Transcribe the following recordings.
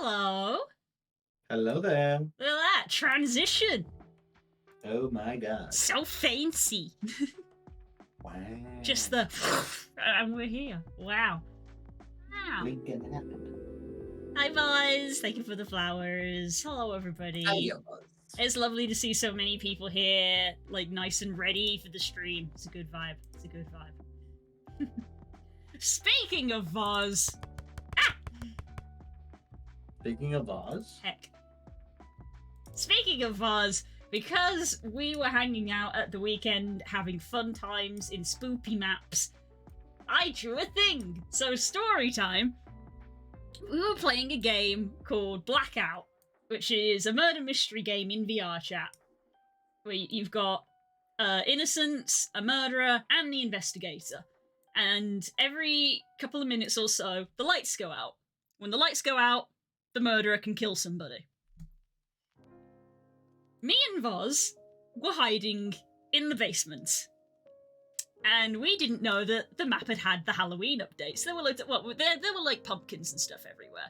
Hello. Hello there. Look at that transition. Oh my god. So fancy. Wow. Just the and we're here. Wow. Wow. We can happen. Hi Buzz. Thank you for the flowers. Hello everybody. Hiya, Buzz. It's lovely to see so many people here, like nice and ready for the stream. It's a good vibe. It's a good vibe. Speaking of Vaz. Speaking of Oz, Heck. Speaking of Vaz, because we were hanging out at the weekend having fun times in spoopy maps, I drew a thing. So story time. We were playing a game called Blackout, which is a murder mystery game in VR chat, where you've got innocents, a murderer, and the investigator. And every couple of minutes or so, the lights go out. When the lights go out, the murderer can kill somebody. Me and Voz were hiding in the basement. And we didn't know that the map had the Halloween updates. There were like pumpkins and stuff everywhere.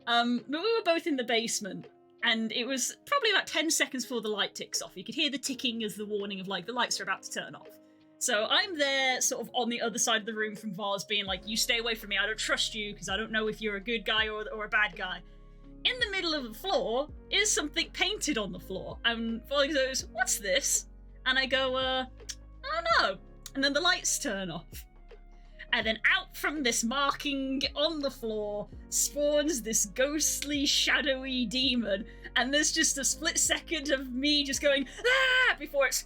But we were both in the basement, and it was probably about 10 seconds before the light ticks off. You could hear the ticking as the warning of like the lights are about to turn off. So I'm there sort of on the other side of the room from Voz being like, you stay away from me, I don't trust you because I don't know if you're a good guy or a bad guy. In the middle of the floor is something painted on the floor. And Voz goes, what's this? And I go, I don't know. And then the lights turn off. And then out from this marking on the floor spawns this ghostly, shadowy demon. And there's just a split second of me just going, ah, before it's...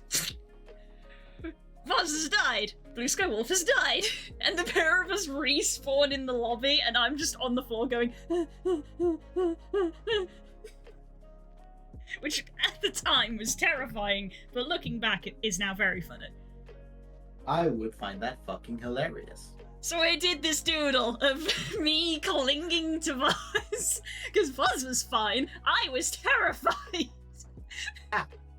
Voz has died. Blue Sky Wolf has died. And the pair of us respawn in the lobby, and I'm just on the floor going... Which, at the time, was terrifying, but looking back, it is now very funny. I would find that fucking hilarious. So I did this doodle of me clinging to Voz, because Voz was fine, I was terrified.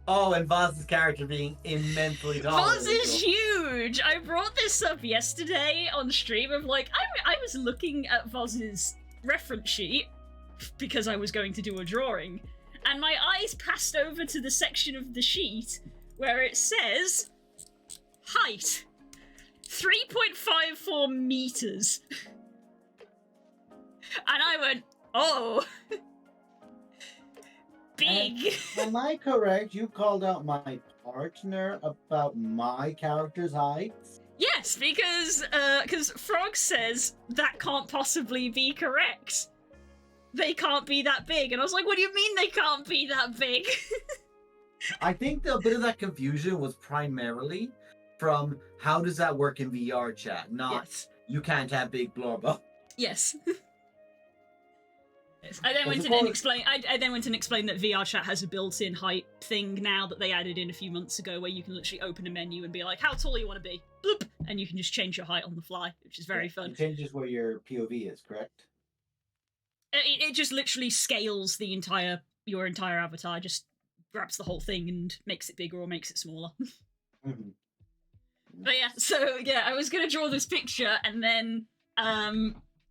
Oh, and Voz's character being immensely tall. Voz is huge! I brought this up yesterday on stream of like, I was looking at Voz's reference sheet, because I was going to do a drawing, and my eyes passed over to the section of the sheet where it says, height, 3.54 meters. And I went, oh. Big. Am I correct? You called out my partner about my character's height? Yes, because Frog says that can't possibly be correct. They can't be that big. And I was like, what do you mean they can't be that big? I think the bit of that confusion was primarily from how does that work in VR chat, not Yes. you can't have big blorbo. Yes. Yes. I then Well, went in and explained. I then went and explained that VR chat has a built-in height thing now that they added in a few months ago, where you can literally open a menu and be like, "How tall you want to be?" Bloop, and you can just change your height on the fly, which is very fun. It changes where your POV is, correct? It just literally scales your entire avatar. Just grabs the whole thing and makes it bigger or makes it smaller. Mm-hmm. But yeah, so yeah, I was gonna draw this picture, and then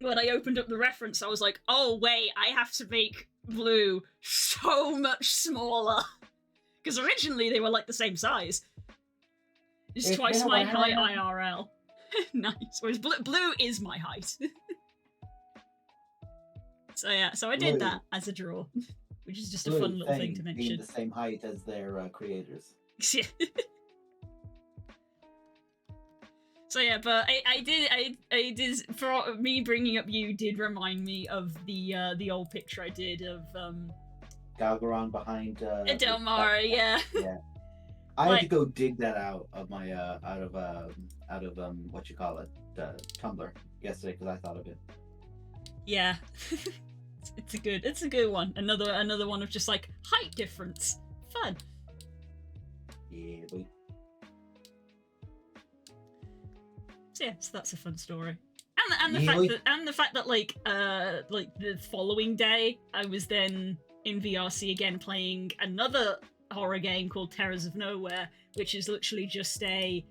when I opened up the reference, I was like, oh wait, I have to make Blue so much smaller. Because originally they were like the same size. It's twice my height IRL. Nice. Whereas Blue is my height. So yeah, so I did that as a draw, which is just a fun little thing to mention. Being the same height as their creators. Yeah. So yeah, but I did for me bringing up you did remind me of the old picture I did of Galgaron behind Delmara, yeah. Yeah. I had to go dig that out of my out of what you call it, Tumblr yesterday because I thought of it. Yeah. it's a good one. Another one of just like height difference. Fun. Yeah, boy. So yeah, so that's a fun story. And the fact that like the following day I was then in VRC again playing another horror game called Terrors of Nowhere, which is literally just a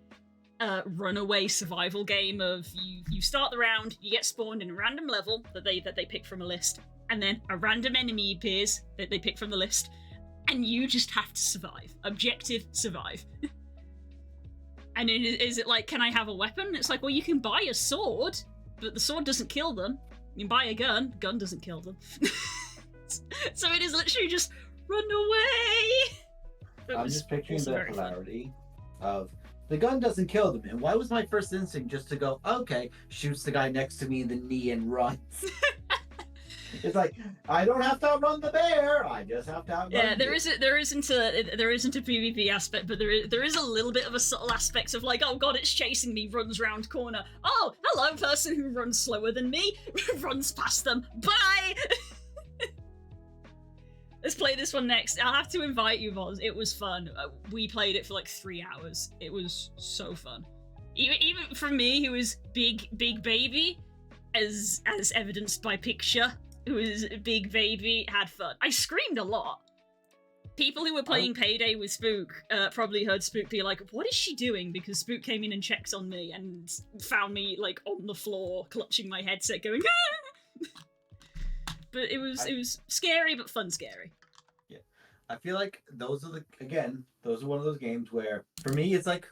runaway survival game of you start the round, you get spawned in a random level that they pick from a list, and then a random enemy appears that they pick from the list, and you just have to survive. Objective survive. And is it like, can I have a weapon? It's like, well, you can buy a sword, but the sword doesn't kill them. You can buy a gun doesn't kill them. So it is literally just run away. I'm just picturing the hilarity of the gun doesn't kill them. And why was my first instinct just to go, okay, shoots the guy next to me in the knee and runs? It's like, I don't have to outrun the bear. I just have to outrun. Yeah, there isn't a PvP aspect, but there is a little bit of a subtle aspect of like, oh god, it's chasing me, runs round corner. Oh, hello, person who runs slower than me, runs past them. Bye. Let's play this one next. I'll have to invite you, Voz. It was fun. We played it for like 3 hours. It was so fun. Even for me, who is big baby, as evidenced by picture, who is a big baby, had fun. I screamed a lot. People who were playing Payday with Spook probably heard Spook be like, what is she doing? Because Spook came in and checked on me and found me like on the floor, clutching my headset going, ah! But it was scary, but fun scary. Yeah. I feel like those are one of those games where, for me, it's like,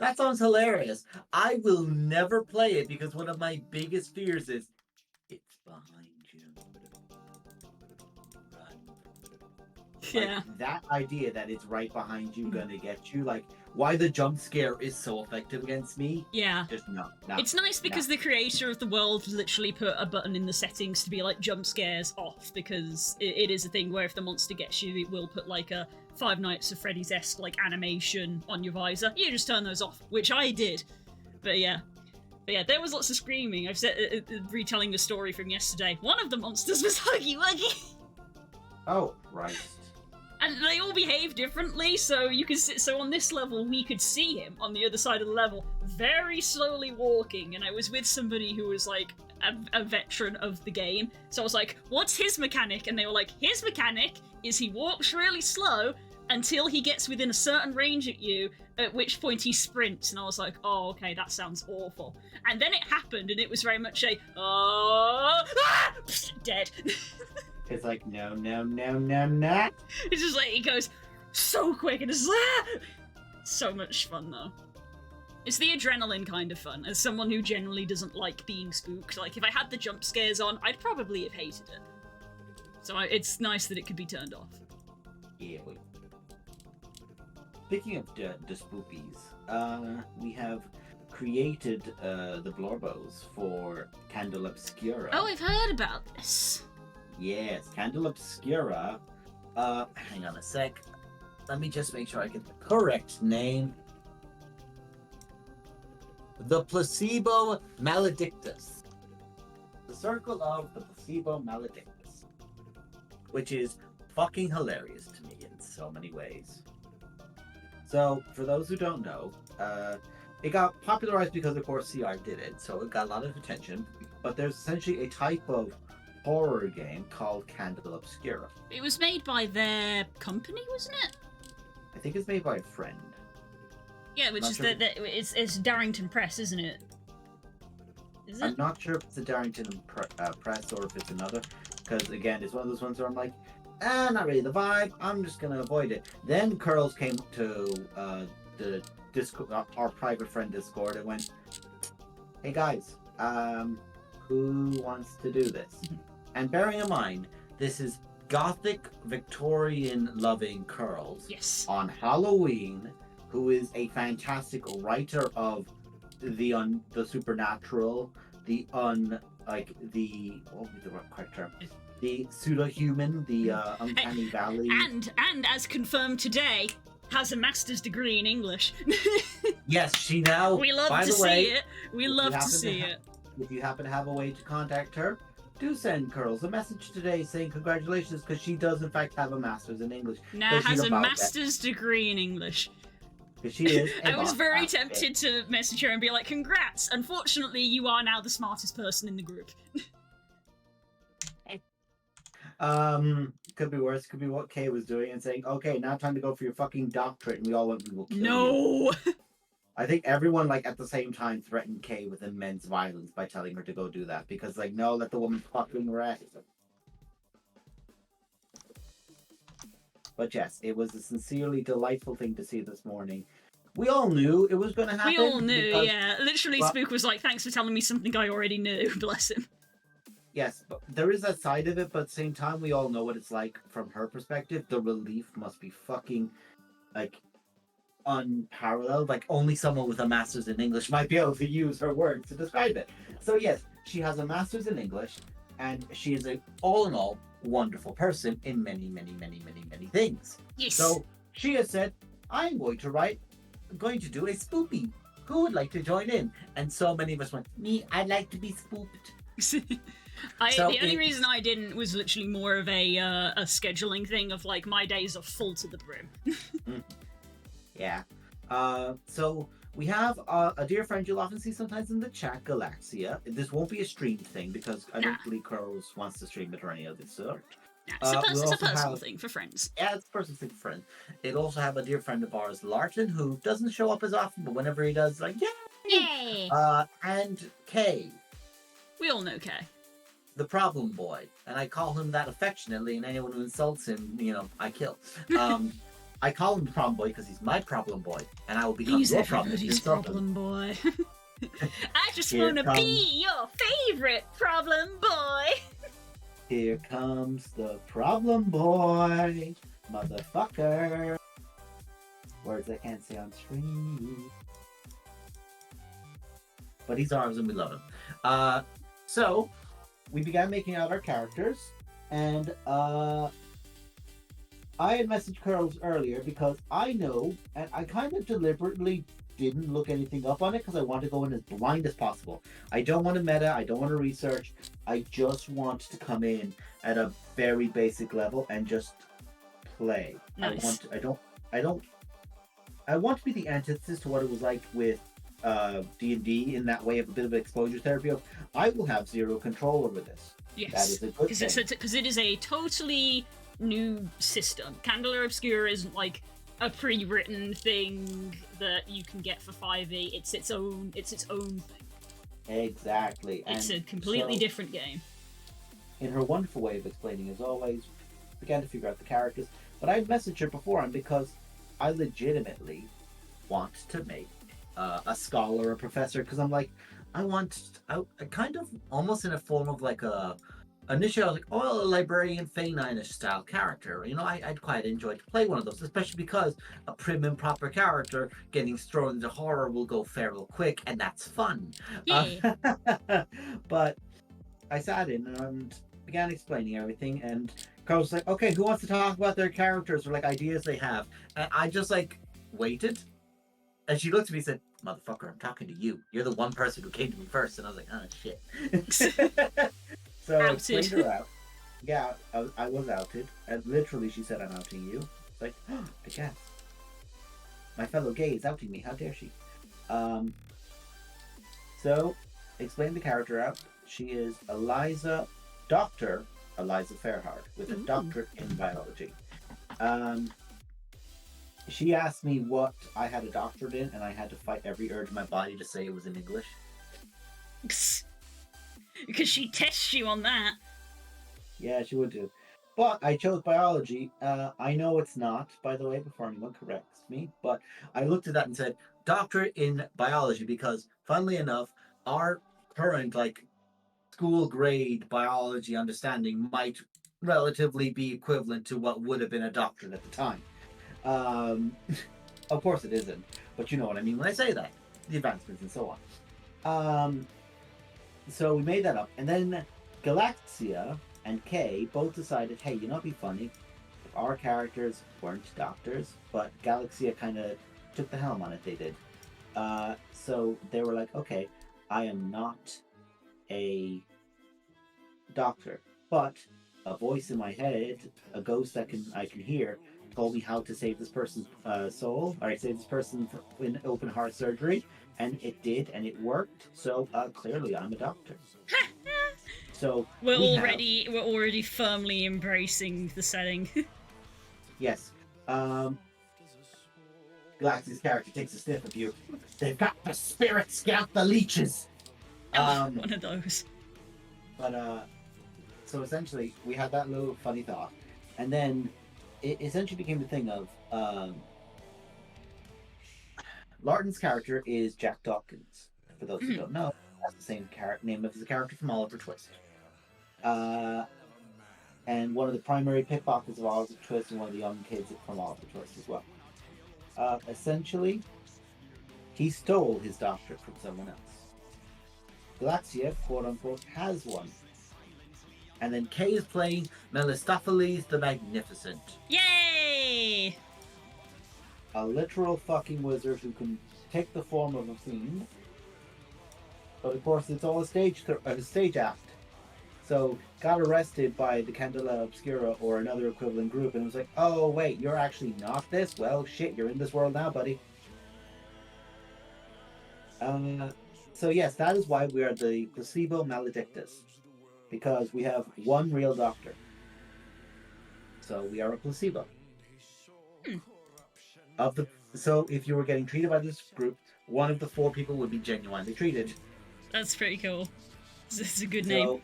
that sounds hilarious. I will never play it because one of my biggest fears is, it's behind you. Yeah. Like, that idea that it's right behind you, gonna get you, like, why the jump scare is so effective against me. Yeah. Just no. It's nice because the creator of the world literally put a button in the settings to be like jump scares off, because it is a thing where if the monster gets you, it will put like a Five Nights at Freddy's-esque like animation on your visor. You just turn those off, which I did. But yeah, there was lots of screaming. I've said retelling the story from yesterday. One of the monsters was Huggy Wuggy. Oh, Christ. And they all behave differently, so you can so on this level we could see him on the other side of the level, very slowly walking, and I was with somebody who was like a veteran of the game, so I was like, what's his mechanic? And they were like, his mechanic is he walks really slow until he gets within a certain range at you, at which point he sprints. And I was like, oh, okay, that sounds awful. And then it happened, and it was very much a, dead. It's like, no. It's just like, he goes so quick, and it's so much fun, though. It's the adrenaline kind of fun, as someone who generally doesn't like being spooked. Like, if I had the jump scares on, I'd probably have hated it. So it's nice that it could be turned off. Yeah, wait. Speaking of the spoopies, we have created the Blorbos for Candle Obscura. Oh, I've heard about this. Yes, Candle Obscura. Hang on a sec. Let me just make sure I get the correct name. The Placebo Maledictus. The Circle of the Placebo Maledictus. Which is fucking hilarious to me in so many ways. So, for those who don't know, it got popularized because, of course, CR did it, so it got a lot of attention. But there's essentially a type of horror game called Candle Obscura. It was made by their company, wasn't it? I think it's made by a friend. Yeah, which Not is sure. it's Darrington Press, isn't it? Is I'm it? not sure if it's a Darrington Press or if it's another, because again, it's one of those ones where I'm like, not really the vibe. I'm just gonna avoid it. Then Curls came to the Discord, our private friend Discord, and went, "Hey guys, who wants to do this?" And bearing in mind, this is Gothic Victorian loving Curls Yes. on Halloween, who is a fantastic writer of the supernatural, what would be the correct term? The pseudo-human, the uncanny valley. And as confirmed today, has a master's degree in English. Yes, she now. We love by to the way, see it. We love to see it. If you happen to have a way to contact her, do send Curls a message today saying congratulations, because she does in fact have a master's in English. Now has a master's degree in English. Because she is. I was very tempted to message her and be like, congrats! Unfortunately, you are now the smartest person in the group. Could be worse. Could be what Kay was doing and saying, okay, now time to go for your fucking doctorate, and we all went, we will kill you. No! I think everyone, like, at the same time threatened Kay with immense violence by telling her to go do that, because, like, no, let the woman fucking rest. But yes, it was a sincerely delightful thing to see this morning. We all knew it was going to happen. We all knew, yeah. Literally, Spook was like, thanks for telling me something I already knew. Bless him. Yes, but there is that side of it, but at the same time, we all know what it's like from her perspective. The relief must be fucking, like, unparalleled. Like, only someone with a master's in English might be able to use her words to describe it. So yes, she has a master's in English, and she is a, all in all, wonderful person in many, many, many, many, many things. Yes. So she has said, I'm going to do a spoopy. Who would like to join in? And so many of us went, me, I'd like to be spooped. The only reason I didn't was literally more of a scheduling thing of like my days are full to the brim. Yeah. So we have a dear friend you'll often see sometimes in the chat, Galaxia. This won't be a streamed thing because I don't believe Curls wants to stream it or any of this sort. Yeah, it's a personal thing for friends. Yeah, it's a personal thing for friends. It'll also have a dear friend of ours, Larton, who doesn't show up as often, but whenever he does, like, yay! And Kay. We all know Kay. The problem boy. And I call him that affectionately, and anyone who insults him, I kill. I call him the problem boy because he's my problem boy, and I will become your problem. He's problem boy. I just want to be your favorite problem boy. Here comes the problem boy, motherfucker. Words I can't say on screen. But he's ours and we love him. So, we began making out our characters, and I had messaged Curls earlier because I know, and I kind of deliberately didn't look anything up on it because I want to go in as blind as possible. I don't want to meta, I don't want to research, I just want to come in at a very basic level and just play. Nice. I want to be the antithesis to what it was like with D&D in that way of a bit of exposure therapy of I will have zero control over this. Yes. That is a good thing. Because it is a totally new system. Candela Obscura isn't like a pre-written thing that you can get for 5e. It's its own thing. Exactly. It's a completely different game. In her wonderful way of explaining, as always, began to figure out the characters. But I messaged her beforehand because I legitimately want to make a scholar, a professor, because I'm like, I kind of almost in a form of like initially I was like, a librarian Feynine-ish style character. I'd quite enjoy to play one of those, especially because a prim and proper character getting thrown into horror will go feral quick, and that's fun. Yeah. But I sat in and began explaining everything, and Carl was like, okay, who wants to talk about their characters or like ideas they have? And I just like waited. And she looked at me and said, motherfucker, I'm talking to you. You're the one person who came to me first. And I was like, oh shit. So I explained her out. Yeah, I was outed. And literally she said, I'm outing you. It's like, oh, I guess. My fellow gay is outing me. How dare she? So explain the character out. She is Dr. Eliza Fairhard, with a doctorate in biology. She asked me what I had a doctorate in, and I had to fight every urge in my body to say it was in English. Because she tests you on that. Yeah, she would do. But I chose biology. I know it's not, by the way, before anyone corrects me, but I looked at that and said, doctorate in biology, because funnily enough, our current, like, school grade biology understanding might relatively be equivalent to what would have been a doctorate at the time. Of course it isn't, but you know what I mean when I say that. The advancements and so on. So we made that up, and then Galaxia and Kay both decided, hey, you know, it'd be funny if our characters weren't doctors, but Galaxia kind of took the helm on it. They did. So they were like, okay, I am not a doctor, but a voice in my head, a ghost that I can hear, told me how to save this person's soul, or save this person in open heart surgery, and it did, and it worked. So clearly, I'm a doctor. So we're already firmly embracing the setting. Yes. Galaxia's character takes a sniff of you. They've got the spirit scout the leeches. One of those. But so essentially, we had that little funny thought, and then it essentially became the thing of Larton's character is Jack Dawkins. For those who don't know, that's the same name as the character from Oliver Twist. And one of the primary pickpockets of Oliver Twist, and one of the young kids from Oliver Twist as well. Essentially, he stole his doctorate from someone else. Galaxia, quote unquote, has one. And then Kay is playing Mephistopheles the Magnificent. Yay! A literal fucking wizard who can take the form of a fiend. But of course, it's all a stage act. So, got arrested by the Candela Obscura or another equivalent group, and it was like, oh wait, you're actually not this? Well, shit, you're in this world now, buddy. So yes, that is why we are the Placebo Maledictus. Because we have one real doctor. So we are a placebo. So if you were getting treated by this group, one of the 4 people would be genuinely treated. That's pretty cool. It's a good name.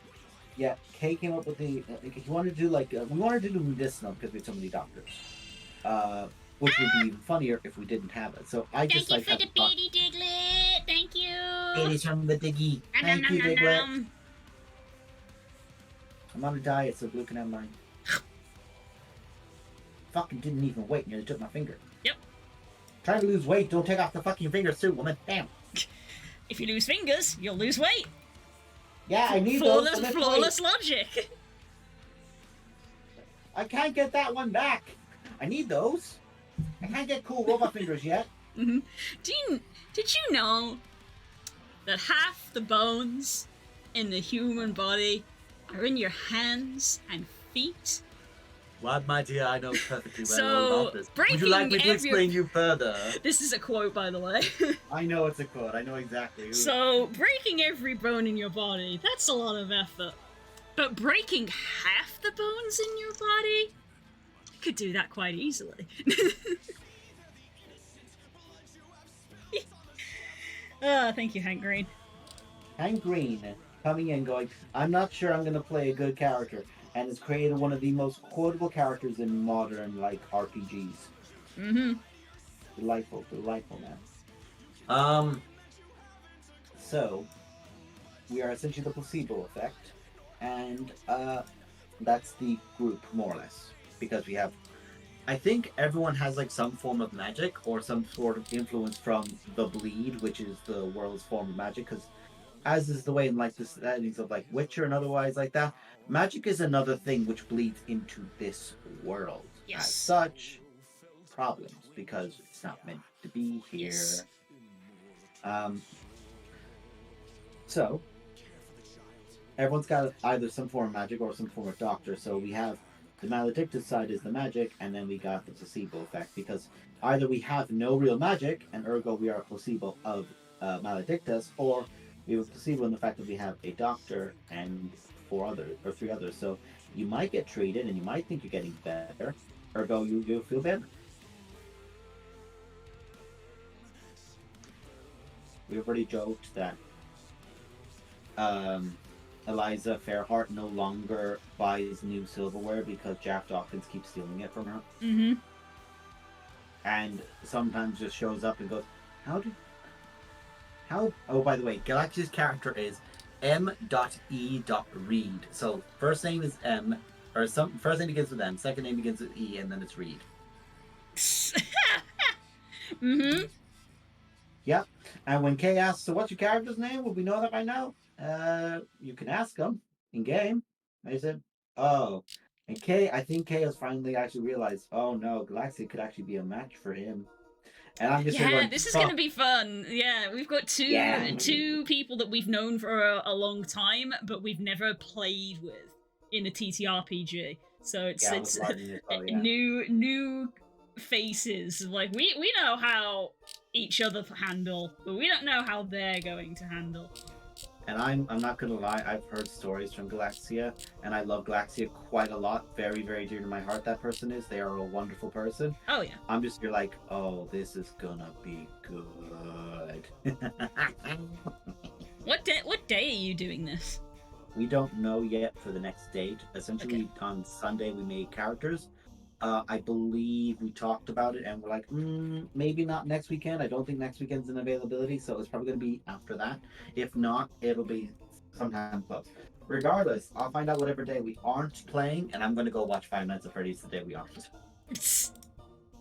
Yeah, Kay came up with he wanted to do we wanted to do medicinal because we had so many doctors. Which would be even funnier if we didn't have it. So I just Thank you for the beady Diglett. Thank you. It is from the Diggy. Thank you, Diglett. I'm on a diet, so Blue can have mine. Fucking didn't even wait, nearly took my finger. Yep. Trying to lose weight, don't take off the fucking fingers too, woman. Damn. If you lose fingers, you'll lose weight. Yeah, I need those. Flawless logic. I can't get that one back. I need those. I can't get cool robot fingers yet. Mm-hmm. Did you know that half the bones in the human body are in your hands and feet? Well, my dear, I know perfectly well so, about this. Would you like me to explain you further? This is a quote, by the way. I know it's a quote. I know exactly. So, breaking every bone in your body, that's a lot of effort. But breaking half the bones in your body? You could do that quite easily. Thank you, Hank Green. Hank Green coming in going, I'm not sure I'm going to play a good character. And has created one of the most quotable characters in modern, RPGs. Mm-hmm. Delightful, man. So, we are essentially the placebo effect. And, that's the group, more or less. Because we have... I think everyone has, some form of magic, or some sort of influence from the bleed, which is the world's form of magic, because as is the way in like the settings of like Witcher and otherwise like that, magic is another thing which bleeds into this world. As Yes. such, problems because it's not meant to be here. Yes. So everyone's got either some form of magic or some form of doctor. So we have the maledicted side is the magic, and then we got the placebo effect because either we have no real magic, and ergo we are a placebo of maledictus, or we have a placebo in the fact that we have a doctor and three others. So you might get treated, and you might think you're getting better, ergo you'll feel better. We've already joked that Eliza Fairheart no longer buys new silverware because Jack Dawkins keeps stealing it from her. Mm-hmm. And sometimes just shows up and goes, how? Oh, by the way, Galaxia's character is M.E.Reed. So first name is M, or first name begins with M, second name begins with E, and then it's Reed. Mm-hmm. Yep. And when Kay asks, so what's your character's name? Well, we know that by now. You can ask him in game. I said, oh. And I think Kay has finally actually realized, oh no, Galaxia could actually be a match for him. And I'm just going, this is gonna be fun. Yeah, we've got two people that we've known for a long time, but we've never played with in a TTRPG. So it's new faces. Like we know how each other handle, but we don't know how they're going to handle. And I'm not gonna lie, I've heard stories from Galaxia, and I love Galaxia quite a lot. Very, very dear to my heart, that person is. They are a wonderful person. Oh yeah. You're like, oh, this is gonna be good. What day are you doing this? We don't know yet for the next date. Essentially, on Sunday we made characters. I believe we talked about it, and we're like, maybe not next weekend. I don't think next weekend's an availability, so it's probably going to be after that. If not, it'll be sometime close. Regardless, I'll find out whatever day we aren't playing, and I'm going to go watch Five Nights at Freddy's the day we aren't.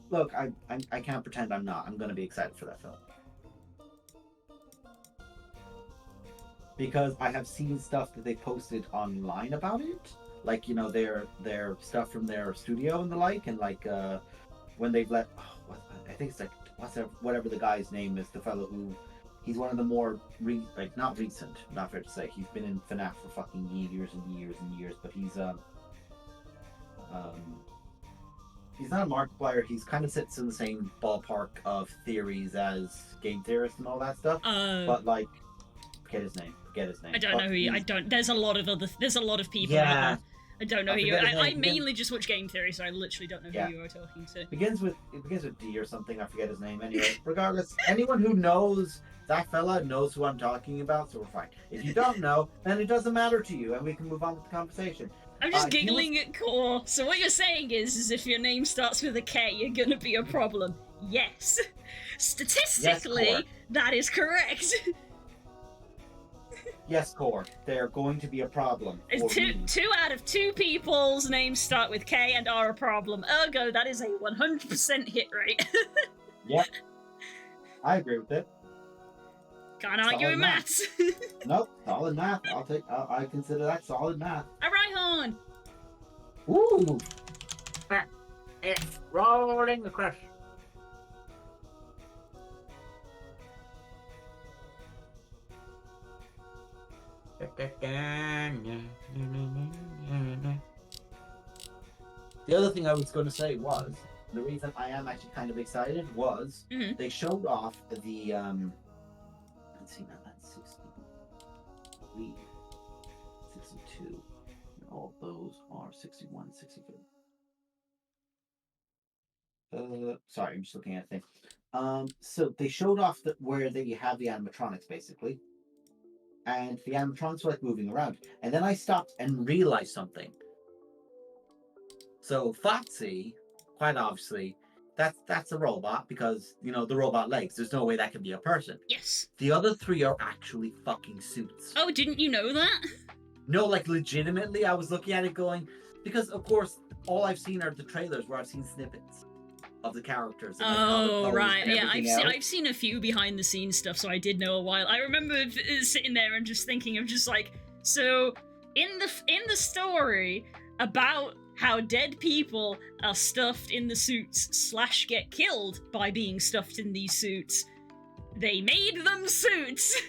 Look, I can't pretend I'm not. I'm going to be excited for that film. Because I have seen stuff that they posted online about it. Like, you know, their stuff from their studio and the like, and like when they've let I think it's like whatever the guy's name is, the fellow who he's one of the more not recent, not fair to say, he's been in FNAF for fucking years and years and years, but he's not a Markiplier. He's kind of sits in the same ballpark of theories as game theorists and all that stuff, but like forget his name. I don't know who you. I don't. There's a lot of people. Yeah. I don't know who you. I mainly just watch game theory, so I literally don't know who you are talking to. It begins with D or something. I forget his name. Anyway, regardless, anyone who knows that fella knows who I'm talking about, so we're fine. If you don't know, then it doesn't matter to you, and we can move on with the conversation. I'm just giggling at core. So what you're saying is if your name starts with a K, you're gonna be a problem. Yes, statistically, yes, that is correct. Yes, Core, they're going to be a problem. Two out of two people's names start with K and are a problem. Ergo, that is a 100% hit rate. Yep. I agree with it. Can't argue with maths. Nope, solid math. I consider that solid math. A right horn. Ooh. It's rolling across. The other thing I was going to say was the reason I am actually kind of excited was they showed off the let's see now, that's 63, 62, and all those are 61, 62. Sorry, I'm just looking at things. So they showed off where they have the animatronics basically. And the animatronics were like moving around. And then I stopped and realized something. So Foxy, quite obviously, that's a robot because, you know, the robot legs. There's no way that can be a person. Yes. The other three are actually fucking suits. Oh, didn't you know that? No, like legitimately, I was looking at it going, because of course, all I've seen are the trailers where I've seen snippets. of the characters and like how the Oh pose right, and yeah. everything else. I've seen a few behind the scenes stuff, so I did know a while. I remember sitting there and just thinking of just like, so in the story about how dead people are stuffed in the suits / get killed by being stuffed in these suits, they made them suits.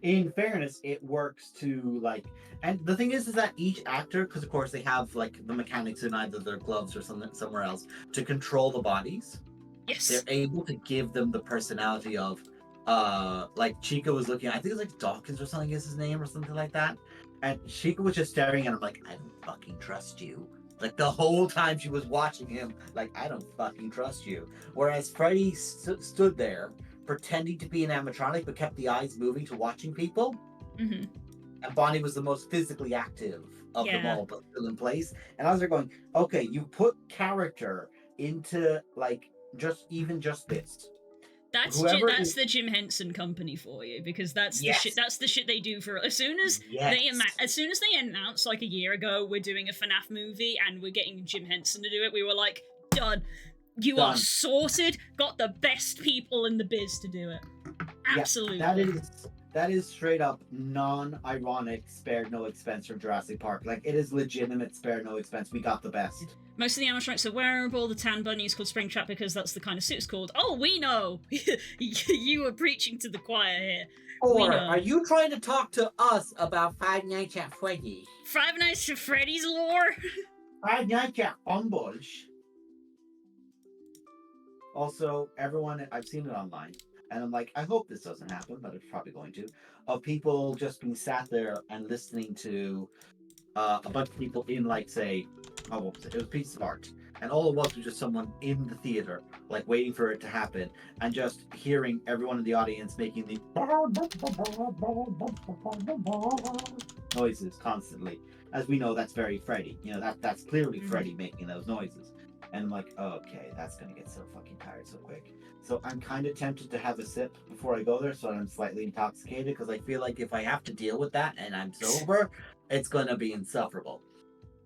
In fairness, it works to like, and the thing is that each actor, because of course they have like the mechanics in either their gloves or somewhere else to control the bodies. Yes. They're able to give them the personality of, like Chica was looking. I think it was like Dawkins or something is his name or something like that, and Chica was just staring at him like, I don't fucking trust you. Like the whole time she was watching him, like I don't fucking trust you. Whereas Freddy stood there pretending to be an animatronic but kept the eyes moving to watching people. Mm-hmm. And Bonnie was the most physically active of them Yeah. all, but still in place. And I was there going, okay, you put character into like just this. That's Whoever that's is- the Jim Henson Company for you, because that's Yes. the shit they do for as soon as Yes. as soon as they announced like a year ago we're doing a FNAF movie and we're getting Jim Henson to do it, we were like, done. You are Done. sorted. Got the best people in the biz to do it. Absolutely. Yeah, that is straight up non-ironic, spared no expense from Jurassic Park. Like it is legitimate, spared no expense. We got the best. Most of the animatronics are wearable. The tan bunny is called Springtrap because that's the kind of suit it's called. Oh, we know. You are preaching to the choir here. Or are you trying to talk to us about Five Nights at Freddy's? Five Nights at Freddy's lore? Five Nights at Fumbles. Also, everyone, I've seen it online, and I'm like, I hope this doesn't happen, but it's probably going to, of people just being sat there and listening to a bunch of people in, like, say, what was it? It was a piece of art. And all it was just someone in the theater, like, waiting for it to happen, and just hearing everyone in the audience making the noises constantly. As we know, that's very Freddy. You know, that's clearly Freddy making those noises. And I'm like, okay, that's gonna get so fucking tired so quick. So I'm kind of tempted to have a sip before I go there, so I'm slightly intoxicated, because I feel like if I have to deal with that and I'm sober, it's gonna be insufferable.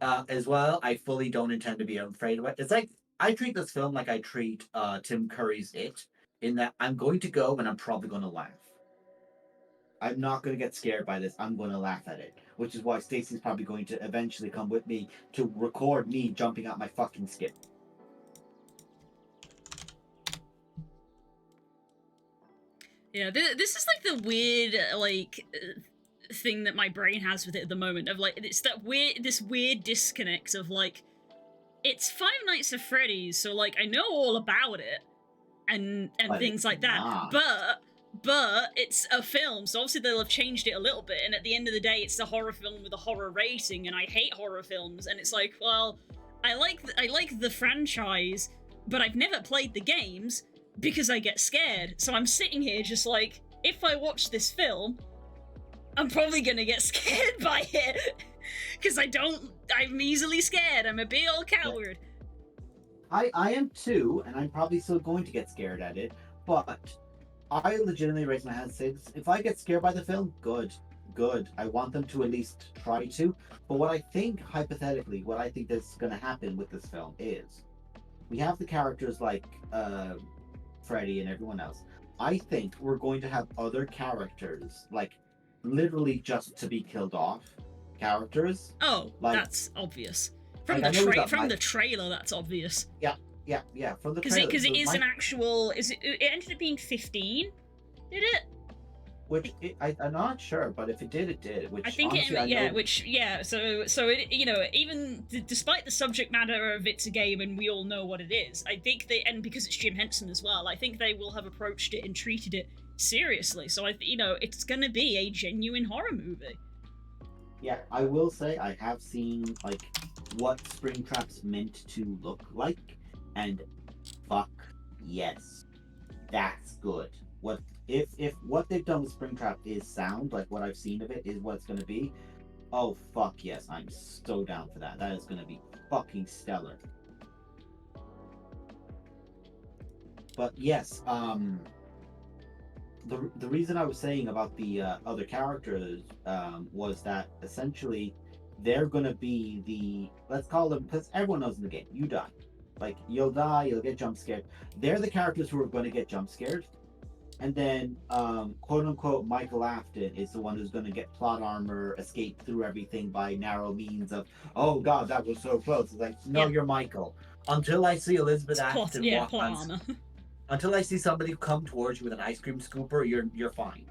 As well, I fully don't intend to be afraid of it. It's like I treat this film like I treat Tim Curry's It, in that I'm going to go and I'm probably going to laugh. I'm not going to get scared by this. I'm going to laugh at it, which is why Stacey's probably going to eventually come with me to record me jumping out my fucking skin. Yeah, this is like the weird, like, thing that my brain has with it at the moment, of like, it's this weird disconnect of like, it's Five Nights at Freddy's, so like, I know all about it, and things like that, but it's a film, so obviously they'll have changed it a little bit, and at the end of the day, it's a horror film with a horror rating, and I hate horror films, and it's like, well, I like the franchise, but I've never played the games, because I get scared. So I'm sitting here just like, if I watch this film, I'm probably gonna get scared by it. Because I'm easily scared. I'm a big old coward. I am too, and I'm probably still going to get scared at it, but I legitimately raise my hand and say, if I get scared by the film, good. I want them to at least try to. But what I think, hypothetically, what I think that's going to happen with this film is, we have the characters like Freddy and everyone else. I think we're going to have other characters, like literally just to be killed off characters. Oh, like, that's obvious. From like, the trailer, that's obvious. Yeah. From the trailer, because it is an actual. It ended up being 15. Did it? Which I'm not sure, but if it did, it did. Which I think honestly, So it, even despite the subject matter of it's a game and we all know what it is, I think and because it's Jim Henson as well, I think they will have approached it and treated it seriously. So it's gonna be a genuine horror movie. Yeah, I will say I have seen like what Springtrap's meant to look like, and fuck yes, that's good. What if what they've done with Springtrap is sound, like what I've seen of it is what it's gonna be, oh fuck yes, I'm so down for that. That is gonna be fucking stellar. But yes, the reason I was saying about the other characters was that essentially they're gonna be the, let's call them, because everyone knows in the game, you die. Like you'll die, you'll get jump scared. They're the characters who are going to get jump scared, and then quote unquote Michael Afton is the one who's going to get plot armor, escape through everything by narrow means of, oh god, that was so close. It's like, no, Yeah. you're Michael. Until I see Elizabeth Plot, Ashton yeah, walk plot on, armor. until I see somebody come towards you with an ice cream scooper, you're fine.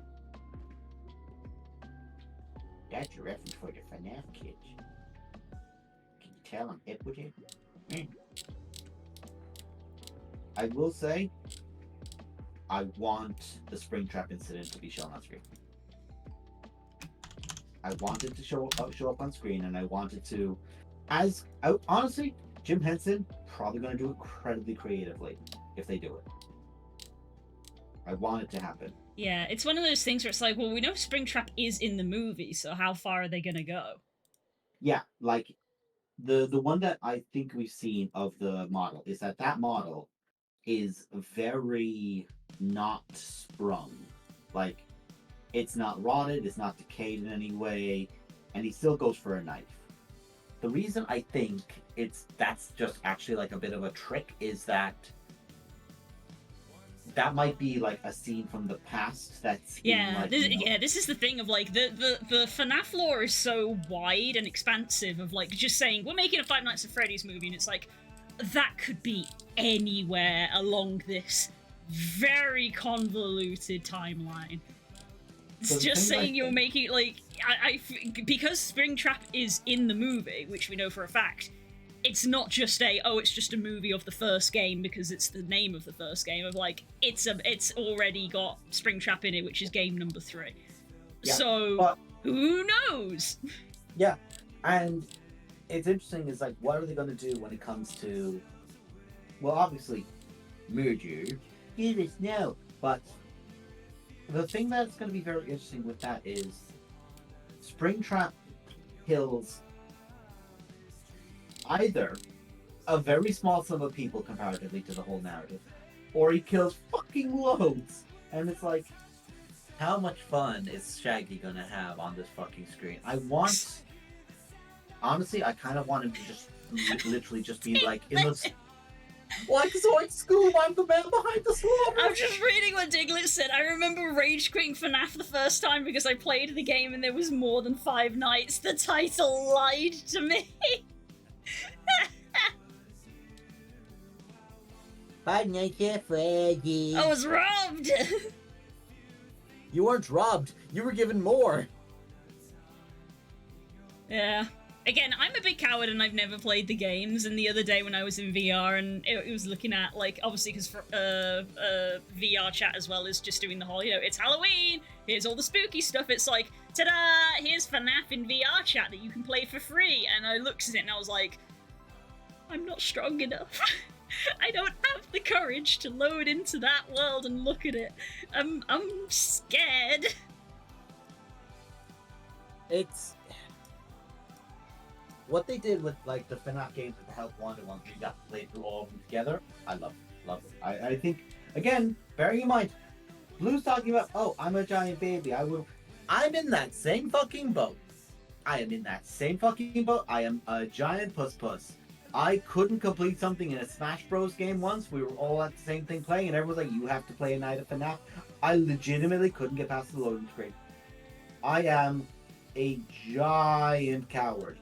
That's your reference for the FNAF kids. Can you tell I'm hip with you? I will say, I want the Springtrap incident to be shown on screen. I want it to show up on screen, and I want it to, honestly, Jim Henson probably going to do it incredibly creatively if they do it. I want it to happen. Yeah, it's one of those things where it's like, well, we know Springtrap is in the movie, so how far are they gonna go? Yeah, like the one that I think we've seen of the model is that model is very not sprung. Like, it's not rotted, it's not decayed in any way, and he still goes for a knife. The reason I think that's just actually like a bit of a trick is that might be like a scene from the past that's this is the thing of like the FNAF lore is so wide and expansive of like just saying we're making a Five Nights at Freddy's movie, and it's like that could be anywhere along this very convoluted timeline. It's just saying you're making like because Springtrap is in the movie, which we know for a fact. It's not just it's just a movie of the first game because it's the name of the first game of like it's already got Springtrap in it, which is game number 3. Yeah, so who knows? Yeah, and it's interesting is like what are they going to do when it comes to, well, obviously merger. You just know, but the thing that's going to be very interesting with that is Springtrap kills either a very small sum of people comparatively to the whole narrative, or he kills fucking loads. And it's like, how much fun is Shaggy gonna have on this fucking screen? Honestly, I kind of want him to just literally just be like in the. Like Zoid School, I'm the man behind the slaughter. I'm just reading what Diglett said. I remember rage quitting FNAF the first time because I played the game and there was more than 5 nights. The title lied to me. Five Nights at Freddy's. I was robbed. You weren't robbed. You were given more. Yeah. Again, I'm a big coward and I've never played the games. And the other day when I was in VR and it was looking at, like, obviously because VR chat as well is just doing the whole, it's Halloween, here's all the spooky stuff. It's like, ta-da, here's FNAF in VR chat that you can play for free. And I looked at it and I was like, I'm not strong enough. I don't have the courage to load into that world and look at it. I'm scared. It's what they did with like the FNAF games with the Help Wanted ones. We got to play through all of them together. I love it. I think, again, bearing in mind, Blue's talking about, oh, I'm a giant baby. I'm in that same fucking boat. I am in that same fucking boat. I am a giant puss. I couldn't complete something in a Smash Bros game once. We were all at the same thing playing, and everyone was like, you have to play a night of FNAF. I legitimately couldn't get past the loading screen. I am a giant coward.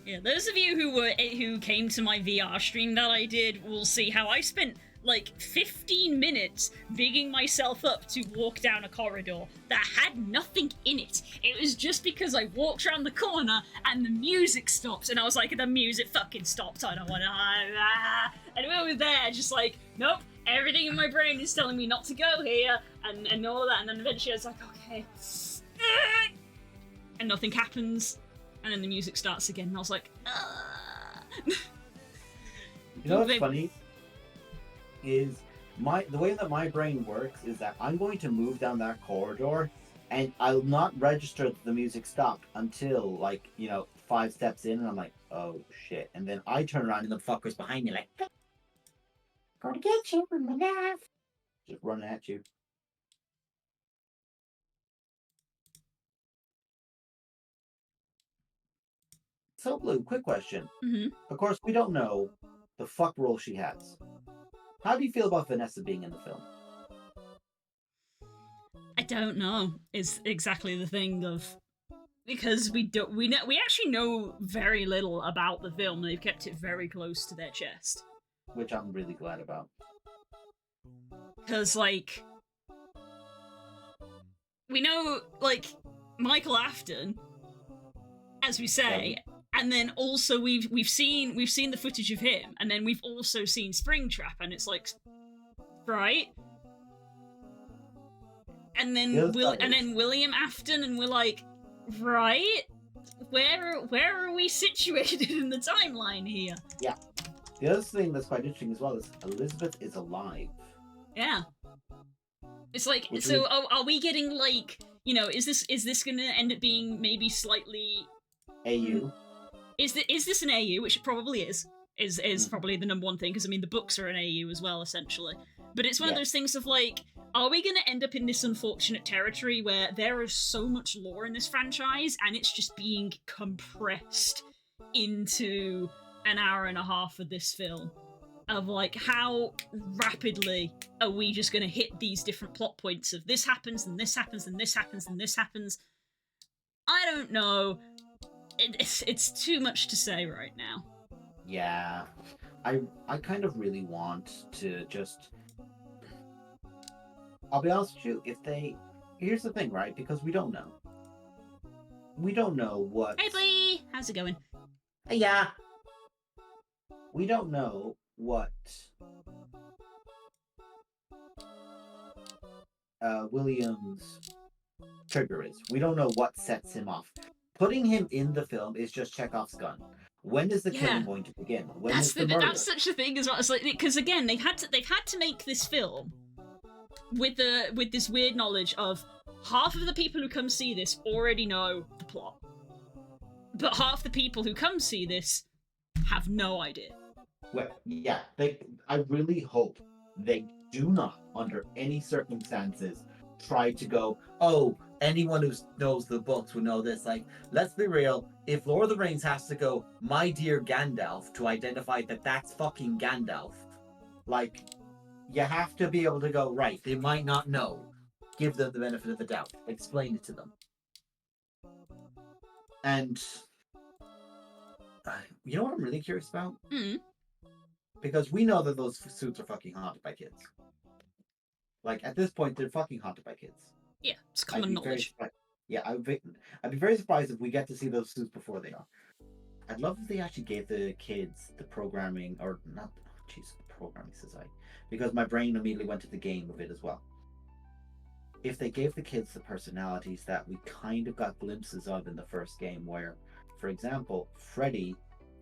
Yeah, those of you who came to my VR stream that I did will see how I spent like 15 minutes bigging myself up to walk down a corridor that had nothing in it. It was just because I walked around the corner and the music stopped, and I was like, the music fucking stopped. I don't want to. And we were there, just like, nope. Everything in my brain is telling me not to go here, and all of that. And then eventually I was like, okay. And nothing happens, and then the music starts again, and I was like, You know what's funny? Is the way that my brain works is that I'm going to move down that corridor, and I'll not register that the music stopped until, like, 5 steps in, and I'm like, oh shit. And then I turn around, and the fucker's behind me, like, gonna get you with my knife. Just running at you. So, Blue, quick question. Hmm. Of course, we don't know the fuck role she has. How do you feel about Vanessa being in the film? I don't know. Is exactly the thing of because we actually know very little about the film. They've kept it very close to their chest. Which I'm really glad about. Because like we know like Michael Afton, as we say, and then also we've seen the footage of him, and then we've also seen Springtrap, and it's like, right? And then William Afton, and we're like, right? Where are we situated in the timeline here? Yeah. The other thing that's quite interesting as well is Elizabeth is alive. Yeah. It's like, so are we getting like, is this gonna end up being maybe slightly AU? Is this an AU, which it probably is probably the number one thing, because I mean the books are an AU as well, essentially. But it's one of those things of like, are we going to end up in this unfortunate territory where there is so much lore in this franchise and it's just being compressed into an hour and a half of this film? Of like, how rapidly are we just going to hit these different plot points of this happens and this happens and this happens and this happens? I don't know. It's too much to say right now. Yeah. I kind of really want to just... I'll be honest with you, here's the thing, right? Because we don't know. We don't know what... Hey, Blee! How's it going? Hey, yeah! We don't know what... William's trigger is. We don't know what sets him off. Putting him in the film is just Chekhov's gun. When is the killing going to begin? That's such a thing as well. It's like, because again, they've had to make this film with this weird knowledge of half of the people who come see this already know the plot, but half the people who come see this have no idea. Well, yeah, I really hope they do not, under any circumstances, try to go, oh, anyone who knows the books would know this. Like, let's be real, if Lord of the Rings has to go, my dear Gandalf, to identify that that's fucking Gandalf, like, you have to be able to go, right, they might not know. Give them the benefit of the doubt. Explain it to them. And, you know what I'm really curious about? Mm. Because we know that those suits are fucking haunted by kids. Like, at this point, they're fucking haunted by kids. Yeah, it's common knowledge. Yeah, I'd be very surprised if we get to see those suits before they are. I'd love if they actually gave the kids the programming, or not, jeez, programming says I, because my brain immediately went to the game of it as well. If they gave the kids the personalities that we kind of got glimpses of in the first game, where, for example, Freddy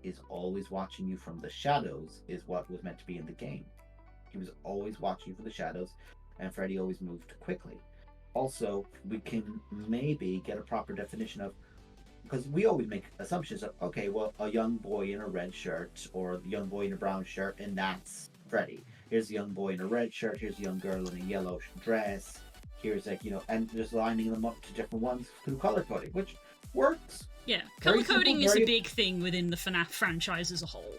is always watching you from the shadows, is what was meant to be in the game. He was always watching you from the shadows, and Freddy always moved quickly. Also, we can maybe get a proper definition of, because we always make assumptions of, okay, well, a young boy in a red shirt, or a young boy in a brown shirt, and that's Freddy. Here's a young boy in a red shirt, here's a young girl in a yellow dress, here's like, and just lining them up to different ones through color coding, which works. Yeah, color coding is a big thing within the FNAF franchise as a whole.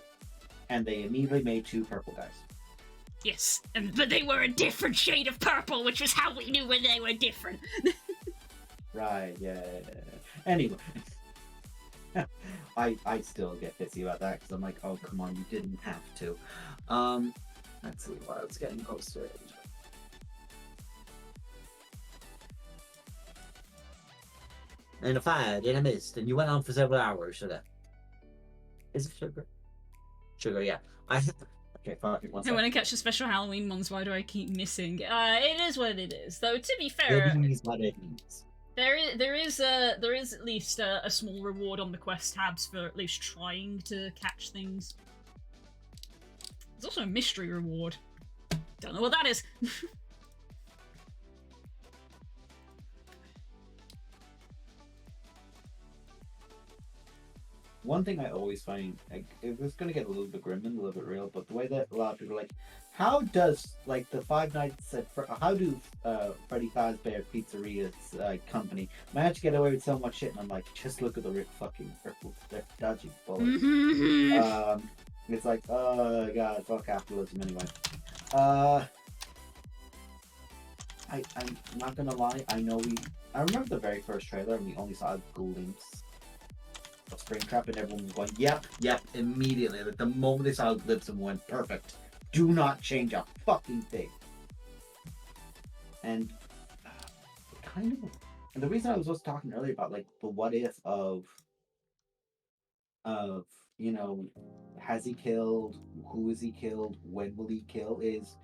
And they immediately made 2 purple guys. Yes, but they were a different shade of purple, which was how we knew when they were different. Right, yeah. Anyway. I still get pissy about that, because I'm like, oh, come on, you didn't have to. Let's see what it's getting close to it. In a fire, in a mist, and you went on for several hours, sugar. Is it sugar? Sugar, yeah. Okay, fuck it. And when I catch the special Halloween ones, why do I keep missing? It is what it is. Though, to be fair, it is what it is. There is at least a small reward on the quest tabs for at least trying to catch things. There's also a mystery reward. Don't know what that is. one thing I always find, like, it's gonna get a little bit grim and a little bit real, but the way that a lot of people are like, how does like the Five Nights at how do Freddy Fazbear Pizzeria's company manage to get away with so much shit? And I'm like, just look at the fucking they're dodgy bullets. It's like, oh god, fuck capitalism anyway. I'm not gonna lie, I remember the very first trailer and we only saw a glimpse of Springtrap and everyone was going, yep, immediately. Like the moment they saw a glimpse and went, perfect. Do not change a fucking thing. And kind of, and the reason I was just talking earlier about like the what if of you know, has he killed, who is he killed, when will he kill, is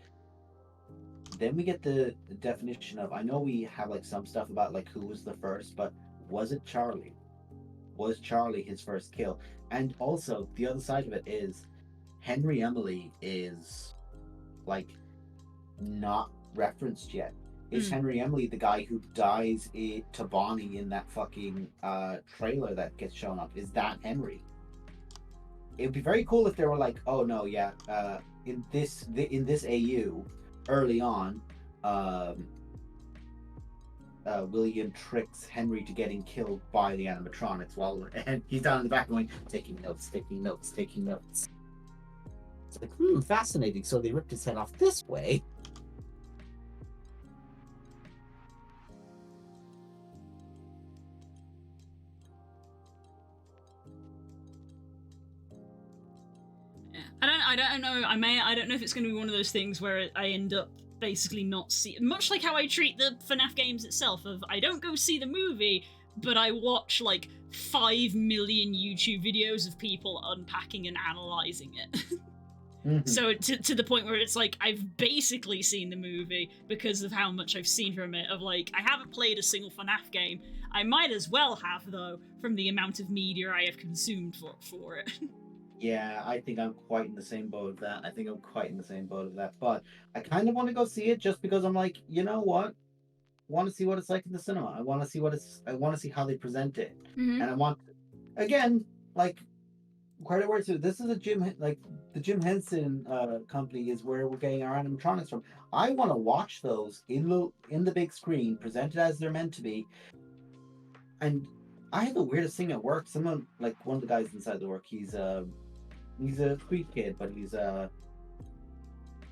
then we get the definition of, I know we have like some stuff about like who was the first, but was it Charlie? Was Charlie his first kill? And also the other side of it is Henry Emily is like not referenced yet. Is Henry Emily the guy who dies to Bonnie in that fucking trailer that gets shown up? Is that Henry? It would be very cool if they were like, oh no, yeah, in this AU early on, William tricks Henry to getting killed by the animatronics and he's down in the back going, taking notes. It's like, fascinating. So they ripped his head off this way. Yeah. I don't know. I don't know if it's going to be one of those things where I end up basically not see, much like how I treat the FNAF games itself. Of I don't go see the movie, but I watch like 5 million YouTube videos of people unpacking and analyzing it. So to the point where it's like I've basically seen the movie because of how much I've seen from it. Of like, I haven't played a single FNAF game. I might as well have, though, from the amount of media I have consumed for it. Yeah, I think I'm quite in the same boat of that. But I kind of want to go see it just because I'm like, you know what? I want to see what it's like in the cinema. I want to see how they present it. And I want, again, like, credit where it's due. This is the Jim Henson company is where we're getting our animatronics from. I want to watch those in the big screen, presented as they're meant to be. And I have the weirdest thing at work. Someone, like one of the guys inside the work, he's a sweet kid, but he's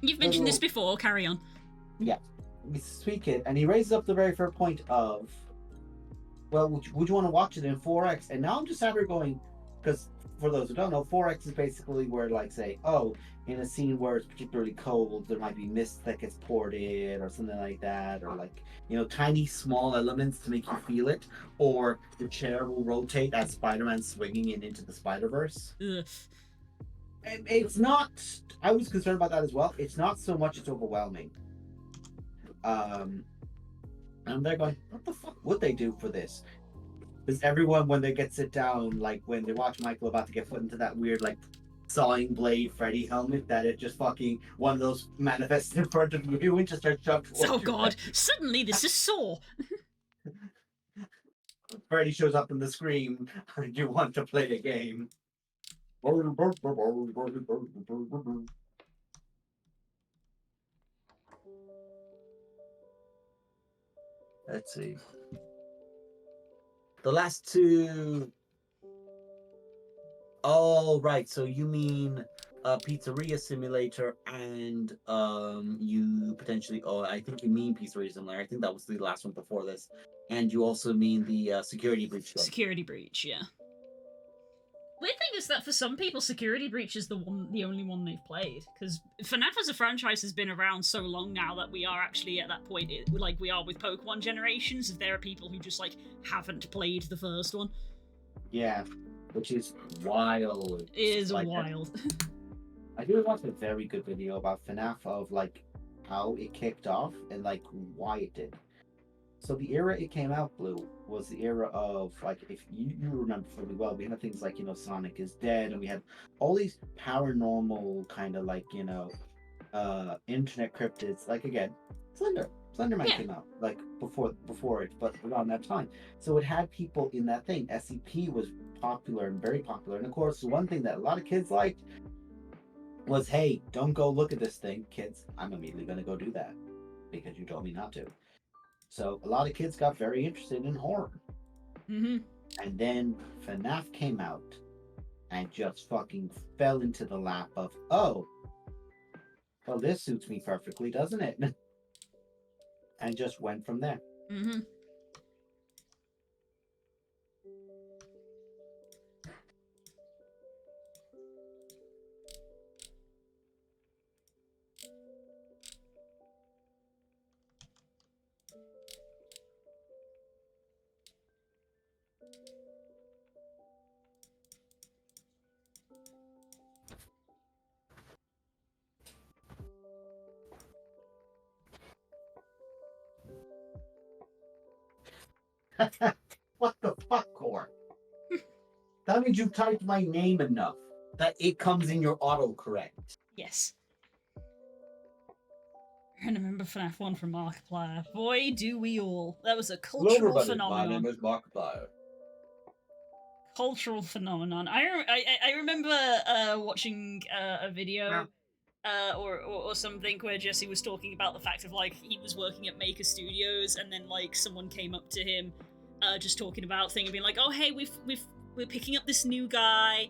You've mentioned this before. Carry on. Yeah, he's a sweet kid, and he raises up the very fair point of, well, would you want to watch it in 4X? And now I'm just sat here going, because for those who don't know, 4X is basically where, like, say, oh, in a scene where it's particularly cold, there might be mist that gets poured in or something like that, or like, tiny small elements to make you feel it, or the chair will rotate as Spider-Man swinging it into the Spider-Verse. It's not, I was concerned about that as well. It's not so much it's overwhelming. And they're going, what the fuck would they do for this? Because everyone, when they sit down, like when they watch Michael about to get put into that weird, like, sawing blade Freddy helmet, that it just fucking, one of those manifests in front of you and just starts jumping. Oh god, suddenly this is Saw. Freddy shows up in the screen, you want to play a game. Let's see. The last two. Oh, right. So you mean Pizzeria Simulator and you potentially. Oh, I think you mean Pizzeria Simulator. I think that was the last one before this. And you also mean the Security Breach one. Security Breach, yeah. Weird thing is that for some people, Security Breach is the only one they've played, because FNAF as a franchise has been around so long now that we are actually at that point, like we are with Pokemon Generations, if there are people who just like haven't played the first one. Yeah, which is wild. It is like, wild. I do watch a very good video about FNAF of like how it kicked off and like why it did. So the era it came out, Blue, was the era of, like, if you remember fairly well, we had things like, Sonic is Dead, and we had all these paranormal kind of like, internet cryptids, like, again, Slenderman Yeah. came out like before it, but around that time. So it had people in that thing. SCP was popular and very popular, and of course, one thing that a lot of kids liked was, hey, don't go look at this thing, kids. I'm immediately going to go do that because you told me not to. So a lot of kids got very interested in horror. Mm-hmm. And then FNAF came out and just fucking fell into the lap of, oh, well, this suits me perfectly, doesn't it? And just went from there. Mm-hmm. What the fuck, Core? That means you've typed my name enough that it comes in your autocorrect. Yes. I remember FNAF 1 from Markiplier. Boy, do we all. That was a cultural phenomenon. My name is Markiplier. Cultural phenomenon. I remember watching a video or something where Jesse was talking about the fact of like he was working at Maker Studios and then like someone came up to him just talking about thing and being like, oh hey, we're picking up this new guy.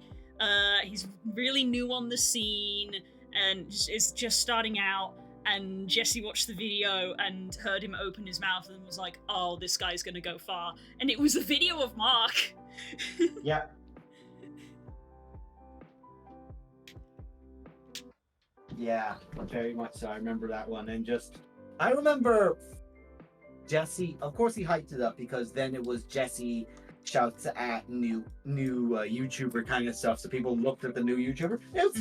He's really new on the scene and is just starting out. And Jesse watched the video and heard him open his mouth and was like, oh, this guy's gonna go far. And it was a video of Mark. Yeah. Yeah, very much so. I remember that one. And just, I remember Jesse, of course he hyped it up because then it was Jesse shouts at new YouTuber kind of stuff. So people looked at the new YouTuber. It's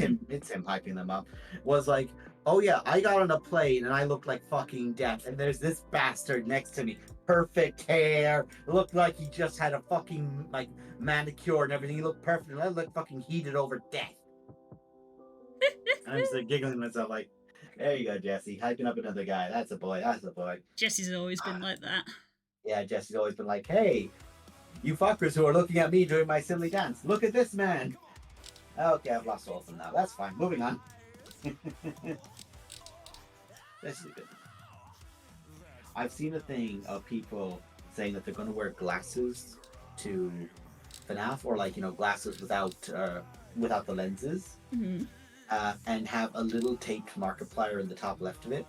him hyping them up. Was like, oh yeah, I got on a plane and I looked like fucking death. And there's this bastard next to me. Perfect hair. Looked like he just had a fucking like manicure and everything. He looked perfect. And I looked fucking heated over death. And I'm just like giggling to myself like, there you go, Jesse. Hyping up another guy. That's a boy. That's a boy. Jesse's always been like that. Yeah, Jesse's always been like, hey, you fuckers who are looking at me doing my silly dance. Look at this man. Okay, I've lost all of them now. That's fine. Moving on. This is good. I've seen a thing of people saying that they're going to wear glasses to FNAF, or like, you know, glasses without the lenses, and have a little taped Markiplier in the top left of it.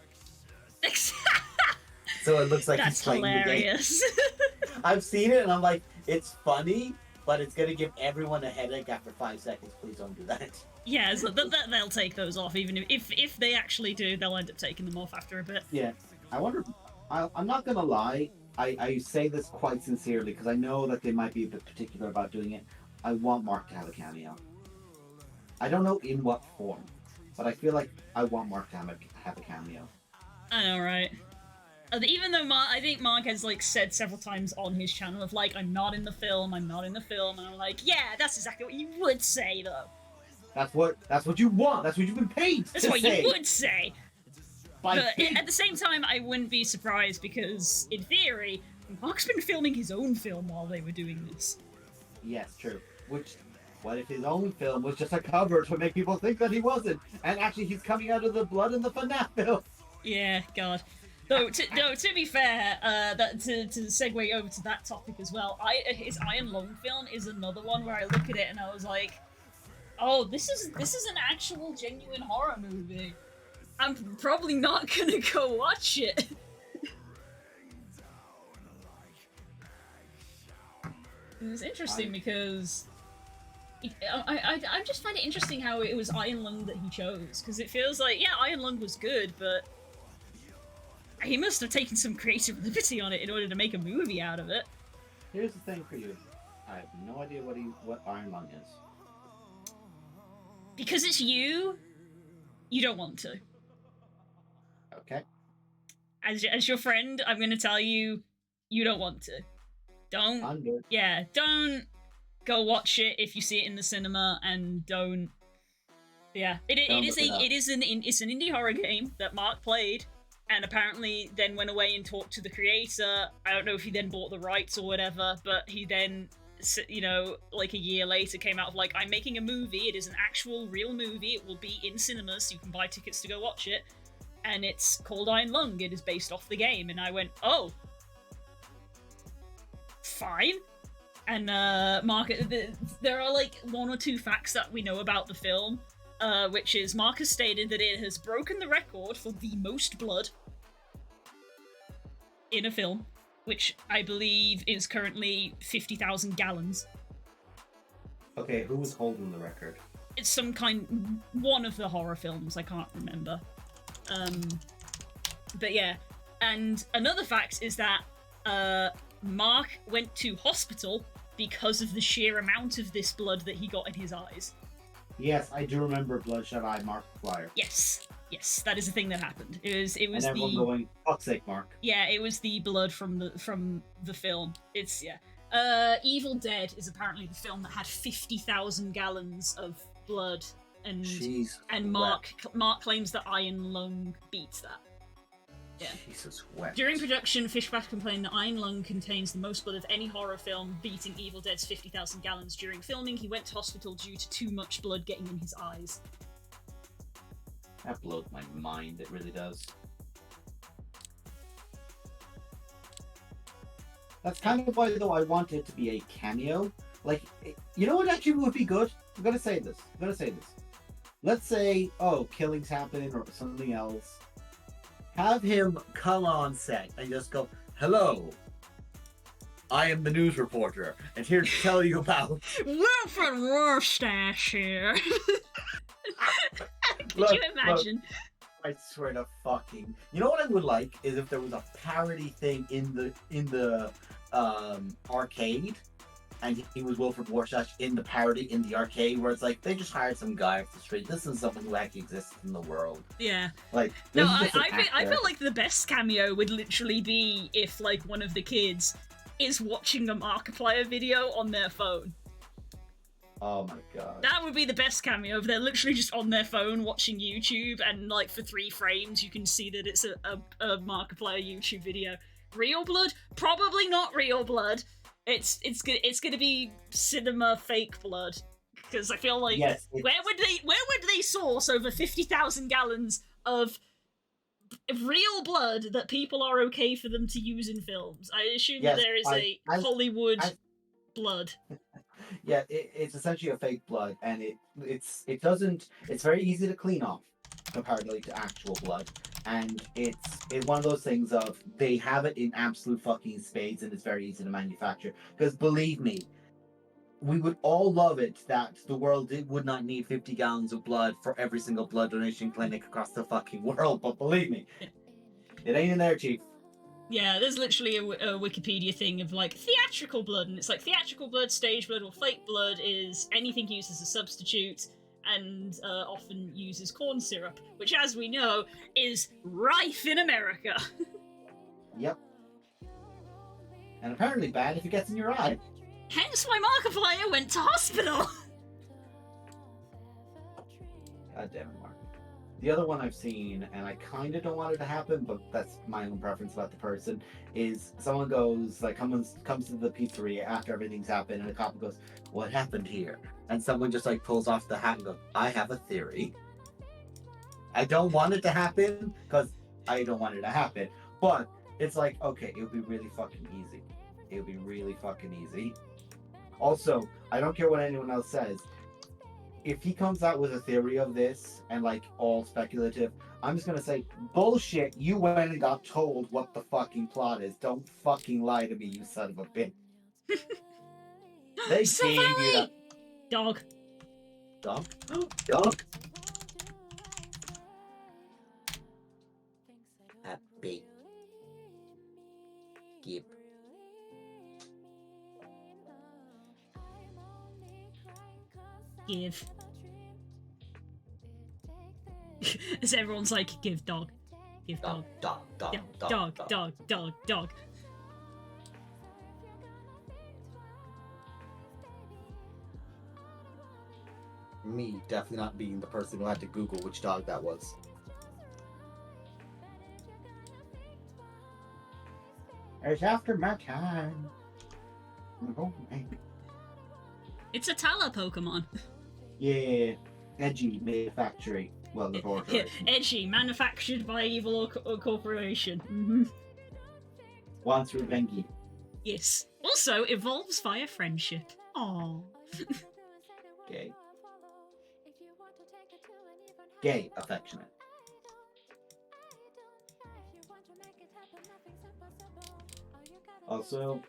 So it looks like That's he's playing hilarious. the game. I've seen it and I'm like, it's funny, but it's going to give everyone a headache after 5 seconds. Please don't do that. Yeah, so they'll take those off. Even if they actually do, they'll end up taking them off after a bit. Yeah. I wonder, I'm not going to lie. I say this quite sincerely because I know that they might be a bit particular about doing it. I want Mark to have a cameo. I don't know in what form, but I feel like I want Mark to have a cameo. I know, right? Even though I think Mark has like said several times on his channel of like, I'm not in the film, and I'm like, yeah, that's exactly what you would say though. That's what you want. That's what you've been paid to say. That's what you would say. But By at the same time, I wouldn't be surprised because, in theory, Mark's been filming his own film while they were doing this. Yes, true. What if his own film was just a cover to make people think that he wasn't, and actually he's coming out of the blood in the FNAF film? Yeah, God. Though, to be fair, to segue over to that topic as well, his Iron Lung film is another one where I look at it and I was like, oh, this is an actual genuine horror movie. I'm probably not gonna go watch it. It was interesting because I just find it interesting how it was Iron Lung that he chose, because it feels like, yeah, Iron Lung was good, but he must have taken some creative liberty on it in order to make a movie out of it. Here's the thing for you. I have no idea what Iron Lung is. Because it's you don't want to. Okay. As your friend, I'm going to tell you, you don't want to. Don't. I'm good. Yeah, don't go watch it if you see it in the cinema, and don't. Yeah, it's an indie horror game that Mark played. and apparently then went away and talked to the creator. I don't know if he then bought the rights or whatever, but he then, you know, like a year later came out of like, I'm making a movie, it is an actual real movie, it will be in cinemas, so you can buy tickets to go watch it, and it's called Iron Lung, it is based off the game. And I went, oh, fine. And Mark, there are like one or two facts that we know about the film, which is Mark has stated that it has broken the record for the most blood in a film, which I believe is currently 50,000 gallons. Okay, who was holding the record? It's one of the horror films, I can't remember. But yeah, and another fact is that Mark went to hospital because of the sheer amount of this blood that he got in his eyes. Yes, I do remember Bloodshot Eye Markiplier. Yes, that is a thing that happened. It was and everyone going, fuck's sake, Mark. Yeah, it was the blood from the film. It's Evil Dead is apparently the film that had 50,000 gallons of blood, and Jesus Mark claims that Iron Lung beats that. Yeah. Jesus wept. During production, Fishback complained that Iron Lung contains the most blood of any horror film, beating Evil Dead's 50,000 gallons. During filming, he went to hospital due to too much blood getting in his eyes. That blows my mind, it really does. That's kind of why, though, I want it to be a cameo. Like, you know what actually would be good? I'm gonna say this. Let's say, killing's happening or something else. Have him come on set and just go, hello, I am the news reporter, and here to tell you about... Wilfred Warstash here. Could you imagine? I swear to fucking... You know what I would like is if there was a parody thing in the arcade, and he was Wilfred Warstash in the parody in the arcade, where it's like they just hired some guy off the street. This is someone who actually exists in the world. Yeah. Like, no, I feel like the best cameo would literally be if like one of the kids is watching a Markiplier video on their phone. Oh my god. That would be the best cameo. They're literally just on their phone watching YouTube, and like for 3 frames you can see that it's a Markiplier YouTube video. Real blood? Probably not real blood. It's gonna be cinema fake blood, because I feel like where would they source over 50,000 gallons of real blood that people are okay for them to use in films? I assume that there is a Hollywood blood. Yeah, it's essentially a fake blood, and it's very easy to clean off comparatively to actual blood. And it's one of those things of they have it in absolute fucking spades, and it's very easy to manufacture. Because believe me, we would all love it that the world would not need 50 gallons of blood for every single blood donation clinic across the fucking world. But believe me, it ain't in there, Chief. Yeah, there's literally a Wikipedia thing of like theatrical blood, and it's like theatrical blood, stage blood, or fake blood is anything used as a substitute, and often uses corn syrup, which, as we know, is rife in America. Yep. And apparently bad if it gets in your eye. Hence why Markiplier went to hospital. God damn it, Mark. The other one I've seen, and I kind of don't want it to happen, but that's my own preference about the person, is someone goes, like, comes to the pizzeria after everything's happened, and a cop goes, what happened here? And someone just, like, pulls off the hat and goes, I have a theory. I don't want it to happen, because I don't want it to happen, but it's like, okay, it would be really fucking easy. It would be really fucking easy. Also, I don't care what anyone else says. If he comes out with a theory of this, and like all speculative, I'm just gonna say, bullshit, you went and got told what the fucking plot is. Don't fucking lie to me, you son of a bitch. They gave you that. Dog. Dog? Dog? Happy. Give. Give. As everyone's like, give dog. Give dog. Dog. Dog. Me definitely not being the person who had to Google which dog that was. It's after my time. Oh, man. It's a Tala Pokemon. Yeah, edgy manufacturing. Well, laboratory. Edgy, manufactured by evil or corporation. Mm-hmm. Wants revenge. Yes. Also evolves via friendship. Aww. Gay. Gay, affectionate. Also,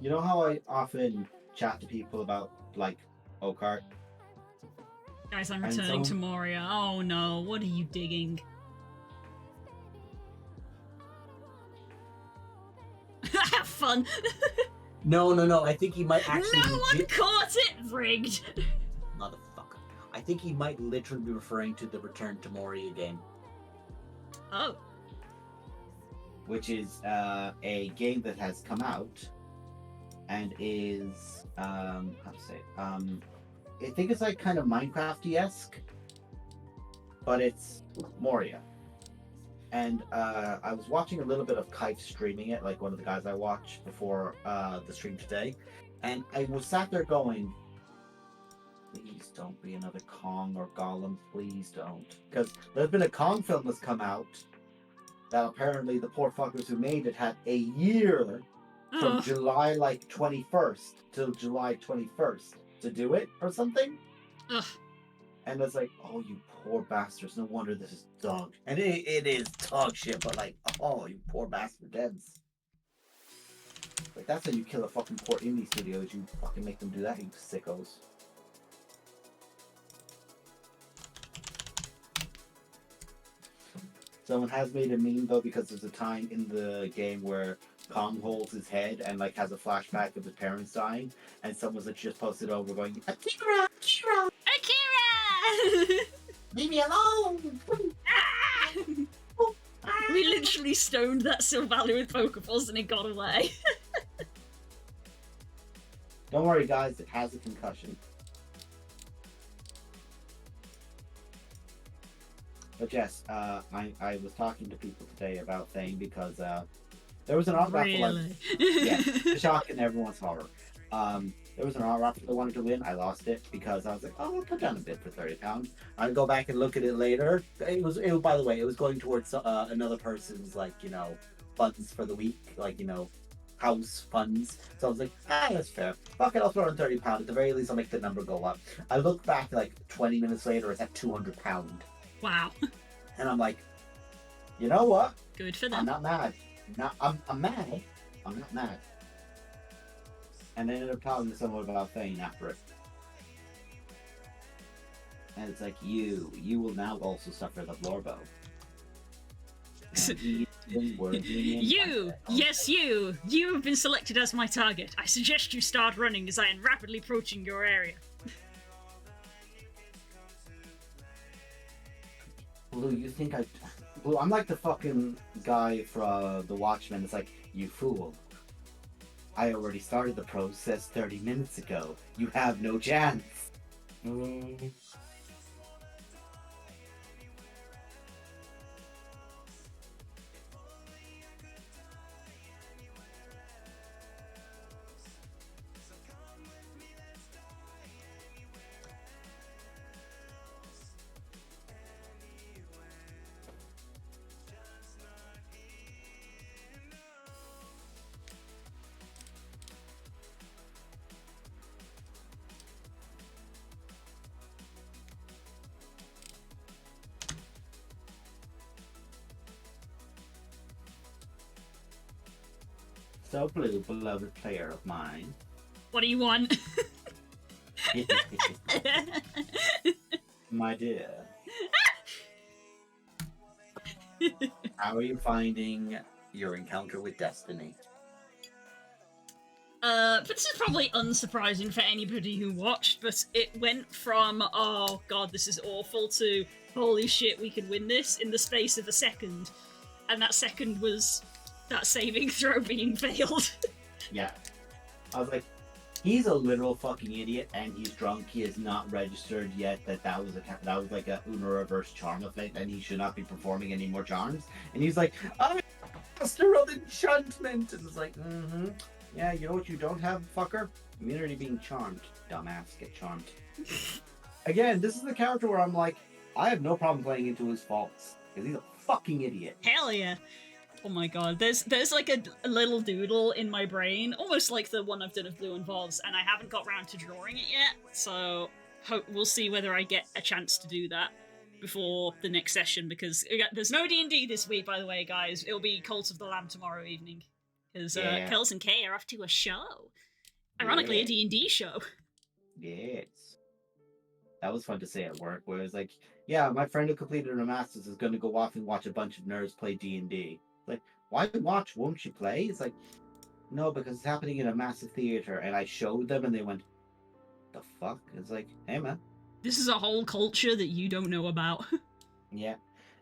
you know how I often chat to people about, like, Okart? Guys, I'm And returning to so- Moria. Oh no, what are you digging? Have fun! No. I think he might actually. No one caught it! Rigged! Motherfucker. I think he might literally be referring to the Return to Moria game, Oh. which is a game that has come out and is how to say it? I think it's like kind of Minecraft-esque, but it's Moria. And I was watching a little bit of Kite streaming it, like one of the guys I watched before the stream today, and I was sat there going, please don't be another Kong or Gollum, please don't. Because there's been a Kong film that's come out that apparently the poor fuckers who made it had a year from Ugh. July like 21st till July 21st to do it or something. Ugh. And it's like, oh, you poor bastards. No wonder this is dog. And it is dog shit, but like, oh, you poor bastards. Like, that's how you kill a fucking poor indie studio, is you fucking make them do that, you sickos. Someone has made a meme, though, because there's a time in the game where Kong holds his head and, like, has a flashback of his parents dying, and someone's like, just posted over going, Akira! Akira! Akira! Leave me alone! We literally stoned that Silvally with Pokeballs and it got away. Don't worry, guys, it has a concussion. But yes, I was talking to people today about Thane because there was an art raffle. Really? Yeah, shock in everyone's horror. There was an art raffle I wanted to win. I lost it because I was like, oh, I'll put down a bid for £30. I'd go back and look at it later. It was by the way, it was going towards another person's, like, you know, funds for the week, like, you know, house funds. So I was like, that's fair. Fuck it, I'll throw in £30. At the very least, I'll make the number go up. I look back like 20 minutes later, it's at £200. Wow. And I'm like, you know what? Good for I'm them. not mad. I'm mad. I'm not mad. And I ended up talking to someone about Thane after it. And it's like, you will now also suffer the Lorbo. You! Yes, you! You have been selected as my target. I suggest you start running as I am rapidly approaching your area. Blue, you think Blue, I'm like the fucking guy from The Watchmen. It's like, you fool. I already started the process 30 minutes ago. You have no chance. So, Blue, beloved player of mine. What do you want? My dear. How are you finding your encounter with Destiny? But this is probably unsurprising for anybody who watched, but it went from, oh god, this is awful, to, holy shit, we can win this in the space of a second. And that second was that saving throw being failed. Yeah. I was like, he's a literal fucking idiot and he's drunk. He has not registered yet that was like a Uno reverse charm effect and he should not be performing any more charms. And he's like, oh, Master of enchantment! And it's like, yeah, you know what you don't have, fucker? Immunity being charmed. Dumbass, get charmed. Again, this is the character where I'm like, I have no problem playing into his faults. Because he's a fucking idiot. Hell yeah. Oh my god, there's like a little doodle in my brain, almost like the one I've done of Blue and Vols, and I haven't got round to drawing it yet, so we'll see whether I get a chance to do that before the next session, because there's no D&D this week, by the way, guys. It'll be Cult of the Lamb tomorrow evening, because Kels and Kay are off to a show. Ironically, a D&D show. Yes. That was fun to say at work, where it was like, yeah, my friend who completed her master's is going to go off and watch a bunch of nerds play D&D. Like, why watch? Won't you play? It's like, no, because it's happening in a massive theater. And I showed them and they went, the fuck? It's like, hey, man. This is a whole culture that you don't know about. Yeah.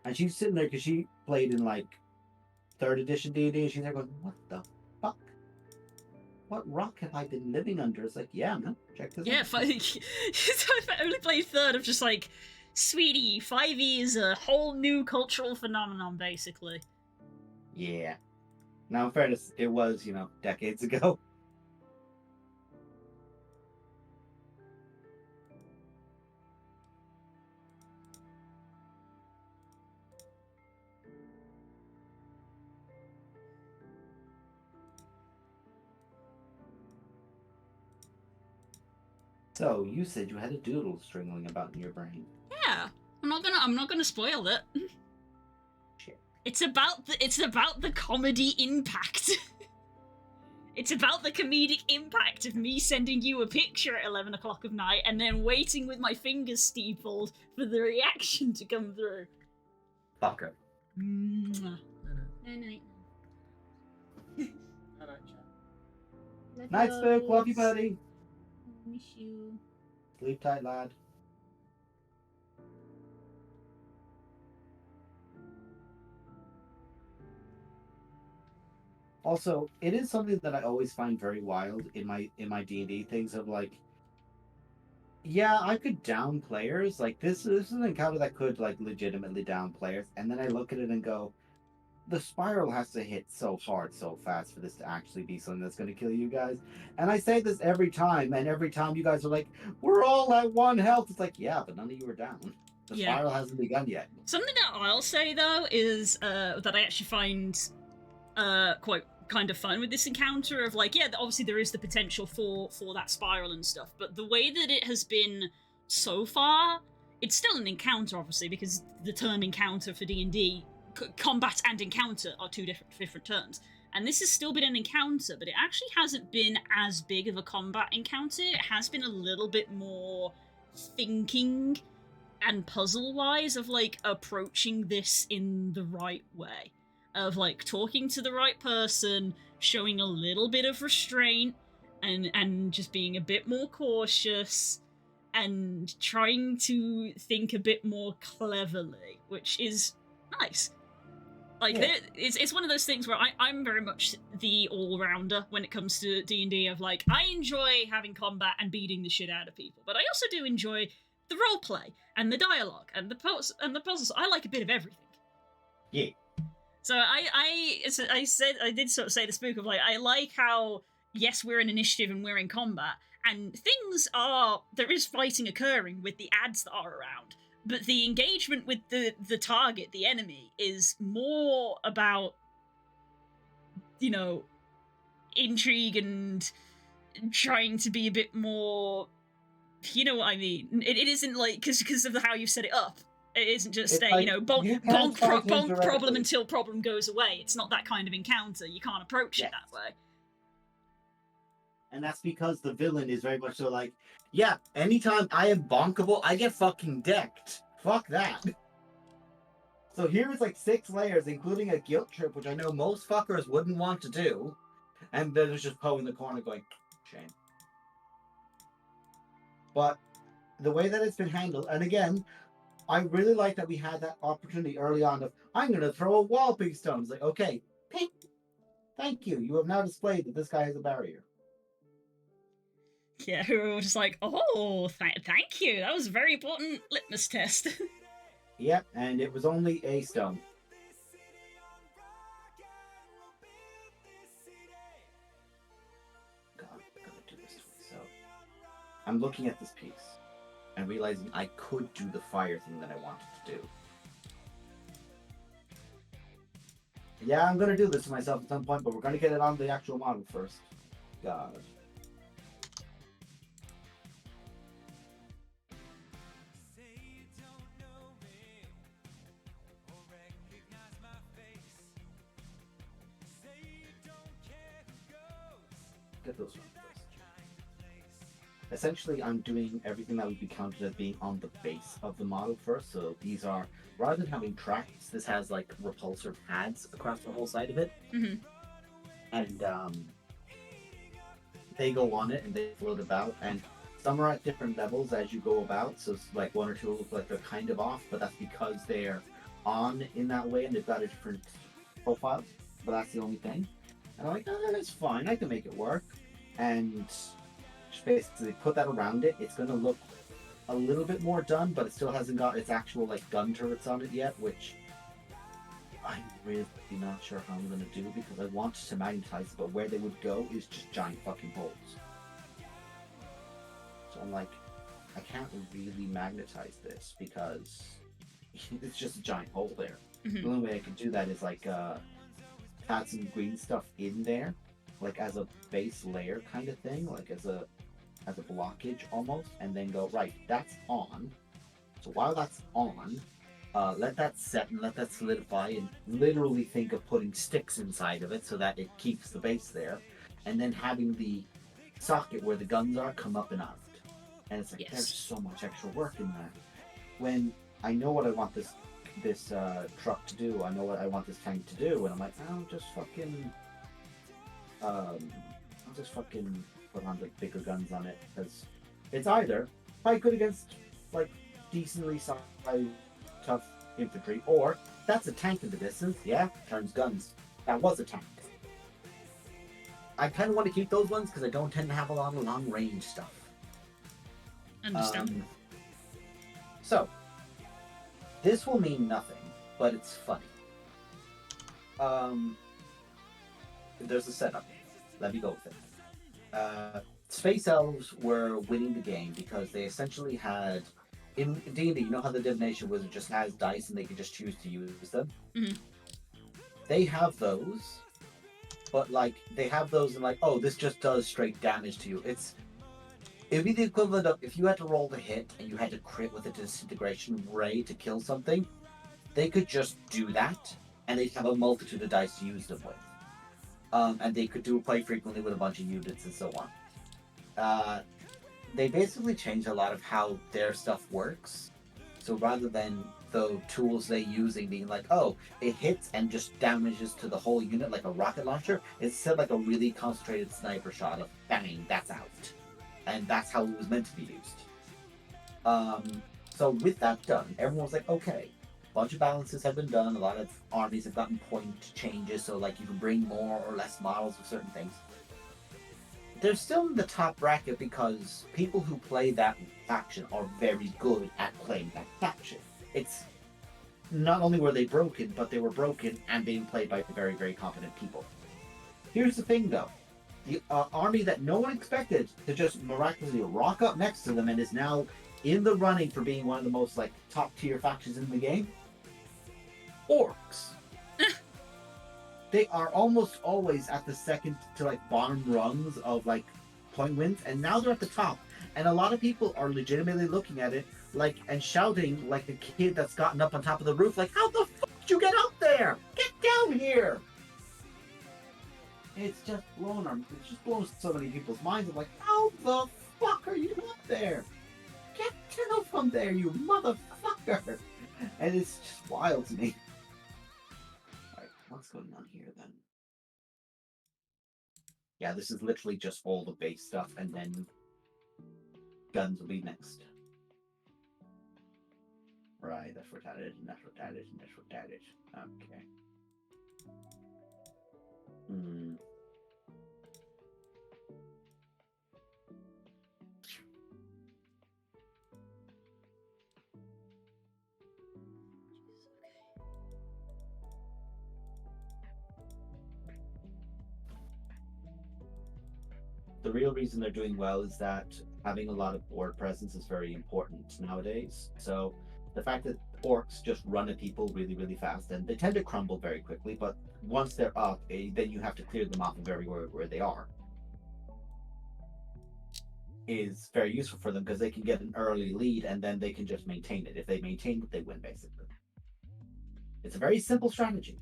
And she's sitting there because she played in, like, 3rd edition D&D, and she's there going, what the fuck? What rock have I been living under? It's like, yeah, man, check this out. Yeah, if I only played 3rd, I'm just like, sweetie, 5e is a whole new cultural phenomenon, basically. Yeah. Now, in fairness, it was, decades ago. So, you said you had a doodle stringling about in your brain. Yeah. I'm not gonna spoil it. Shit. It's about the comedy impact. It's about the comedic impact of me sending you a picture at 11 o'clock of night and then waiting with my fingers steepled for the reaction to come through. Fucker. Night. Night, Spook. Love you, buddy. Miss you. Sleep tight, lad. Also, it is something that I always find very wild in my D&D things of like, yeah, I could down players. Like this is an encounter that could like legitimately down players, and then I look at it and go, the spiral has to hit so hard, so fast for this to actually be something that's going to kill you guys. And I say this every time, and every time you guys are like, we're all at 1 health. It's like, yeah, but none of you are down. The spiral hasn't begun yet. Something that I'll say though is that I actually find quite kind of fun with this encounter of like, yeah, obviously there is the potential for that spiral and stuff, but the way that it has been so far, it's still an encounter, obviously, because the term encounter for D&D, combat and encounter are two different terms, and this has still been an encounter, but it actually hasn't been as big of a combat encounter. It has been a little bit more thinking and puzzle-wise of like approaching this in the right way, of like talking to the right person, showing a little bit of restraint, and just being a bit more cautious, and trying to think a bit more cleverly, which is nice. Like, yeah. It's one of those things where I'm very much the all-rounder when it comes to D&D, of like, I enjoy having combat and beating the shit out of people, but I also do enjoy the roleplay and the dialogue and the puzzles. I like a bit of everything. Yeah. So I did sort of say the Spook of like, I like how, yes, we're in initiative and we're in combat, and there is fighting occurring with the ads that are around, but the engagement with the target, the enemy, is more about, intrigue and trying to be a bit more, you know what I mean? It isn't like, because of how you set it up. It isn't just bonk problem until problem goes away. It's not that kind of encounter. You can't approach it that way. And that's because the villain is very much so like, yeah, anytime I am bonkable, I get fucking decked. Fuck that. So here is like 6 layers, including a guilt trip, which I know most fuckers wouldn't want to do. And then there's just Poe in the corner going, shame. But the way that it's been handled, and again, I really like that we had that opportunity early on of, I'm going to throw a walloping stone. It's like, okay, pink. Thank you. You have now displayed that this guy has a barrier. Yeah, we were just like, oh, thank you. That was a very important litmus test. Yep, and it was only a stone. I'm looking at this piece and realizing I could do the fire thing that I wanted to do. Yeah, I'm gonna do this to myself at some point, but we're gonna get it on the actual model first. God. Get those ones first. Essentially, I'm doing everything that would be counted as being on the base of the model first. So these are, rather than having tracks, this has like repulsor pads across the whole side of it. Mm-hmm. And they go on it and they float about. And some are at different levels as you go about. So it's like one or two look like they're kind of off, but that's because they're on in that way and they've got a different profile. But that's the only thing. And I'm like, oh, that's fine. I can make it work. And just basically put that around it. It's going to look a little bit more done, but it still hasn't got its actual like gun turrets on it yet, which I'm really not sure how I'm going to do because I want to magnetize it, but where they would go is just giant fucking holes. So I'm like, I can't really magnetize this because it's just a giant hole there. Mm-hmm. The only way I can do that is like add some green stuff in there, like as a base layer kind of thing, like as a blockage almost, and then go, right, that's on. So while that's on, let that set and let that solidify, and literally think of putting sticks inside of it so that it keeps the base there, and then having the socket where the guns are come up and out. And it's like, Yes. there's so much extra work in that. When I know what I want this truck to do, I know what I want this tank to do, and I'm like, I'll just fucking put on the bigger guns on it, because it's either fight good against like decently sized tough infantry, or that's a tank in the distance, yeah, turns guns. That was a tank. I kind of want to keep those ones because I don't tend to have a lot of long range stuff. Understand. So this will mean nothing, but it's funny. There's a setup. Let me go with it. Space Elves were winning the game because they essentially had, in D&D, you know how the Divination Wizard just has dice and they can just choose to use them? Mm-hmm. They have those, but like, they have those and like, oh, this just does straight damage to you. It'd be the equivalent of if you had to roll the hit and you had to crit with a disintegration ray to kill something, they could just do that and they'd have a multitude of dice to use them with. And they could do it quite frequently with a bunch of units and so on. They basically changed a lot of how their stuff works. So rather than the tools they using being like, oh, it hits and just damages to the whole unit like a rocket launcher, it's said like a really concentrated sniper shot of bang, that's out. And that's how it was meant to be used. So with that done, everyone was like, okay, a bunch of balances have been done, a lot of armies have gotten point changes, so like you can bring more or less models of certain things. They're still in the top bracket because people who play that faction are very good at playing that faction. It's not only were they broken, but they were broken and being played by very, very competent people. Here's the thing though. The army that no one expected to just miraculously rock up next to them and is now in the running for being one of the most like top tier factions in the game. Orcs. They are almost always at the second to like bottom rungs of like point wins, and now they're at the top. And a lot of people are legitimately looking at it like and shouting like the kid that's gotten up on top of the roof, like, how the fuck did you get up there? Get down here! It's just blown so many people's minds. I'm like, how the fuck are you up there? Get down from there, you motherfucker! And it's just wild to me. Alright, what's going on here then? Yeah, this is literally just all the base stuff, and then guns will be next. Right, that's retarded, and that's retarded, and that's retarded. Okay. The real reason they're doing well is that having a lot of board presence is very important nowadays. So the fact that orcs just run at people really, really fast, and they tend to crumble very quickly, but once they're up, then you have to clear them off of everywhere where they are, is very useful for them because they can get an early lead and then they can just maintain it. If they maintain it, they win, basically. It's a very simple strategy.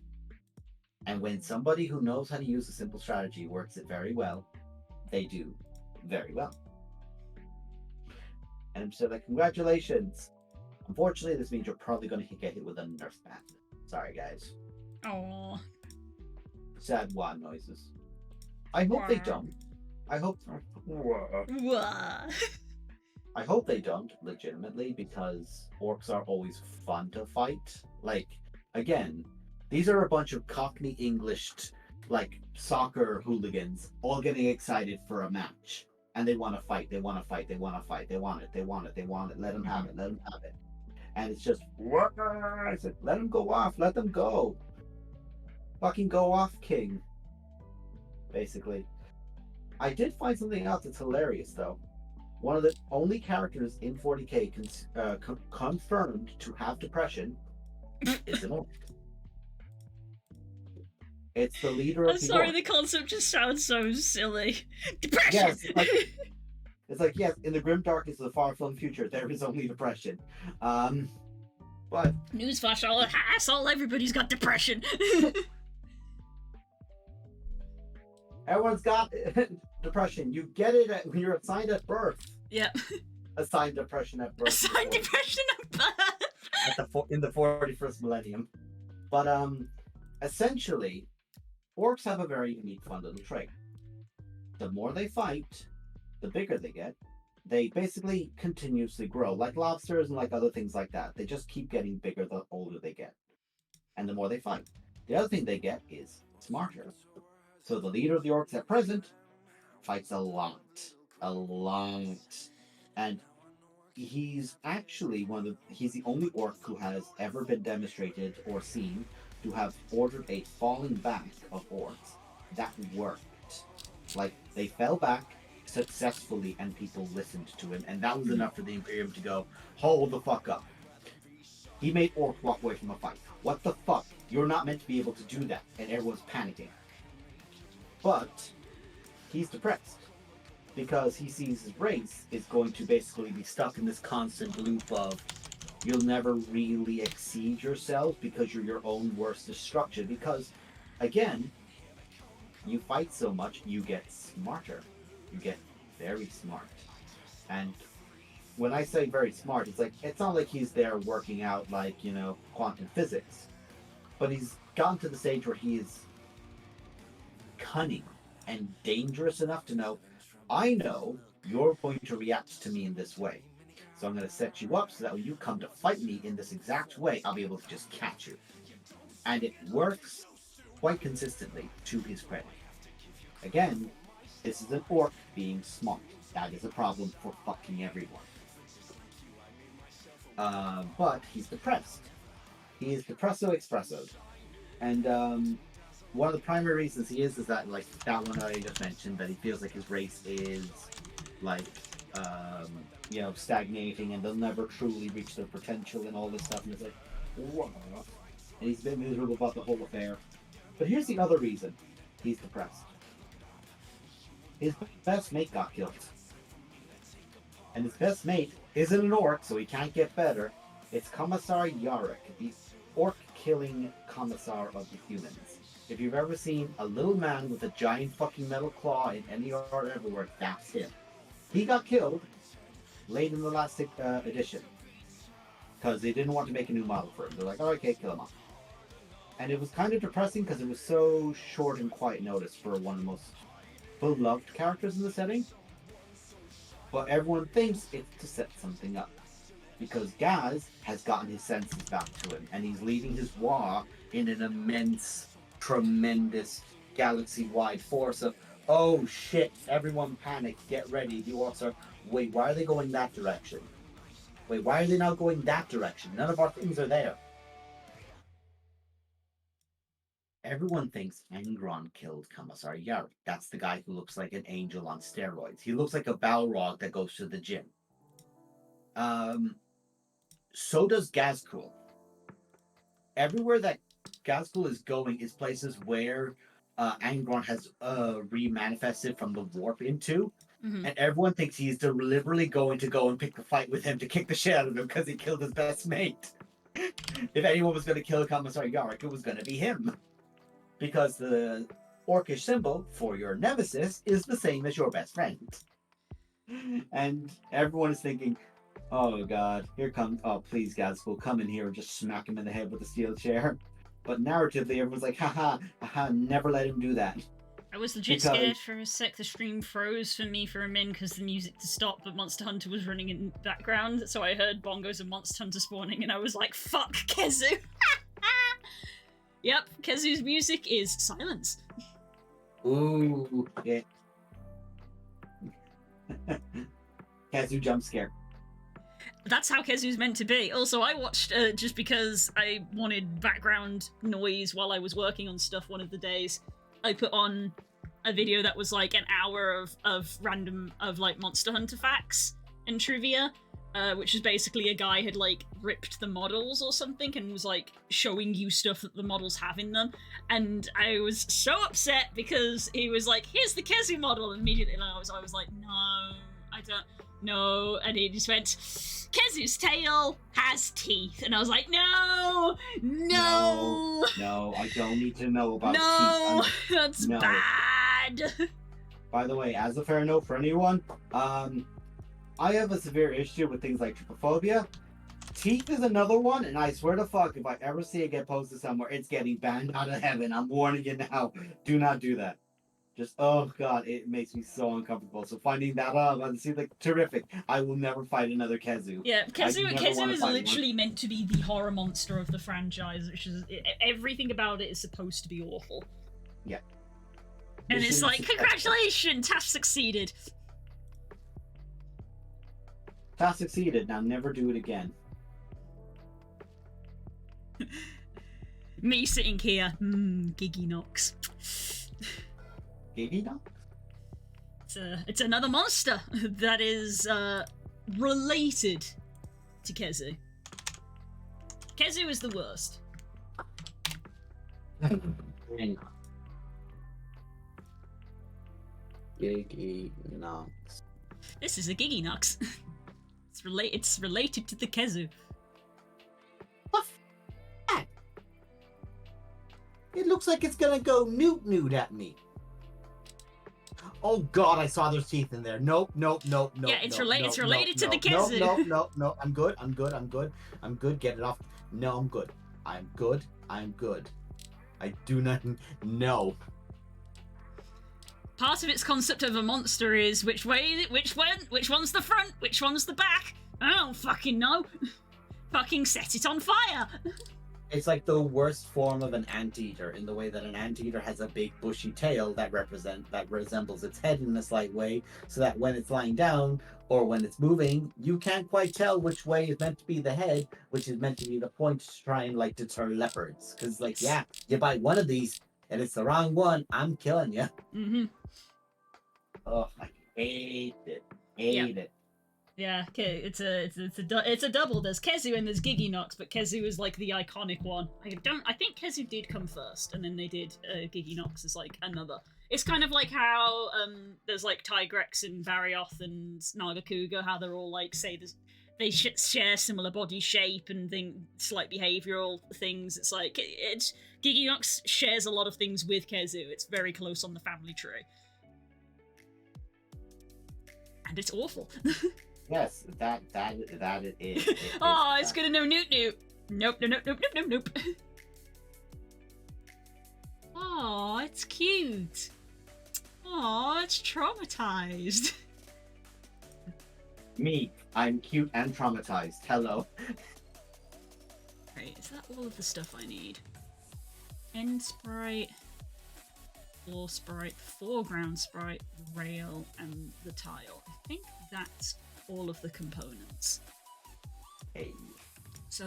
And when somebody who knows how to use a simple strategy works it very well, they do very well. And I'm still like, congratulations. Unfortunately, this means you're probably going to get hit with a nerf bat. Sorry, guys. Oh. Sad wah noises. I hope they don't. I hope. Wah. I hope they don't, legitimately, because orcs are always fun to fight. Like, again, these are a bunch of Cockney Englished, like, soccer hooligans all getting excited for a match. And they want to fight, they want to fight, they want to fight, they want it, they want it, they want it, let them have it, let them have it. And it's just, I said, let them go off, let them go. Fucking go off, king. Basically. I did find something else that's hilarious, though. One of the only characters in 40k confirmed to have depression is an orc. It's the leader of I'm sorry, orcs. the concept just sounds so silly. Depression! Yes, it's like, yes, in the grim darkness of the far-flung future, there is only depression. But Newsflash, all everybody's got depression. everyone's got depression. You get it when you're assigned at birth. Yep. Assigned depression at birth. Assigned depression at birth. In the 41st millennium. But essentially, orcs have a very unique, fun little trait. The more they fight, the bigger they get. They basically continuously grow, like lobsters and like other things like that. They just keep getting bigger the older they get, and the more they fight. The other thing they get is smarter. So the leader of the orcs at present fights a lot, and he's actually he's the only orc who has ever been demonstrated or seen to have ordered a falling back of orcs that worked. Like, they fell back successfully and people listened to him, and that was enough for the Imperium to go, hold the fuck up. He made orcs walk away from a fight. What the fuck? You're not meant to be able to do that. And everyone's panicking. But he's depressed because he sees his race is going to basically be stuck in this constant loop of you'll never really exceed yourself because you're your own worst destruction. Because, again, you fight so much, you get smarter. You get very smart. And when I say very smart, it's not like he's there working out like, quantum physics. But he's gotten to the stage where he is cunning and dangerous enough to know, I know you're going to react to me in this way. So I'm going to set you up so that when you come to fight me in this exact way, I'll be able to just catch you. And it works quite consistently, to his credit. Again, this is an orc being smart. That is a problem for fucking everyone. But he's depressed. He is depresso expresso. And one of the primary reasons he is that, like, that one I just mentioned, that he feels like his race is, like, stagnating and they'll never truly reach their potential and all this stuff. And it's like, whoa. And he's a bit miserable about the whole affair. But here's the other reason he's depressed. His best mate got killed. And his best mate isn't an orc, so he can't get better. It's Commissar Yarrick, the orc-killing commissar of the humans. If you've ever seen a little man with a giant fucking metal claw in any art everywhere, that's him. He got killed late in the last edition. Because they didn't want to make a new model for him. They're like, oh, okay, kill him off. And it was kind of depressing because it was so short and quiet notice for one of the most beloved characters in the setting. But everyone thinks it's to set something up. Because Gaz has gotten his senses back to him, and he's leading his war in an immense, tremendous, galaxy-wide force of, oh shit, everyone panic, get ready, the orcs are, wait, why are they going that direction? Wait, why are they now going that direction? None of our things are there. everyone thinks Angron killed Commissar Yarick. That's the guy who looks like an angel on steroids. He looks like a Balrog that goes to the gym. So does Gazkul. Everywhere that Gazkul is going is places where Angron has remanifested from the warp into. Mm-hmm. And everyone thinks he's deliberately going to go and pick the fight with him to kick the shit out of him because he killed his best mate. If anyone was going to kill Commissar Yarick, it was going to be him. Because the orcish symbol for your nemesis is the same as your best friend. And everyone is thinking, oh god, here comes, oh please Gazkul, come in here and just smack him in the head with a steel chair. But narratively, everyone's like, haha, never let him do that. I was legit scared for a sec. The stream froze for me for a min because the music to stop, but Monster Hunter was running in the background, so I heard bongos and Monster Hunter spawning, and I was like, fuck, Kezu! Yep, Kezu's music is silence. Ooh, yeah. Kezu jump scare. That's how Kezu's meant to be. Also, I watched, just because I wanted background noise while I was working on stuff one of the days, I put on a video that was like an hour of random, of like Monster Hunter facts and trivia, which is basically a guy had like ripped the models or something and was like showing you stuff that the models have in them. And I was so upset because he was like, here's the Kezu model. And immediately I was like, no, I don't know. And he just went, Kezu's tail has teeth. And I was like, no, I don't need to know about teeth. That's bad. By the way, as a fair note for anyone, I have a severe issue with things like trypophobia. Teeth is another one, and I swear to fuck, if I ever see it get posted somewhere, it's getting banned out of heaven. I'm warning you now. Do not do that. Just, oh god, it makes me so uncomfortable. So finding that up, it seems like terrific. I will never fight another Kezu. Yeah, Kezu is literally meant to be the horror monster of the franchise, which is, everything about it is supposed to be awful. Yeah. And it's like, congratulations, task succeeded. Task succeeded, now never do it again. Me sitting here, Giggy Knox. Giggy Knox? It's another monster that is related to Kezu. Kezu is the worst. Giggy Knox. This is a Giggy Knox. It's related to the Kezu. It looks like it's gonna go newt at me. Oh god, I saw there's teeth in there. Nope. Yeah, it's related to the Kezu. No. I'm good. Get it off. No, I'm good. I'm good. I do not know. Part of its concept of a monster is which one's the front, which one's the back. I don't fucking know. Fucking set it on fire. It's like the worst form of an anteater in the way that an anteater has a big bushy tail that resembles its head in a slight way, so that when it's lying down or when it's moving, you can't quite tell which way is meant to be the head, which is meant to be the point to try and like deter leopards. Because like, yeah, you bite one of these and it's the wrong one, I'm killing you. Mm-hmm. Oh, I hate it. Hate it. Yeah, okay, it's a double. There's Kezu and there's Giggy Knox, but Kezu is like the iconic one. I think Kezu did come first, and then they did Giggy Knox as like another. It's kind of like how there's like Tigrex and Varioth and Nagakuga, how they're all like they share similar body shape and slight behavioral things. It's like Giggy Knox shares a lot of things with Kezu. It's very close on the family tree, and it's awful. Yes, that it is. It's gonna know Newt. Nope. Oh, it's cute. Oh, it's traumatized. Me, I'm cute and traumatized. Hello. Right, is that all of the stuff I need? End sprite, floor sprite, foreground sprite, rail, and the tile. I think that's all of the components. Hey. So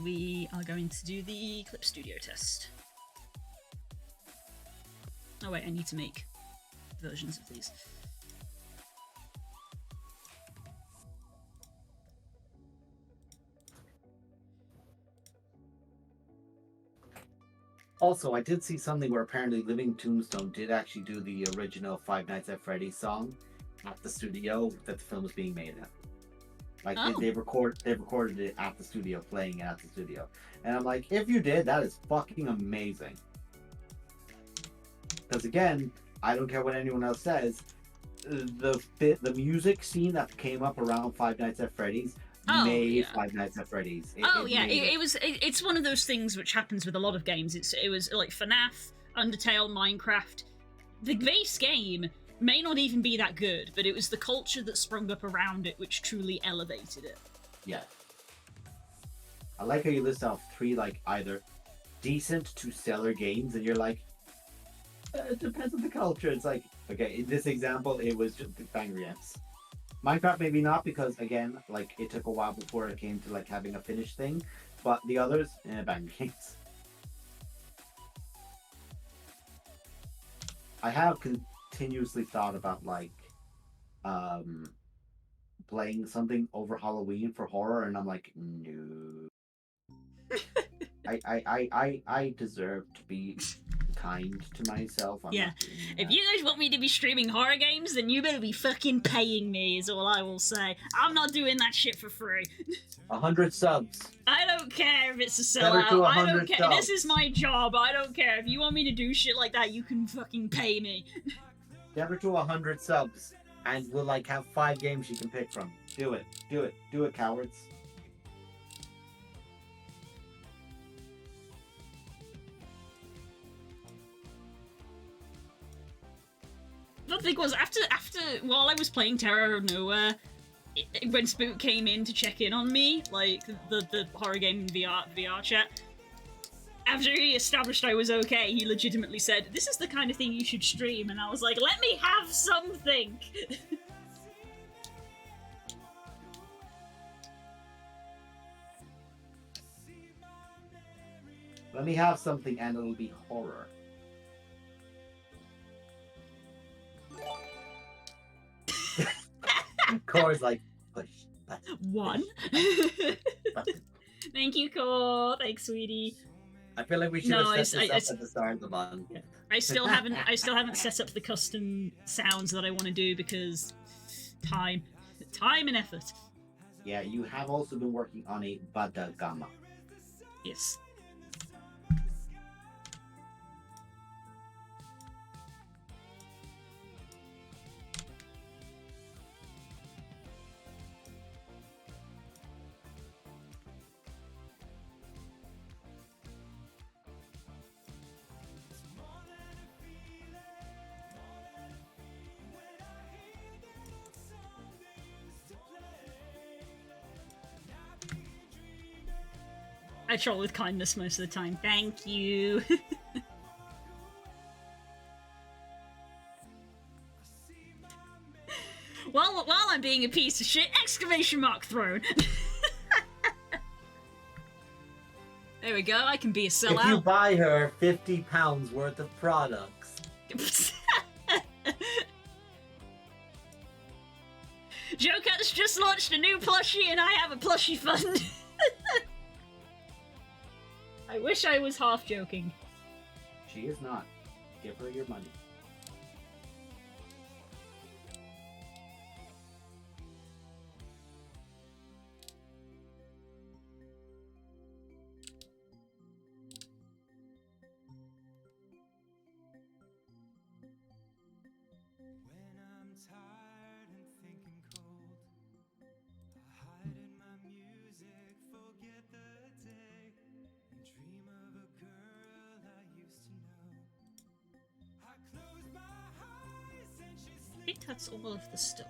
we are going to do the Clip Studio test. Oh wait, I need to make versions of these. Also, I did see something where apparently Living Tombstone did actually do the original Five Nights at Freddy's song at the studio that the film was being made at. Like they recorded it at the studio, playing it at the studio. And I'm like, if you did, that is fucking amazing. Because again, I don't care what anyone else says, the music scene that came up around Five Nights at Freddy's made Five Nights at Freddy's. It's one of those things which happens with a lot of games. It was like FNAF, Undertale, Minecraft. The base game may not even be that good, but it was the culture that sprung up around it which truly elevated it. Yeah. I like how you list off 3 like either decent to stellar games, and you're like, it depends on the culture. It's like, okay, in this example, it was just Angry Ants. Minecraft maybe not, because again, like it took a while before it came to like having a finished thing, but the others, banger games. I have continuously thought about like playing something over Halloween for horror, and I'm like, no. I deserve to be kind to myself. I'm not doing that. If you guys want me to be streaming horror games, then you better be fucking paying me, is all I will say. I'm not doing that shit for free. 100 subs. I don't care if it's a sellout. I don't care. Subs. This is my job. I don't care. If you want me to do shit like that, you can fucking pay me. Never to 100 subs, and we'll like have 5 games you can pick from. Do it. Do it. Do it, cowards. The thing was, after while I was playing Terror of Nowhere, when Spook came in to check in on me, like the horror game VR chat, after he established I was okay, he legitimately said, "This is the kind of thing you should stream," and I was like, "Let me have something." Let me have something, and it'll be horror. Core's like, push button. 1. Thank you, Core. Thanks, sweetie. I feel like we should have set this up at the start of the month. I still haven't set up the custom sounds that I want to do because time and effort. Yeah, you have also been working on a Badagama. Yes. I troll with kindness most of the time. Thank you. While I'm being a piece of shit! Exclamation mark thrown. There we go. I can be a sellout. If you buy her £50 worth of products. Joker's just launched a new plushie, and I have a plushie fund. I wish I was half joking. She is not. Give her your money. I think that's all of the stuff.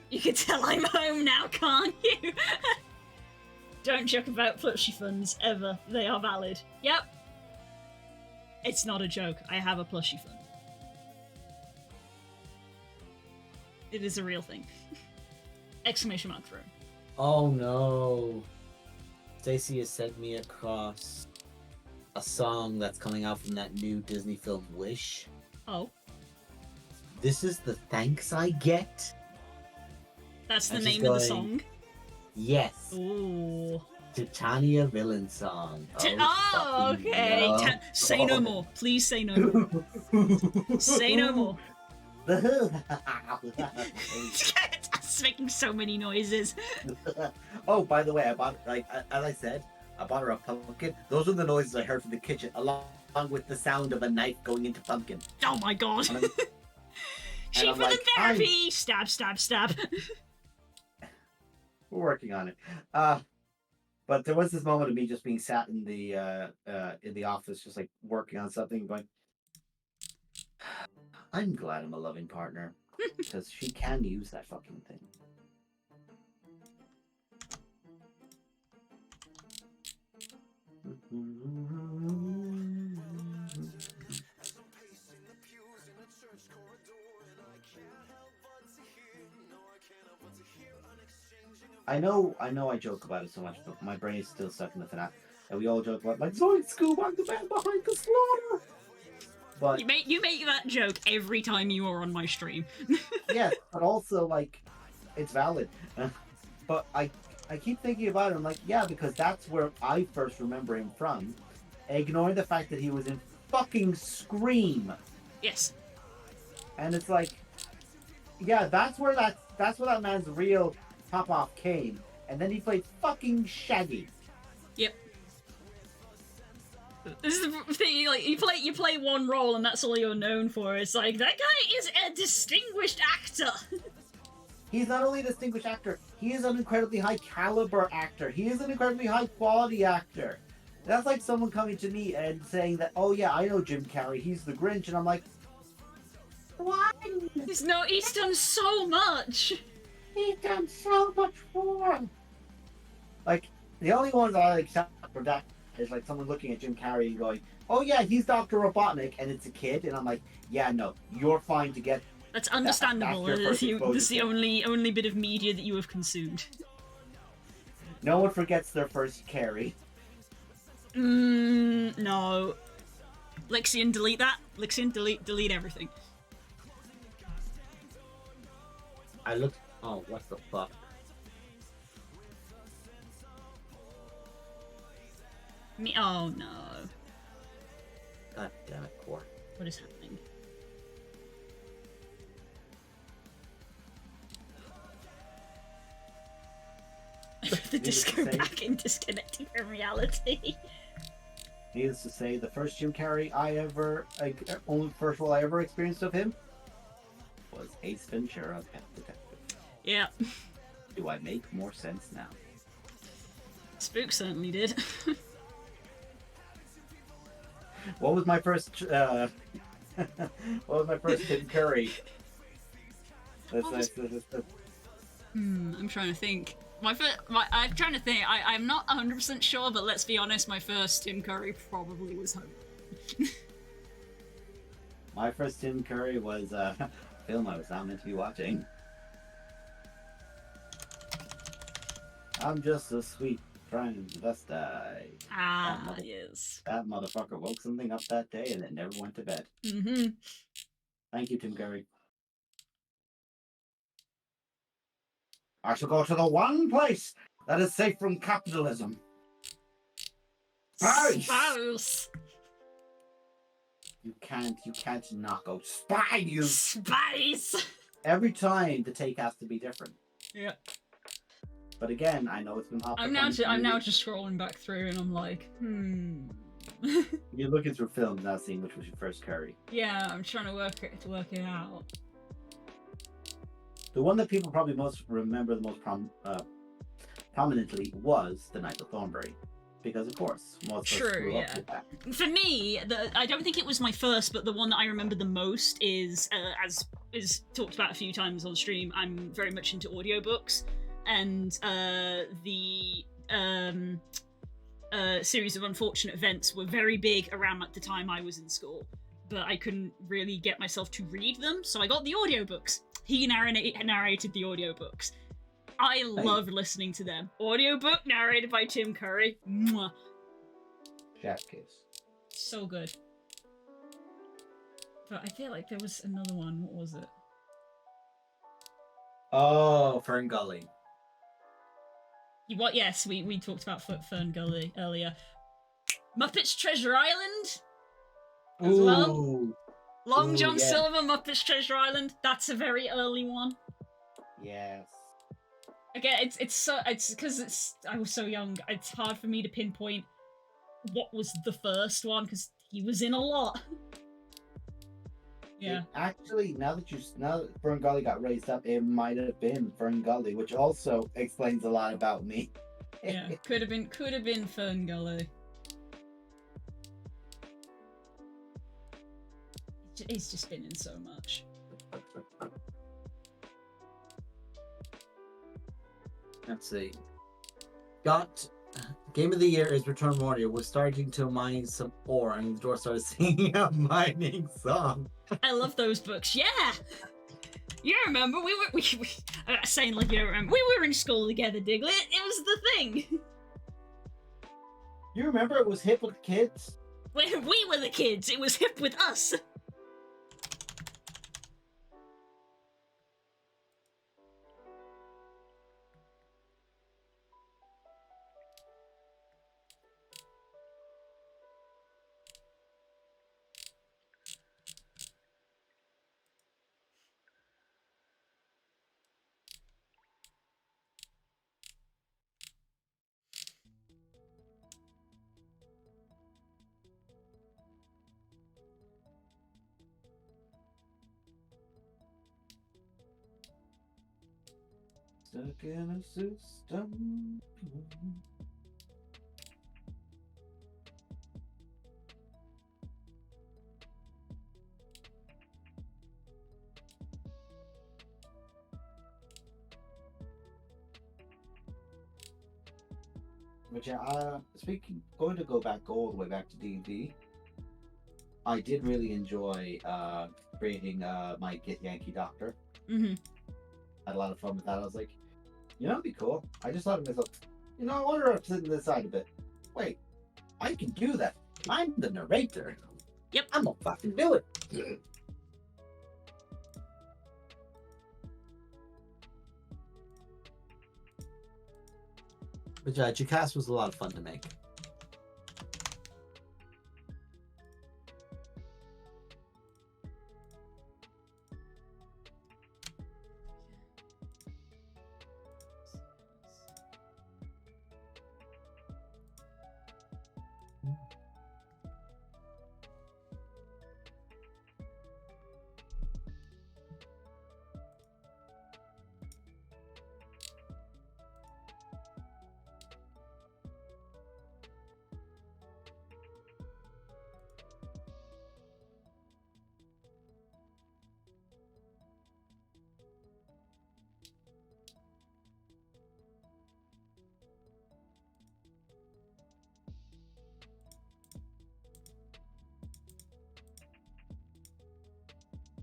You can tell I'm home now, can't you? Don't joke about plushie funds, ever. They are valid. Yep. It's not a joke. I have a plushie fund. It is a real thing. Exclamation mark through. Oh no. Stacy has sent me across a song that's coming out from that new Disney film Wish. Oh. This is the thanks I get. That's the name of the song? Yes. Ooh. Titania Villain song. Okay. No. Say no more. Please say no more. Say no more. It's making so many noises. Oh, by the way, I bought, like, as I said, I bought her a pumpkin. Those are the noises I heard from the kitchen, along with the sound of a knife going into pumpkin. Oh my god. She for like, the therapy! Stab, stab, stab. We're working on it. But there was this moment of me just being sat in the office, just like working on something, going, I'm glad I'm a loving partner. Because she can use that fucking thing. I know I joke about it so much, but my brain is still stuck in the finale. And we all joke about, like, Zoid Scoob, I'm the man behind the slaughter! But you make that joke every time you are on my stream. yeah, but also, like, it's valid. But I keep thinking about it, I'm like, yeah, because that's where I first remember him from. Ignoring the fact that he was in fucking Scream. Yes. And it's like, yeah, that's where that man's real pop-off came. And then he played fucking Shaggy. Yep. This is the thing, like, you play one role and that's all you're known for. It's like, that guy is a distinguished actor. He's not only a distinguished actor, he is an incredibly high caliber actor. He is an incredibly high quality actor. That's like someone coming to me and saying that, oh yeah, I know Jim Carrey, he's the Grinch, and I'm like, what? He's done so much. He's done so much more. Like, the only ones I accept for that is like someone looking at Jim Carrey and going, oh yeah, he's Dr. Robotnik, and it's a kid, and I'm like, yeah, no, you're fine to get. That's understandable. This is the only bit of media that you have consumed. No one forgets their first Carrey. No. Lixian, delete that. Lixian, delete everything. I looked. Oh, what the fuck? Oh no. God damn it, Core. What is happening? The disco packing disconnecting from reality. Needless to say, the first Jim Carrey only first role I ever experienced of him was Ace Ventura, Pet Detective. Yeah. Do I make more sense now? Spook certainly did. What was my first? What was my first Jim Carrey? I'm trying to think. I'm trying to think. I'm not 100% sure, but let's be honest. My first Tim Curry probably was Home. My first Tim Curry was a film I was not meant to be watching. I'm just a sweet transvestite. Yes. That motherfucker woke something up that day and then never went to bed. Mm-hmm. Thank you, Tim Curry. I shall go to the one place that is safe from capitalism. Spice! You can't knock out Spice! Spice! Every time the take has to be different. Yeah. But again, I know it's been I'm now just scrolling back through and I'm like, You're looking through films now, seeing which was your first Curry. Yeah, I'm trying to work it out. The one that people probably most remember the most prominently was The Night of Thornbury. Because, of course, most of us grew up with that. For me, I don't think it was my first, but the one that I remember the most is, as is talked about a few times on stream, I'm very much into audiobooks. And the series of unfortunate events were very big around like the time I was in school. But I couldn't really get myself to read them, so I got the audiobooks. He narrated the audiobooks. I love listening to them. Audiobook narrated by Tim Curry. Mwah. Chef kiss. So good. But I feel like there was another one. What was it? Oh, Fern Gully. What? Yes, we talked about Fern Gully earlier. Muppets Treasure Island as well. Long John Silver, Muppets Treasure Island. That's a very early one. Yes. Again, it's because I was so young. It's hard for me to pinpoint what was the first one because he was in a lot. Yeah. Actually, now that Fern Gully got raised up, it might have been Fern Gully, which also explains a lot about me. Yeah, could have been Fern Gully. He's just been in so much. Let's see. Got Game of the Year is Return Warrior. Was starting to mine some ore, and the door started singing a mining song. I love those books. Yeah, you remember we I'm not saying like you don't remember. We were in school together, Diglett. It was the thing. You remember it was hip with kids? We were the kids. It was hip with us. Stuck in a system. But yeah, going to go back all the way back to D&D. I did really enjoy creating my Get Yankee Doctor. Mm-hmm. Had a lot of fun with that. I was like, it'd be cool. I just thought to myself, I wonder if sitting this side a bit. Wait, I can do that. I'm the narrator. Yep. I'm gonna fucking do it. But yeah, Jackass was a lot of fun to make.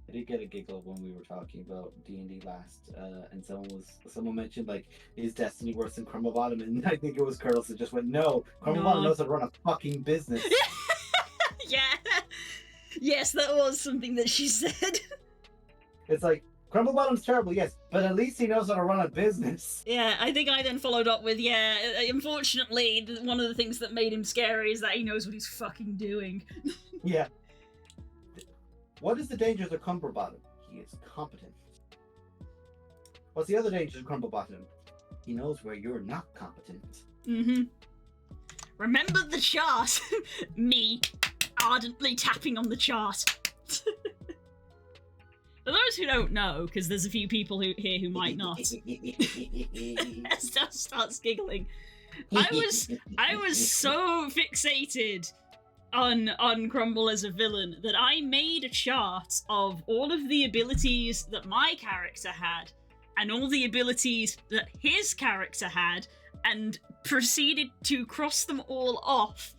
I did get a giggle when we were talking about D&D last, and someone mentioned like, is Destiny worse than Crumble Bottom? And I think it was Curls that just went, no, Crumble Bottom knows how to run a fucking business. Yeah. Yes, that was something that she said. It's like, Crumble Bottom's terrible, yes, but at least he knows how to run a business. Yeah, I think I then followed up with, unfortunately, one of the things that made him scary is that he knows what he's fucking doing. Yeah. What is the dangers of Crumble Bottom? He is competent. What's the other danger of Crumble Bottom? He knows where you're not competent. Mm-hmm. Remember the chart? Me ardently tapping on the chart. For those who don't know, because there's a few people here who might not, Estelle starts giggling. I was so fixated on Crumble as a villain that I made a chart of all of the abilities that my character had and all the abilities that his character had, and proceeded to cross them all off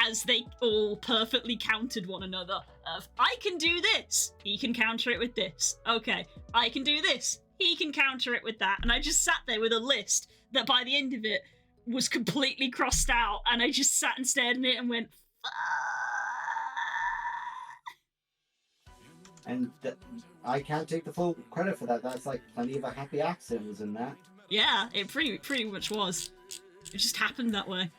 as they all perfectly countered one another. of, I can do this, he can counter it with this. Okay, I can do this, he can counter it with that. And I just sat there with a list that by the end of it was completely crossed out, and I just sat and stared at it and went, fuck. And I can't take the full credit for that. That's like plenty of a happy accident was in that. Yeah, it pretty much was. It just happened that way.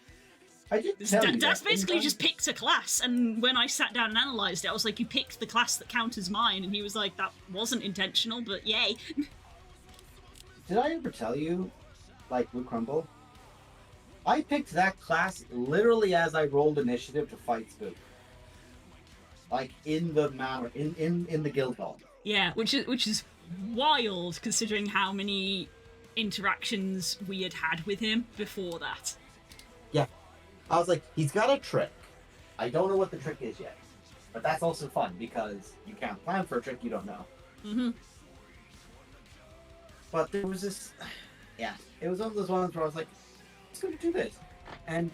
I did tell you Das that. basically just picked a class, and when I sat down and analysed it, I was like, you picked the class that counters mine, and he was like, that wasn't intentional, but yay. Did I ever tell you, like, with Crumble? I picked that class literally as I rolled initiative to fight Spook. Like, in the manner, in the guild hall. Yeah, which is wild, considering how many interactions we had with him before that. Yeah. I was like, he's got a trick. I don't know what the trick is yet. But that's also fun, because you can't plan for a trick you don't know. Mm-hmm. But there was this... Yeah, it was one of those ones where I was like, let's go do this. And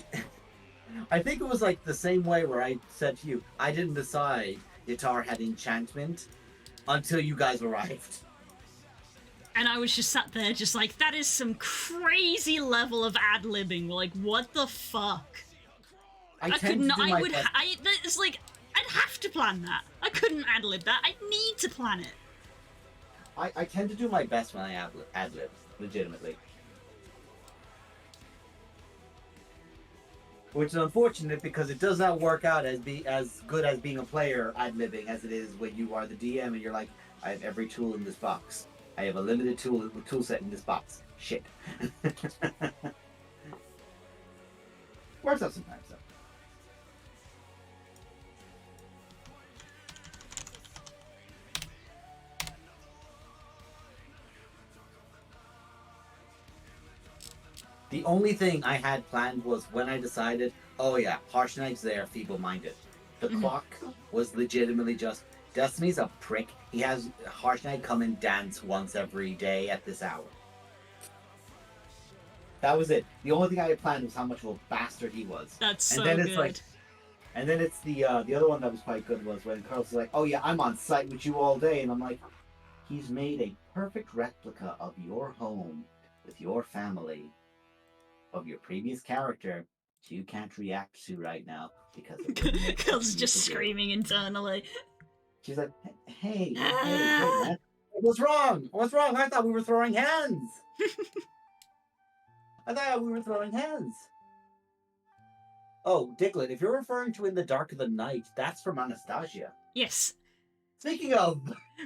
I think it was like the same way where I said to you, I didn't decide Yatar had enchantment until you guys arrived. And I was just sat there just like, that is some crazy level of ad-libbing. Like, what the fuck? I could not, it's like, I'd have to plan that. I couldn't ad-lib that. I need to plan it. I tend to do my best when I ad-lib, legitimately. Which is unfortunate because it does not work out as good as being a player ad-libbing as it is when you are the DM and you're like, I have every tool in this box. I have a limited tool set in this box. Shit. Works out sometimes, though. The only thing I had planned was when I decided, oh yeah, Harsh Knight's there, feeble-minded. The clock was legitimately just, Destiny's a prick. He has Harsh Knight come and dance once every day at this hour. That was it. The only thing I had planned was how much of a bastard he was. That's and so then good. It's like, and then it's the other one that was quite good was when Carl's like, oh yeah, I'm on site with you all day. And I'm like, he's made a perfect replica of your home with your family of your previous character. You can't react to right now because Carl's just screaming internally. She's like, hey, man. What's wrong? What's wrong? I thought we were throwing hands. Oh, Diglett, if you're referring to In the Dark of the Night, that's from Anastasia. Yes. Speaking of...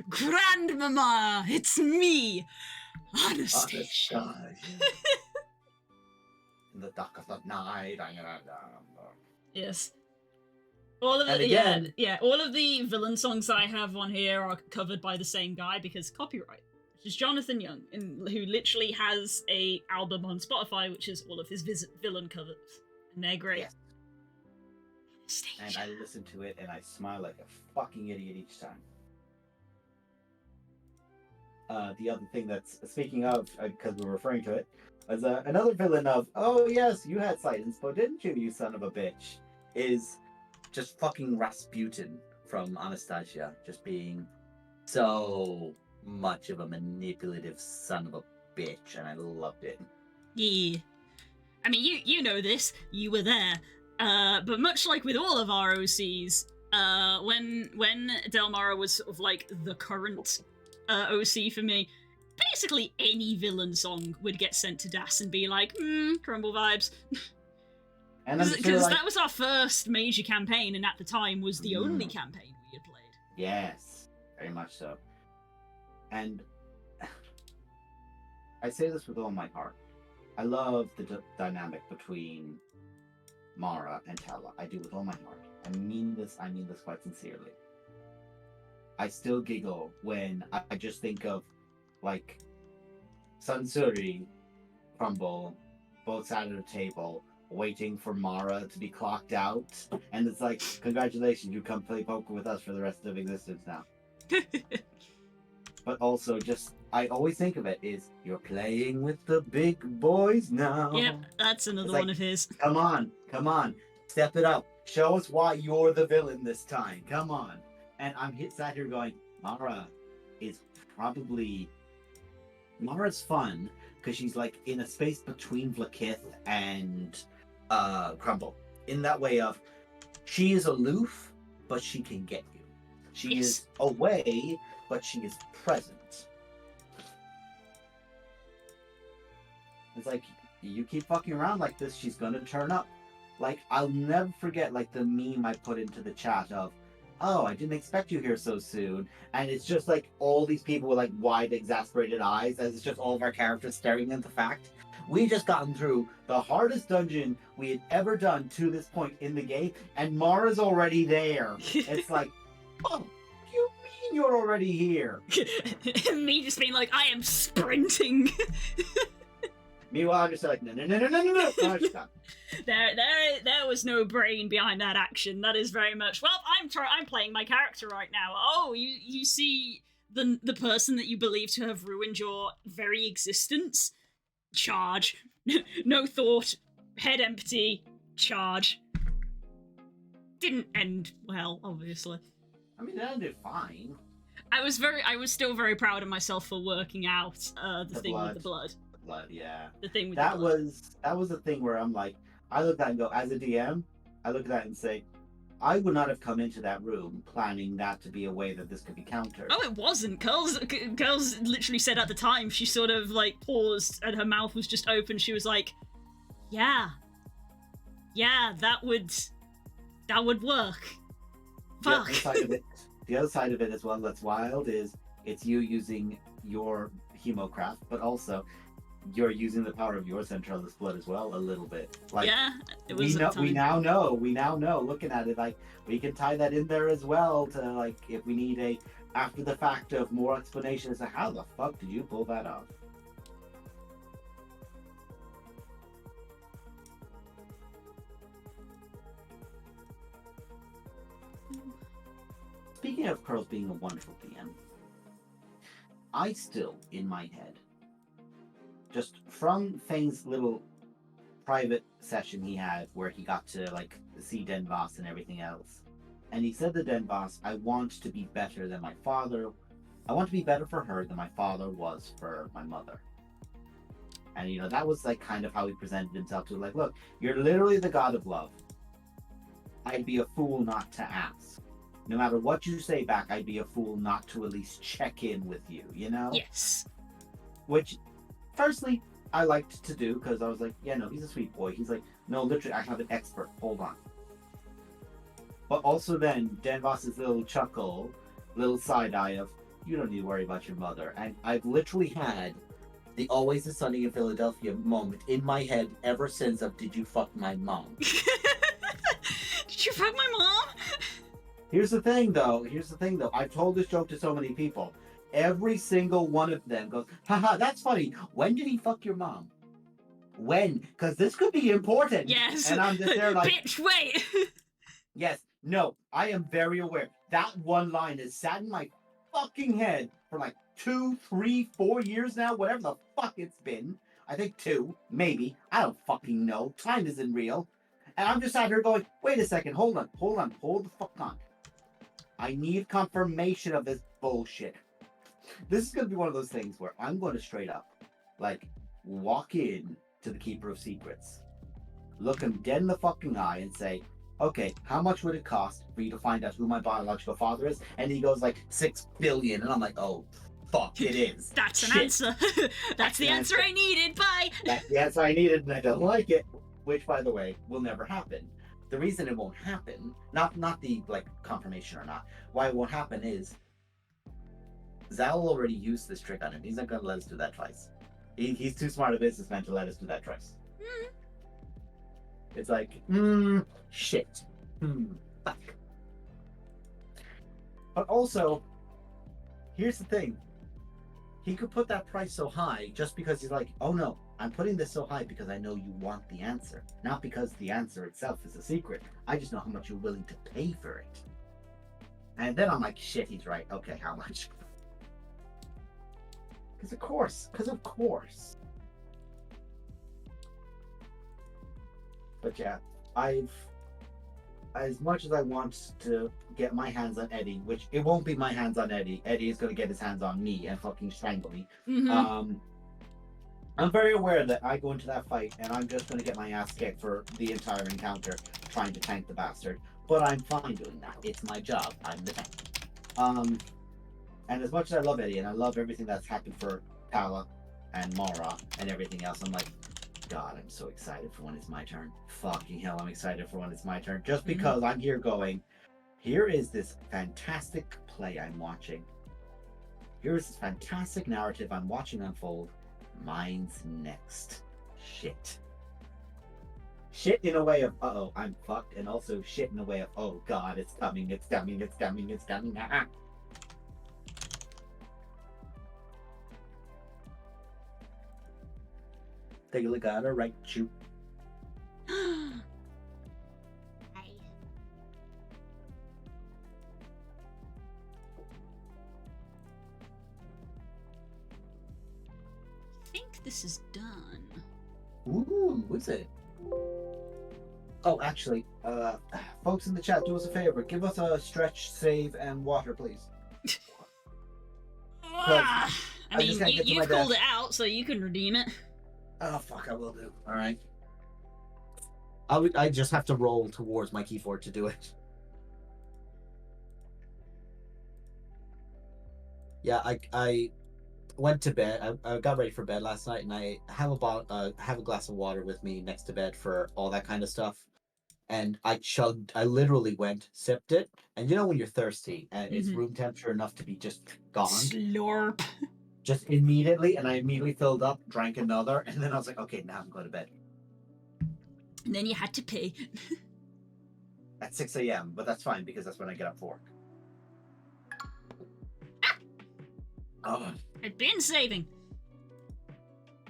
Grandmama, it's me, Anastasia. In the Dark of the Night. Yes. All of it, all of the villain songs I have on here are covered by the same guy because copyright, which is Jonathan Young, who literally has a album on Spotify, which is all of his villain covers, and they're great. Yes. And I listen to it and I smile like a fucking idiot each time. The other thing that's, speaking of, because we're referring to it, was another villain of, oh yes, you had sight inspo, didn't you, you son of a bitch, is just fucking Rasputin from Anastasia, just being so much of a manipulative son of a bitch, and I loved it. Yeah. I mean, you know this, you were there, but much like with all of our OCs, when Delmara was sort of like the current OC for me, basically any villain song would get sent to Das and be like, Crumble vibes. Because that was our first major campaign, and at the time was the only campaign we had played. Yes, very much so. And I say this with all my heart. I love the dynamic between Mara and Tala. I do with all my heart. I mean this quite sincerely. I still giggle when I just think of, like, Sansuri, Crumble, both sat at a table, waiting for Mara to be clocked out, and it's like, congratulations, you come play poker with us for the rest of existence now. But also, just, I always think of it is, you're playing with the big boys now. Yep, that's another one of his. Come on, step it up. Show us why you're the villain this time. Come on. And sat here going, Mara is probably Mara's fun because she's like in a space between Vlakith and Crumble. In that way of she is aloof, but she can get you. She is away, but she is present. It's like you keep fucking around like this, she's gonna turn up. Like I'll never forget like the meme I put into the chat of, oh, I didn't expect you here so soon. And it's just like all these people with like wide, exasperated eyes, as it's just all of our characters staring at the fact. We just gotten through the hardest dungeon we had ever done to this point in the game, and Mara's already there. It's like, oh, you mean you're already here? Me just being like, I am sprinting. Meanwhile, I'm just like, no. There was no brain behind that action. That is very much, well, I'm playing my character right now. Oh, you see the person that you believe to have ruined your very existence? Charge. No thought. Head empty. Charge. Didn't end well, obviously. I mean, it ended fine. I was still very proud of myself for working out the thing with the blood. Yeah. The thing with that the blood. That was the thing where I'm like, I look at that and go, as a DM, I look at that and say, I would not have come into that room planning that to be a way that this could be countered. Oh, it wasn't. Girls literally said at the time, she sort of like paused and her mouth was just open. She was like, yeah, that would work. Fuck. The other side of it as well that's wild is it's you using your hemocraft, but also you're using the power of your centralis blood as well a little bit. Like, yeah, it was. We now know. Looking at it, like we can tie that in there as well to like if we need a after the fact of more explanation as to how the fuck did you pull that off. Speaking of Curls being a wonderful DM, I still, in my head, just from Fane's little private session he had where he got to like see Den Voss and everything else, and he said to Den Voss, I want to be better than my father. I want to be better for her than my father was for my mother. And you know, that was like kind of how he presented himself to like, look, you're literally the god of love. I'd be a fool not to ask. No matter what you say back, I'd be a fool not to at least check in with you, you know? Yes. Which, firstly, I liked to do because I was like, yeah, no, he's a sweet boy. He's like, no, literally, I have an expert. Hold on. But also then, Dan Voss's little chuckle, little side eye of, you don't need to worry about your mother. And I've literally had the Always is Sunny in Philadelphia moment in my head ever since of, did you fuck my mom? Did you fuck my mom? Here's the thing, though. I've told this joke to so many people. Every single one of them goes, haha, that's funny. When did he fuck your mom? When? Because this could be important. Yes. And I'm just there like, bitch, wait. Yes. No, I am very aware. That one line has sat in my fucking head for like 2, 3, 4 years now, whatever the fuck it's been. I think 2, maybe. I don't fucking know. Time isn't real. And I'm just out here going, wait a second, hold the fuck on. I need confirmation of this bullshit. This is going to be one of those things where I'm going to straight up, like, walk in to the Keeper of Secrets, look him dead in the fucking eye and say, okay, how much would it cost for you to find out who my biological father is? And he goes like, 6 billion. And I'm like, oh, fuck, it is. That's an answer. That's the answer I needed. Bye. That's the answer I needed, and I don't like it. Which, by the way, will never happen. The reason it won't happen, not the like confirmation or not, why it won't happen is Zal already used this trick on him. He's not gonna let us do that twice. He's too smart a businessman to let us do that twice. It's like, shit. Fuck. But also, here's the thing. He could put that price so high just because he's like, oh no, I'm putting this so high because I know you want the answer. Not because the answer itself is a secret. I just know how much you're willing to pay for it. And then I'm like, shit, he's right. Okay, how much? Because of course. But yeah, as much as I want to get my hands on Eddie, which it won't be my hands on Eddie. Eddie is going to get his hands on me and fucking strangle me. Mm-hmm. I'm very aware that I go into that fight and I'm just going to get my ass kicked for the entire encounter trying to tank the bastard. But I'm fine doing that. It's my job. I'm the tank. And as much as I love Eddie and I love everything that's happened for Pala and Mara and everything else, I'm like, God, I'm so excited for when it's my turn. Fucking hell, I'm excited for when it's my turn. Just because I'm here going, here is this fantastic play I'm watching. Here is this fantastic narrative I'm watching unfold. Mine's next. Shit. Shit in a way of, uh-oh, I'm fucked. And also shit in a way of, oh God, it's coming, it's coming, it's coming, it's coming. Ah. Take a look at her, right? Shoot. I think this is done. Ooh, what's it? Oh, actually, folks in the chat, do us a favor. Give us a stretch, save, and water, please. I mean, you've called desk. it out, so you can redeem it. Oh, fuck, I will do. All right. I just have to roll towards my key fort to do it. Yeah, I went to bed. I got ready for bed last night, and I have a glass of water with me next to bed for all that kind of stuff. And I literally went, sipped it, and you know when you're thirsty and it's room temperature enough to be just gone? Slurp. Just immediately, and I immediately filled up, drank another, and then I was like, okay, now I'm going to bed. And then you had to pee. At 6 a.m., but that's fine because that's when I get up for work. Oh. I've been saving.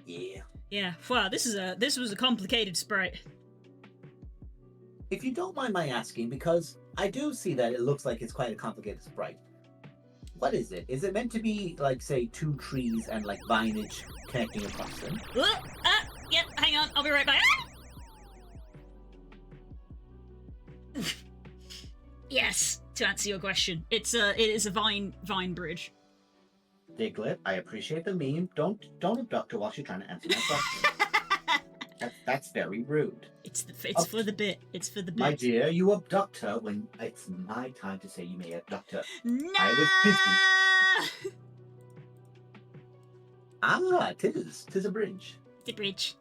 Yeah. Yeah. Wow, this was a complicated sprite. If you don't mind my asking, because I do see that it looks like it's quite a complicated sprite. What is it? Is it meant to be like, say, two trees and like vinage connecting across them? Yep, hang on, I'll be right back. Yes, to answer your question, it is a vine bridge. Diglett, I appreciate the meme. Don't abduct her while she's trying to answer my question. That's very rude. It's for the bit. It's for the bit. My dear, you abduct her when it's my time to say you may abduct her. No! I was busy. Ah, tis a bridge. The bridge.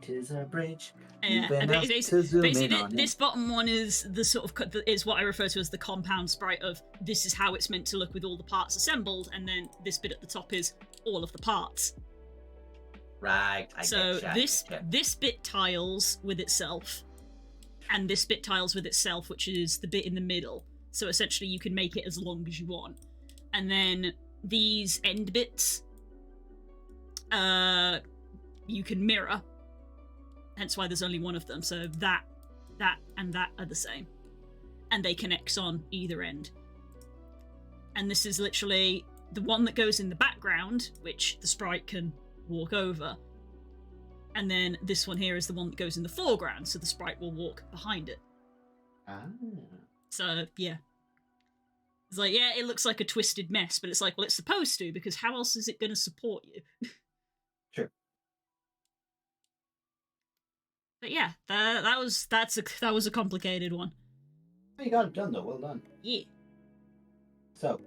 Tis a bridge. Basically, this bottom one is the sort of is what I refer to as the compound sprite of this is how it's meant to look with all the parts assembled, and then this bit at the top is all of the parts. Right. So this bit tiles with itself, and this bit tiles with itself, which is the bit in the middle. So essentially, you can make it as long as you want, and then these end bits, you can mirror. Hence why there's only one of them. So that, and that are the same. And they connect on either end. And this is literally the one that goes in the background, which the sprite can walk over. And then this one here is the one that goes in the foreground, so the sprite will walk behind it. Ah. So, yeah. It's like, yeah, it looks like a twisted mess, but it's like, well, it's supposed to, because how else is it going to support you? Sure. But yeah, that was a complicated one. You got it done though. Well done. Yeah. So,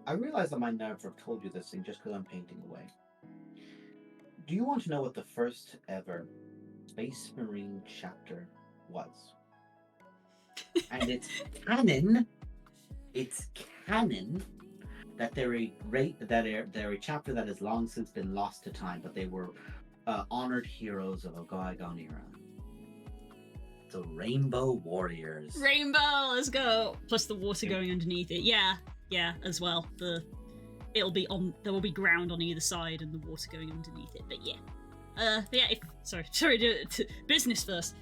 I realize I might never have told you this thing just because I'm painting away. Do you want to know what the first ever Space Marine chapter was? And it's canon. It's canon that they're a chapter that has long since been lost to time, but they were honored heroes of a bygone era. The Rainbow Warriors. Rainbow, let's go. Plus the water going underneath it. Yeah, as well. There will be ground on either side and the water going underneath it. But yeah. Sorry, business first.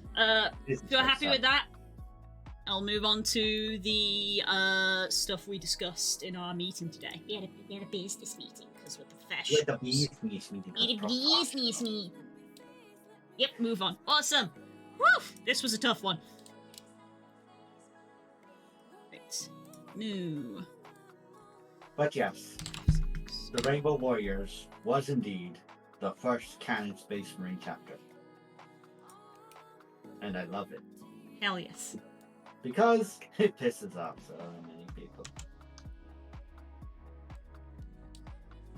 If you're happy with that, I'll move on to the stuff we discussed in our meeting today. We had a business meeting because we're professionals. Yeah, the business meeting. We had a business meeting. Yep, move on. Awesome. Woo! This was a tough one. No. But yes, the Rainbow Warriors was indeed the first canon Space Marine chapter. And I love it. Hell yes. Because it pisses off so many people.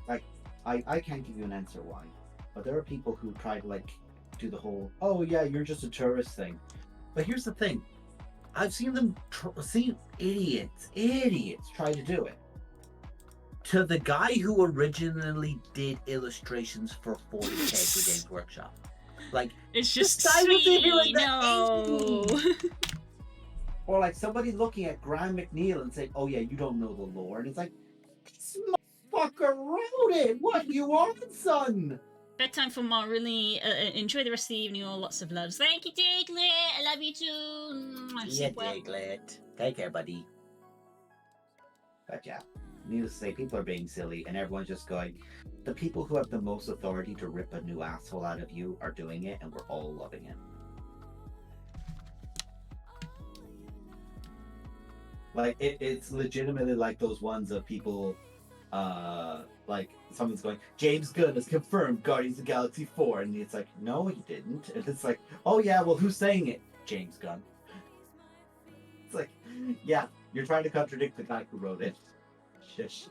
Like, I can't give you an answer why. But there are people who try to, like, do the whole, oh yeah, you're just a tourist thing. But here's the thing. I've seen them, seen idiots try to do it. To the guy who originally did illustrations for 40K for Games Workshop. Like, It's just this guy was in here in sweet. the No. 80s. Or like somebody looking at Graham McNeil and saying, oh yeah, you don't know the lore. And it's like, this motherfucker wrote it. What you on, son? Bedtime for more. Really enjoy the rest of the evening. All lots of loves. Thank you, Diglett. I love you too. Yeah, Diglett. Take care, buddy. But yeah, needless to say, people are being silly, and everyone's just going. The people who have the most authority to rip a new asshole out of you are doing it, and we're all loving it. Like it's legitimately like those ones of people, like someone's going, James Gunn has confirmed Guardians of the Galaxy 4, and it's like, no, he didn't. And it's like, oh yeah, well, who's saying it? James Gunn. It's like, yeah, you're trying to contradict the guy who wrote it. Shush.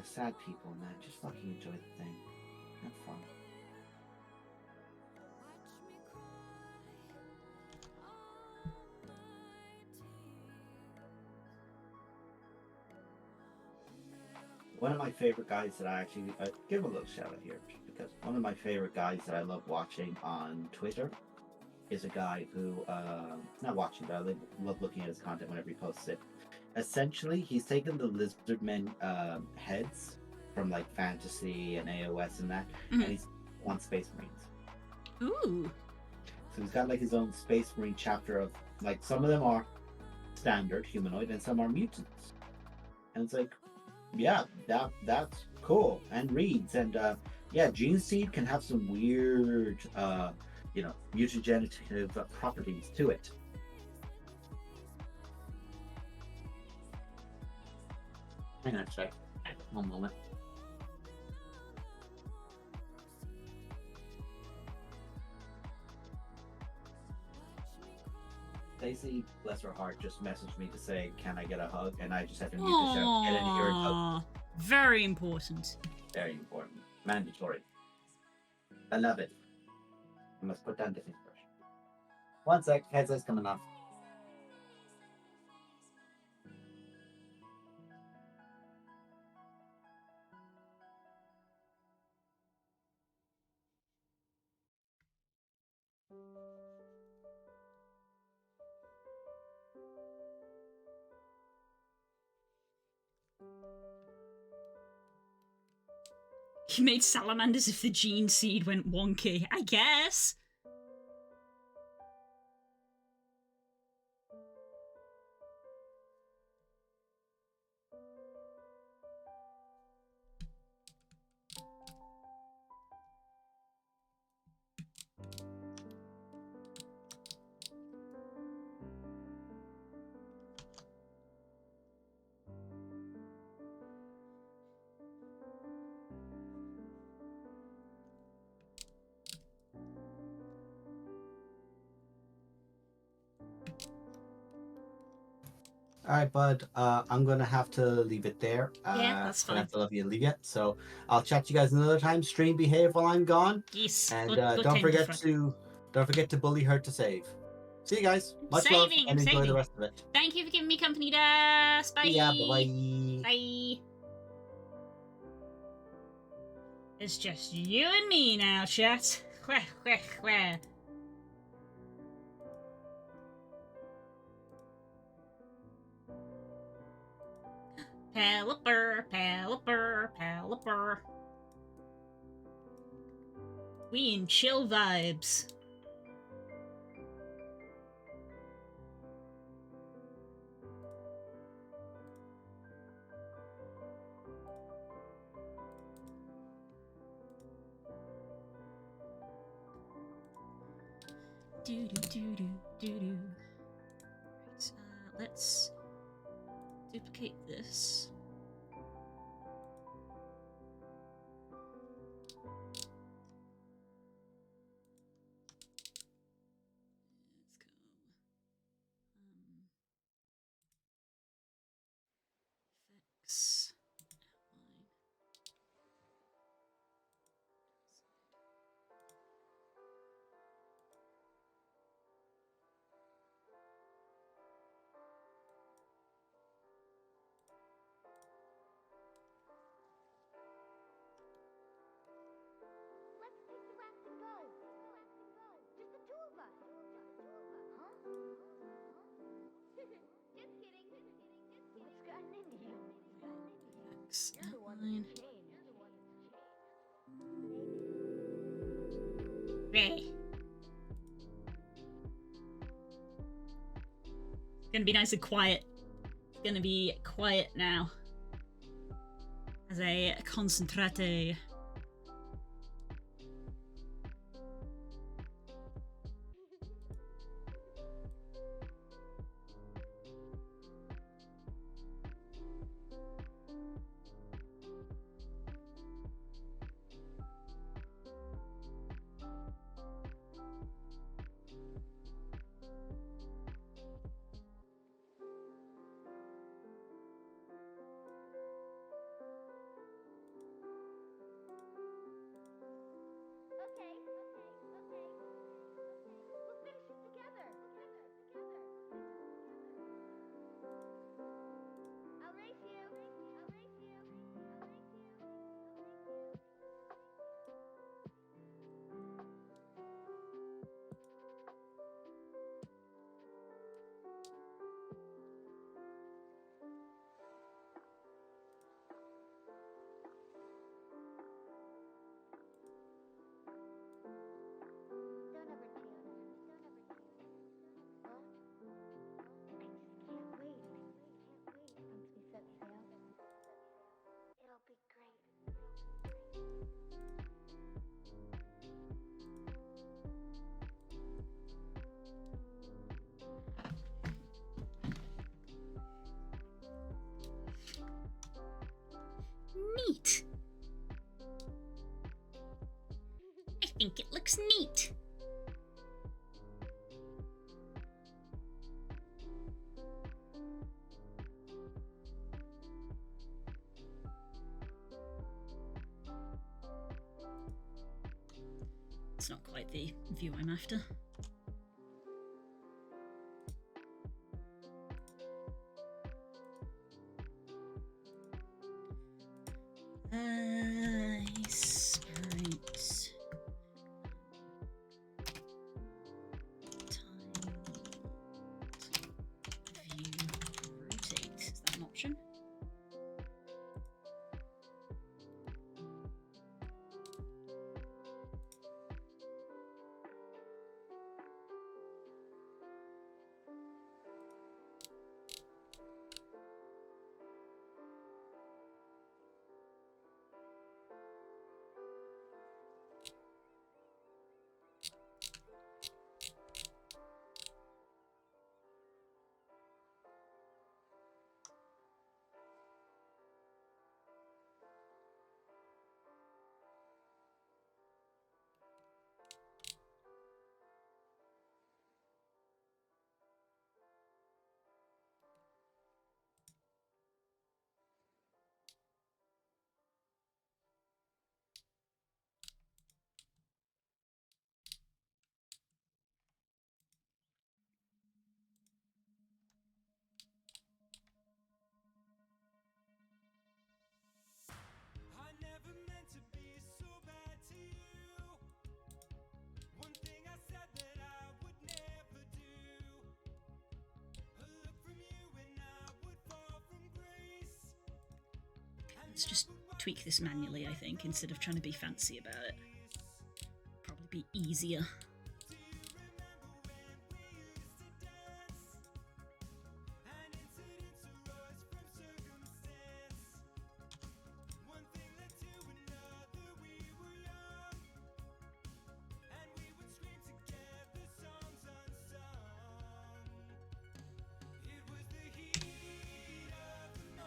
Sad people, man. Just fucking enjoy the thing. Have fun. One of my favorite guys that I actually give a little shout out here, because one of my favorite guys that I love watching on Twitter is a guy who, not watching, but I love looking at his content whenever he posts it. Essentially, he's taken the Lizardmen heads from like fantasy and AOS and that, and he's on Space Marines. Ooh. So he's got like his own Space Marine chapter of like some of them are standard humanoid and some are mutants, and it's like, yeah, that's cool. And reads and yeah, Gene Seed can have some weird mutagenetic properties to it. Hang on a sec. One moment. Stacy, bless her heart, just messaged me to say, can I get a hug? And I just had to mute the show. Get into your hug. Very important. Very important. Mandatory. I love it. I must put down the toothbrush. One sec, headset's coming off. He made salamanders if the gene seed went wonky, I guess. All right, bud. I'm gonna have to leave it there. Yeah, that's I fine. have to love you and leave it. So I'll chat to you guys another time. Stream behave while I'm gone, Yes. and Look don't forget different. to bully her to save. See you guys. Much love Saving, and enjoy saving. the rest of it. Thank you for giving me company, Das. Bye. Yeah. Bye. Bye. It's just you and me now, chat. Where? Paliper. We in chill vibes. Do. Right, let's duplicate this. Let's go. Effects. Outline. Let's take the raft and go. Just the two of us. Huh? Just kidding. What's gotten into you? Effects. You're the one Outline. that's changed. Ray. It's gonna be nice and quiet. It's gonna be quiet now. As I concentrate. Okay. We'll finish it together. I'll race you. Don't ever change. Huh? I just can't wait. Once we set sail, it'll be great. Neat. I think it looks neat. It's not quite the view I'm after. Sprites. View rotate. Is that an option? I never meant to be so bad to you. One thing I said that I would never do. A look from you and I would fall from grace. Let's just tweak this manually, I think, instead of trying to be fancy about it. Probably be easier. Do you remember when we used to dance? And incidents arose from circumstance. One thing led to another, we were young. And we would scream together, songs unsung. It was the heat of the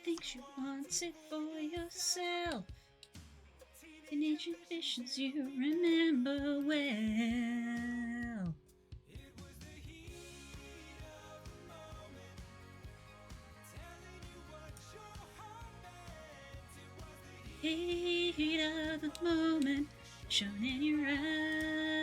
thinks you want it for yourself. Teenage ambitions you remember well. Heat of the moment shown in your eyes.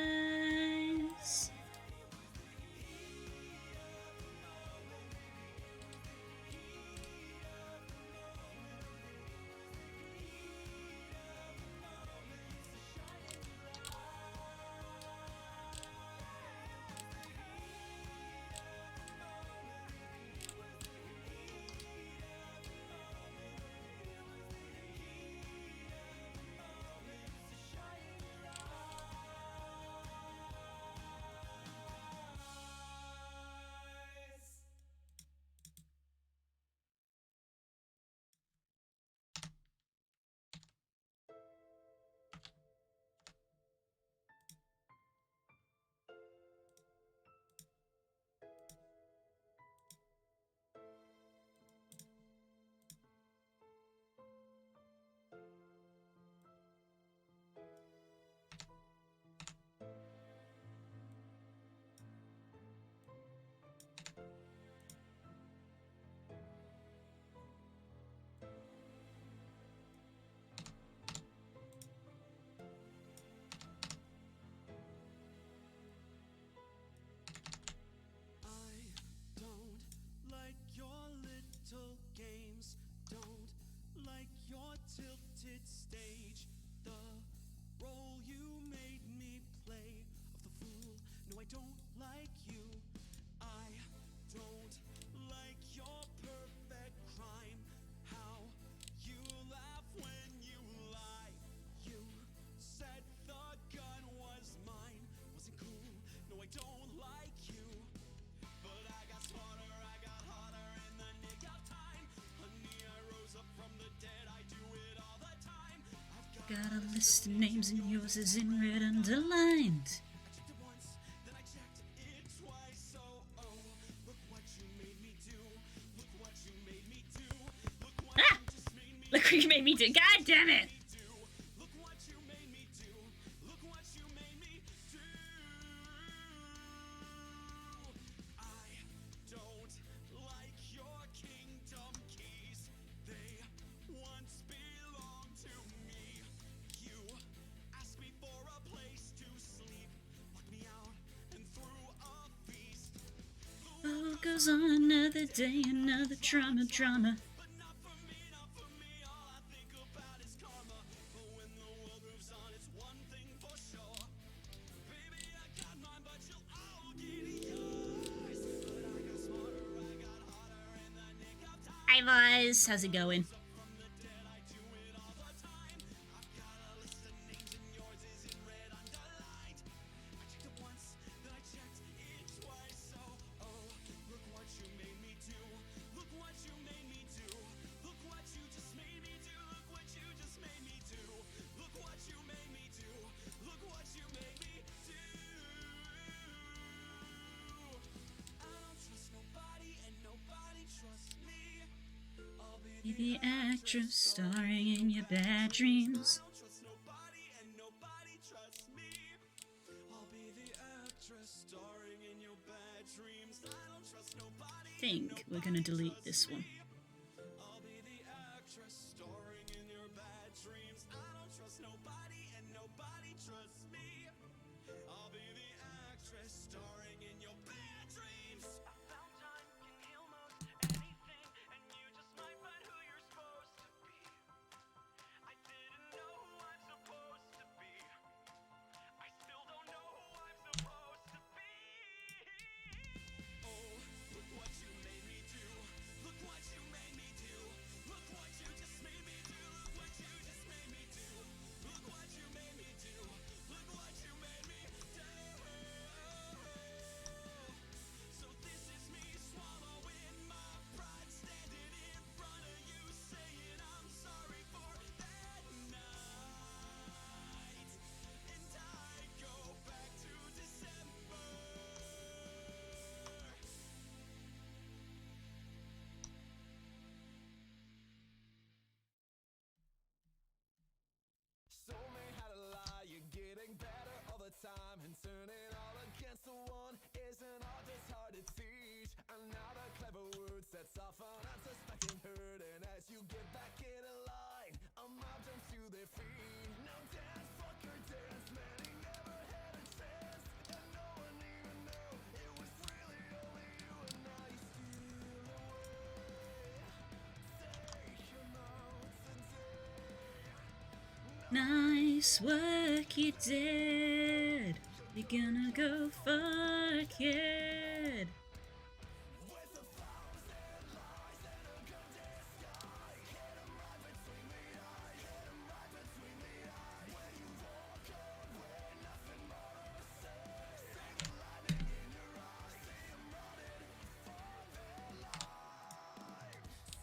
I don't like your little games, don't like your tilted stage, the role you made me play of the fool. No, I don't like you. I don't like your perfect crime, how you laugh when you lie. You said the gun was mine, wasn't cool. No, I don't like you. But I got smarter, I got hotter in the nick of time. Honey, I rose up from the dead, I do it all the time. I've Got a list of names and yours is in red underlined. checked it once, then I checked it twice. So, oh, look what you made me do. Look what you made me do. Look what Ah! you just made me Look what you made me do. God damn it! do. Look what you made me do. Look what you made me do. I don't like your kingdom keys. They once belonged to me. You asked me for a place to sleep, locked me out and threw a feast. Oh, goes on another day, another drama. But not for me, not for me. All I think about is karma. But when the world moves on, it's one thing for sure. Baby, I got mine, but you'll all get yours. But I got smarter, I got hotter in the nick of time. Hi, boys. How's it going? From the dead, I do it all the time. I've got a list of names and yours is in red underlined. I checked it once, then I checked it twice. So, oh, look what you made me do. Look what you made me do. Look what you just made me do. Look what you just made me do. Look what you made me do. Look what you made me do. I don't trust nobody and nobody trusts me. I'll Be the actress starring in your bad dreams. I don't trust nobody and nobody trusts me. I'll be the actress starring in your bad dreams. I don't trust nobody. Think we're gonna delete this one. I'll be the actress starring in your bad dreams. I don't trust nobody and nobody trusts me. I'll be the actress starring in your bad dreams. I found time can heal most anything, and you just might find who you're supposed to be. I didn't know who I'm supposed to be. I still don't know who I'm supposed to be. Oh, look what you made me do. Look what you made me do. Look what you just made me do. Look what you just made me do. Look what you made me do. Look what you made me do. Turning all against the one is an art that's hard to teach. Another clever word sets off an unsuspecting herd, and as you get back in a line, a mob jumps to their feet. Now dance, fucker, dance, man, he never had a chance, and no one even knew it was really only you. And now you steal away. Take him out today. Nice work, you did. You're gonna go far, kid.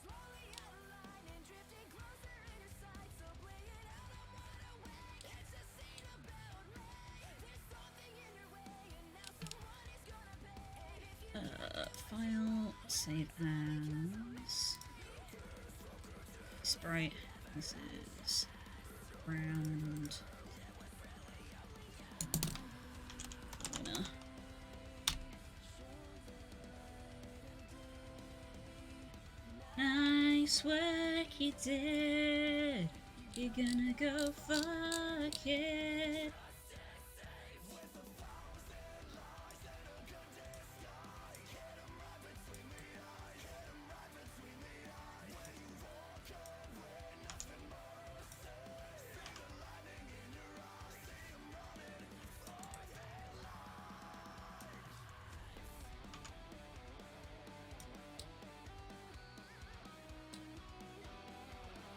Slowly out of line and drifting closer in your sight. So play it out, I'm wide awake. It's a scene about me. There's something in your way, and now someone is gonna pay. If you File, save as. Sprite, this is round. Winner. Nice work, you did. You're gonna go far, kid.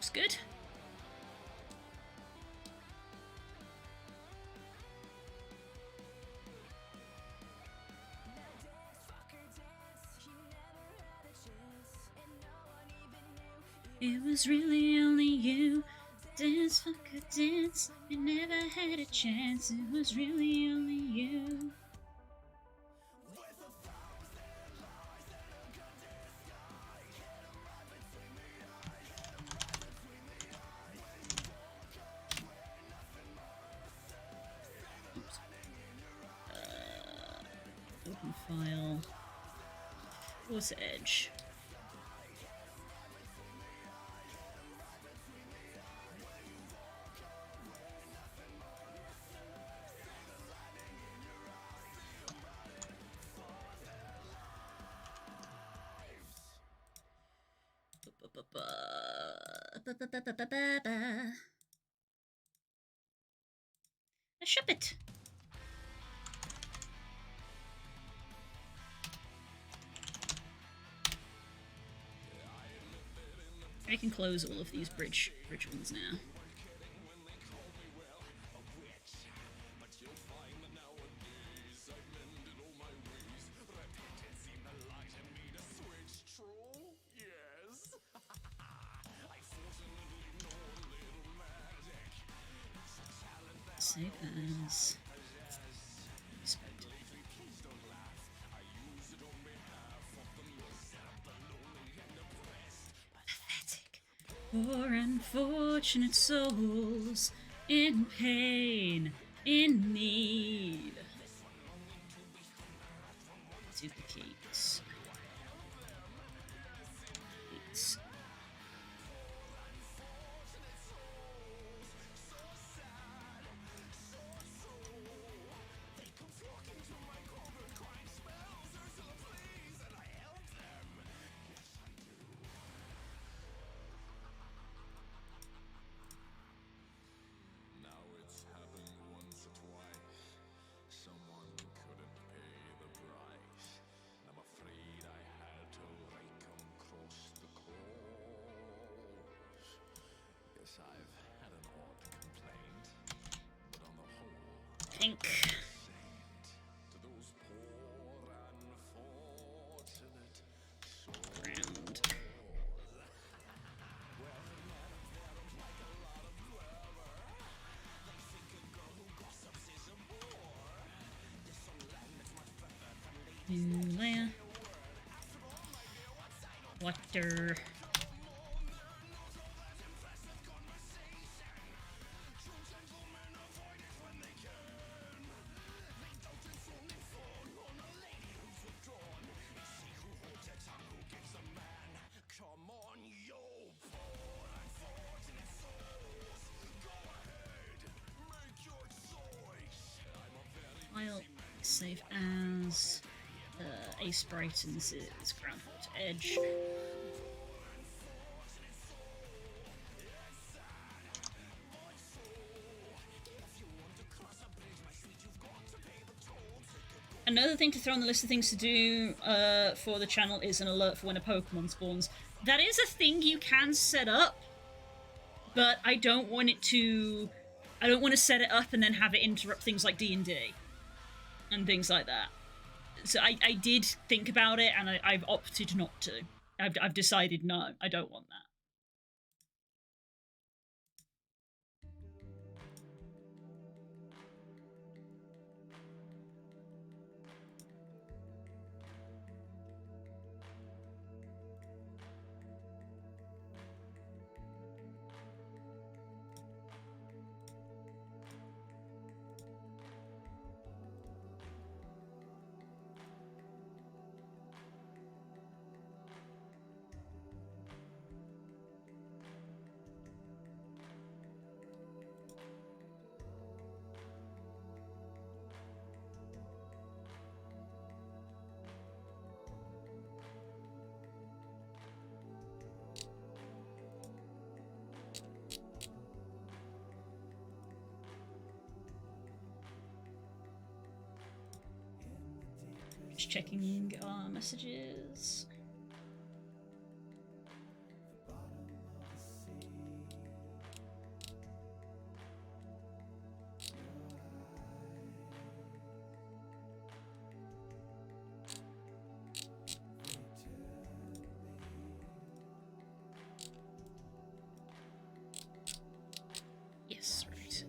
Looks good. It was really only you. Dance, fucker, dance. You never had a chance. It was really only you. Oops. Open file. What's edge? I ship it. I can close all of these bridge ones now. Save as. Pathetic. Poor unfortunate souls in pain, in need. Duplicates. Duplicates. Now it's happened once or twice. Someone couldn't pay the price. And I'm afraid I had to rake 'em across the course. Yes, I've had an odd complaint, but on the whole, Pink. saint to those poor unfortunate souls. Round. New layer. Water. save as a Sprite, and this is Groundwater Edge. Another thing to throw on the list of things to do for the channel is an alert for when a Pokemon spawns. That is a thing you can set up, but I don't want it to... I don't want to set it up and then have it interrupt things like D&D and things like that. So I did think about it, and I've opted not to. I've decided no, I don't want that. Just checking our messages. Yes, right.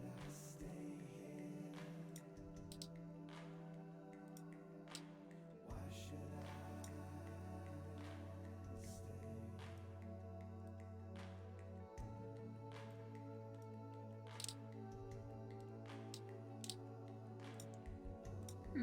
Hmm.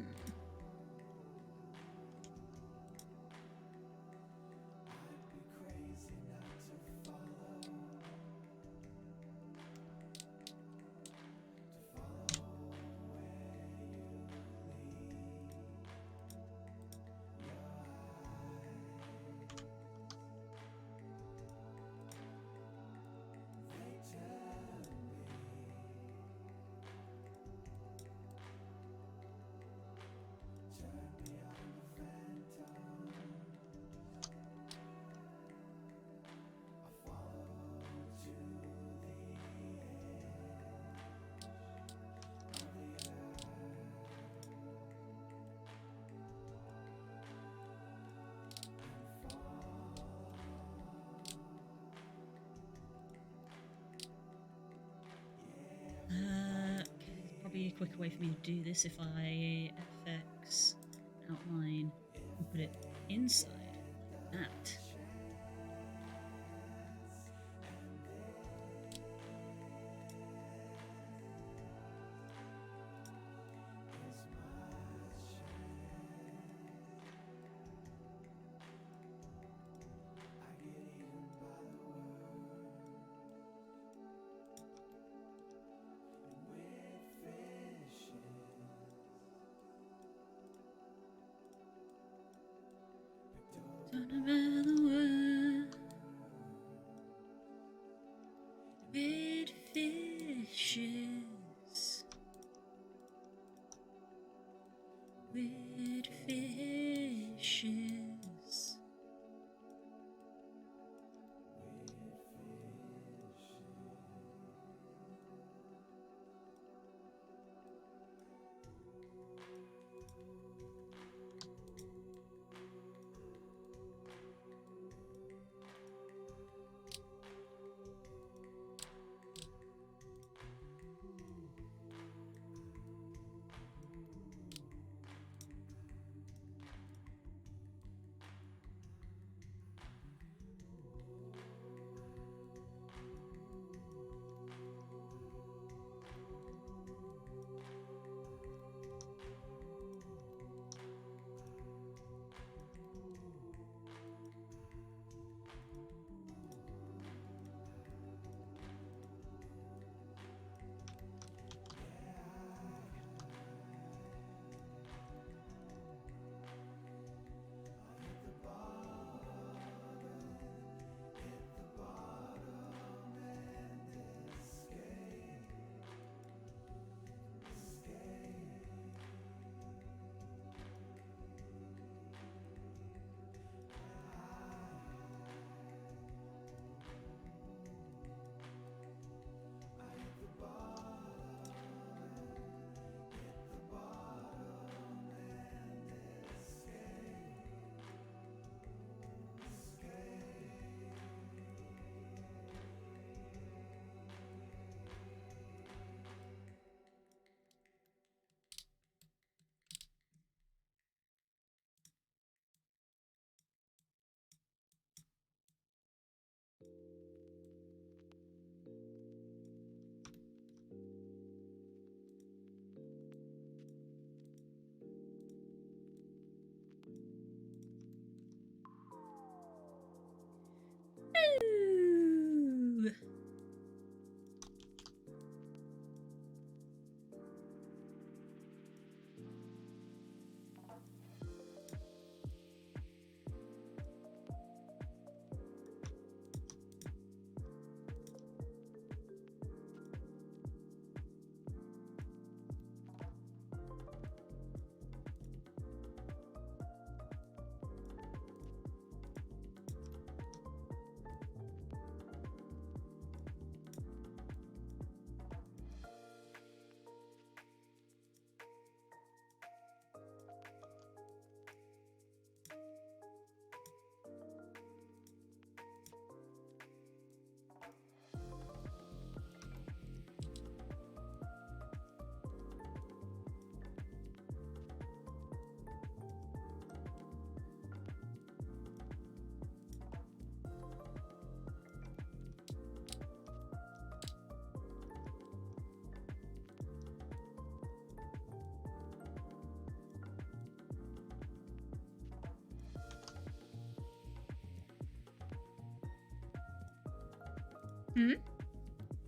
Probably a quicker way for me to do this if I FX outline and put it inside like that. Don't around the world with fishes, with fishes.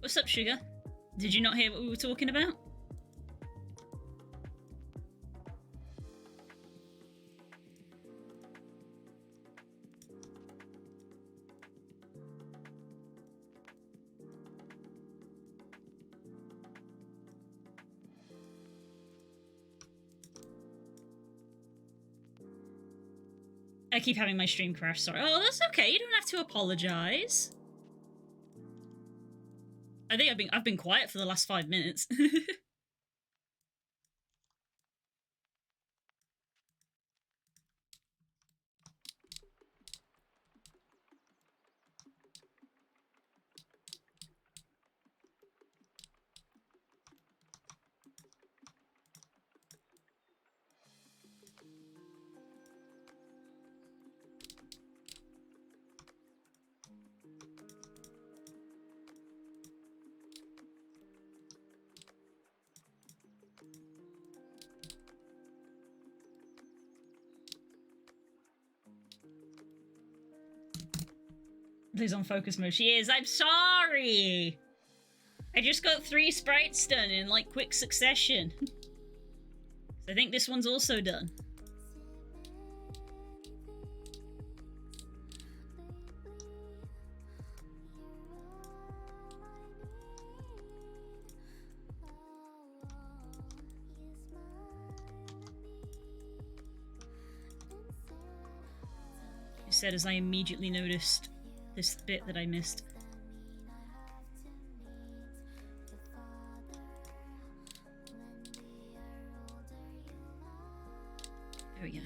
What's up, Sugar? Did you not hear what we were talking about? I keep having my stream crash, sorry. Oh, that's okay, you don't have to apologize. I think I've been quiet for the last 5 minutes. Liz on focus mode. She is. I'm sorry. I just got 3 sprites done in like quick succession. I think this one's also done. She said as I immediately noticed this bit that I missed. There we go.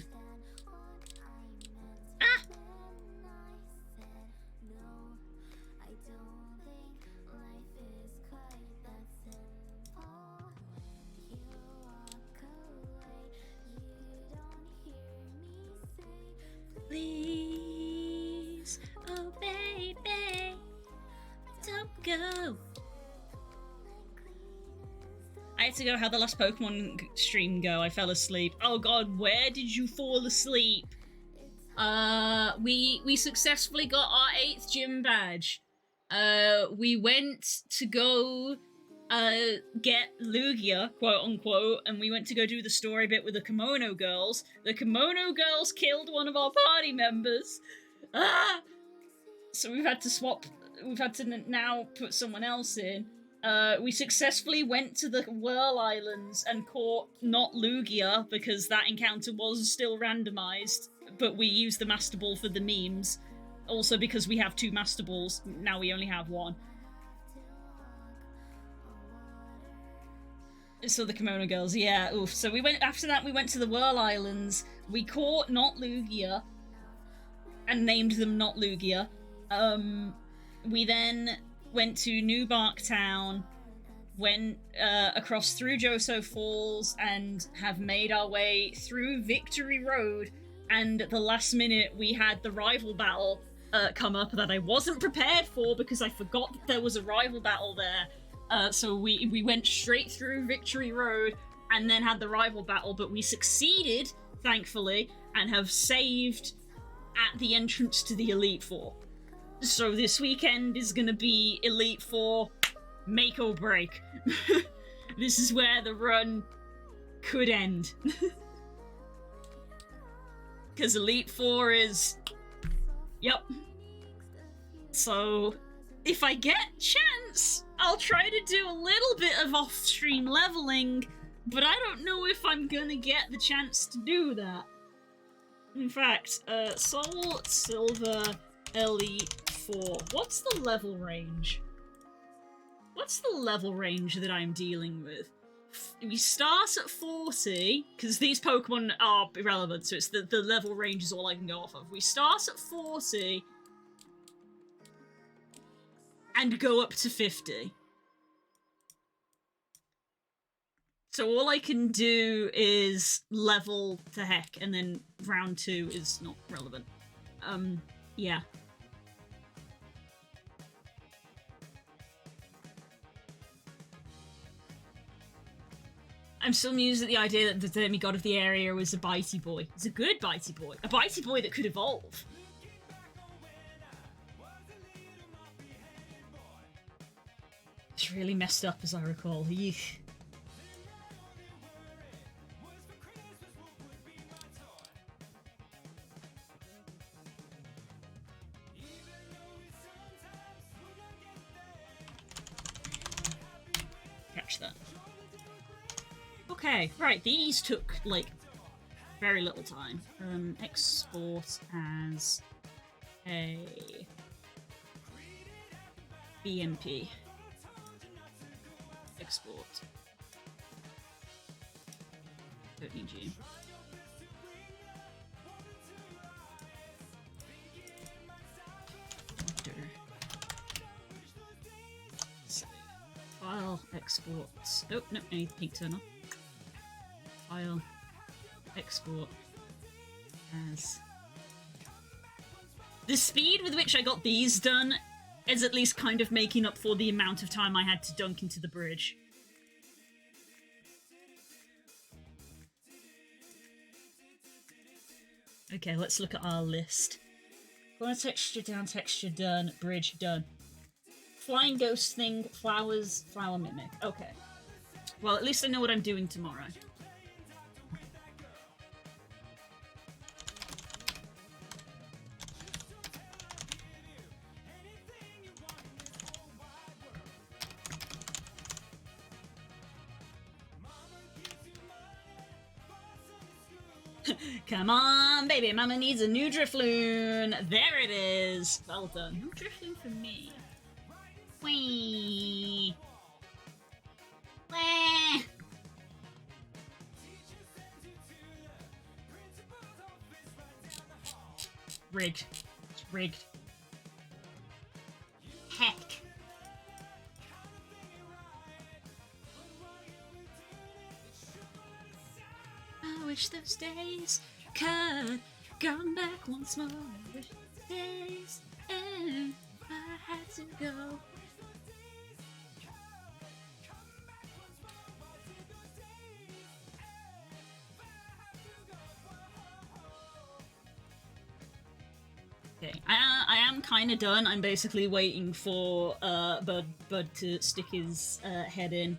Ah! Please, oh baby, don't go. I had to go. How'd the last Pokemon stream go? I fell asleep. Oh god, where did you fall asleep? We successfully got our 8th gym badge. We went to go get Lugia, quote unquote, and we went to go do the story bit with the Kimono Girls. The Kimono Girls killed one of our party members. Ah! So we've had to swap. We've had to now put someone else in. We successfully went to the Whirl Islands and caught not Lugia because that encounter was still randomized, but we used the Master Ball for the memes. Also because we have 2 Master Balls, now we only have 1. So the Kimono Girls, yeah, oof. So we went, after that we went to the Whirl Islands, we caught not Lugia, and named them not Lugia. We then went to New Bark Town, went across through Joso Falls, and have made our way through Victory Road, and at the last minute we had the rival battle come up that I wasn't prepared for because I forgot that there was a rival battle there. So we went straight through Victory Road and then had the rival battle, but we succeeded, thankfully, and have saved at the entrance to the Elite Four. So this weekend is gonna be Elite Four make or break. This is where the run could end. Because Elite Four is... Yep. So, if I get chance, I'll try to do a little bit of off-stream leveling, but I don't know if I'm gonna get the chance to do that. In fact, Soul Silver Elite 4. What's the level range? What's the level range that I'm dealing with? We start at 40, because these Pokemon are irrelevant, so it's the level range is all I can go off of. We start at 40 and go up to 50. So all I can do is level to heck, and then round 2 is not relevant. Yeah. I'm still amused at the idea that the demigod of the area was a bitey boy. It's a good bitey boy. A bitey boy that could evolve. It's really messed up, as I recall. Yeesh. Catch that. Okay, right, these took, like, very little time. Export as a BMP. Export. Don't need you. Save. File, export. Nope, nope, I need the pink turn on. File, export as. The speed with which I got these done is at least kind of making up for the amount of time I had to dunk into the bridge. Okay, let's look at our list. Corner texture down, texture done, bridge done. Flying ghost thing, flowers, flower mimic. Okay. Well, at least I know what I'm doing tomorrow. Come on, baby, mama needs a new Drifloon. There it is. Well done. No Drifloon for me. Whee. Wah. Rigged. It's rigged. Heck. I wish those days could come back once more. I wish those days and I had to go. Okay, I am kind of done. I'm basically waiting for Bud to stick his head in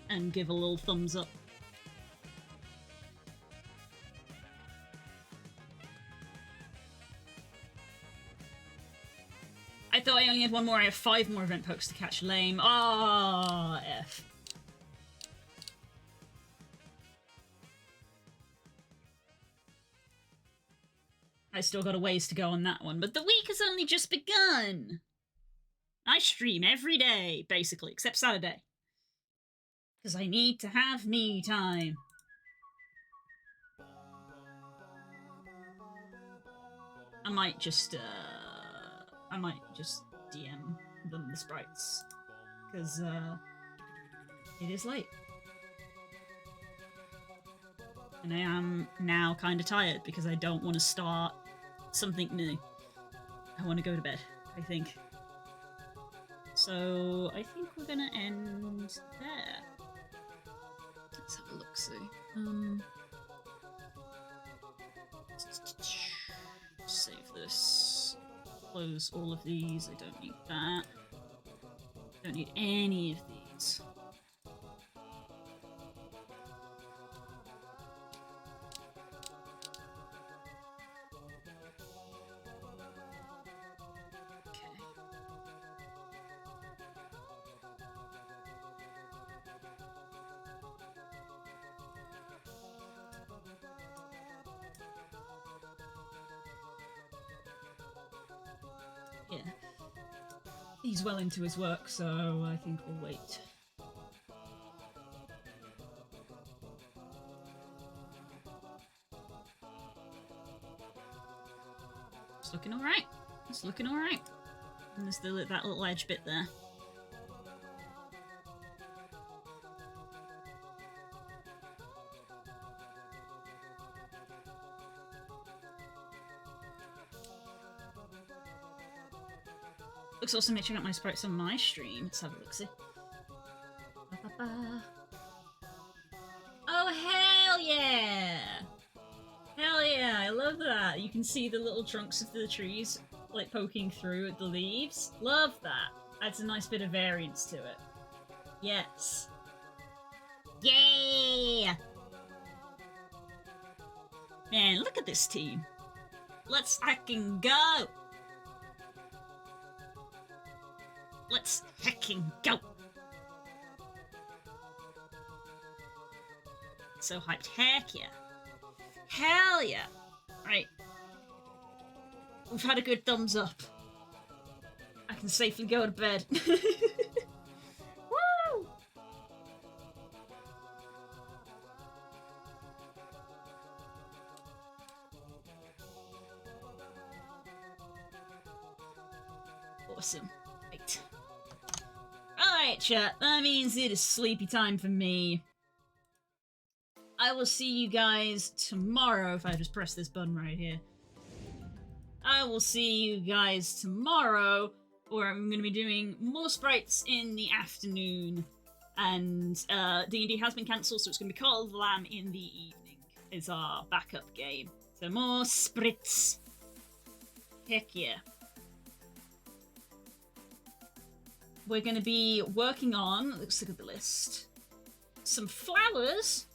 and give a little thumbs up. I thought I only had one more. I have 5 more event pokes to catch. Lame. Ah, F. I still got a ways to go on that one, but the week has only just begun. I stream every day, basically, except Saturday. Because I need to have me time. I might just DM them the sprites. Because, it is late. And I am now kind of tired because I don't want to start something new. I want to go to bed, I think. So, I think we're gonna end there. Let's have a look-see. Save this. Close all of these. I don't need that. Don't need any of these. Yeah. He's well into his work, so I think we'll wait. It's looking alright. It's looking alright. And there's that little edge bit there. Looks awesome. Check out my sprites on my stream. Let's have a look-see. Oh, hell yeah! Hell yeah, I love that. You can see the little trunks of the trees, like, poking through at the leaves. Love that. Adds a nice bit of variance to it. Yes. Yeah! Man, look at this team. Let's heckin' go! Let's heckin' go! So hyped. Heck yeah. Hell yeah. Right. We've had a good thumbs up. I can safely go to bed. Woo! Awesome. Right. Alright, chat. That means it is sleepy time for me. I will see you guys tomorrow if I just press this button right here. I will see you guys tomorrow, where I'm going to be doing more Sprites in the afternoon. And D&D has been cancelled, so it's going to be Call of the Lamb in the evening. Is our backup game. So more Sprites. Heck yeah. We're going to be working on, let's look at the list, some flowers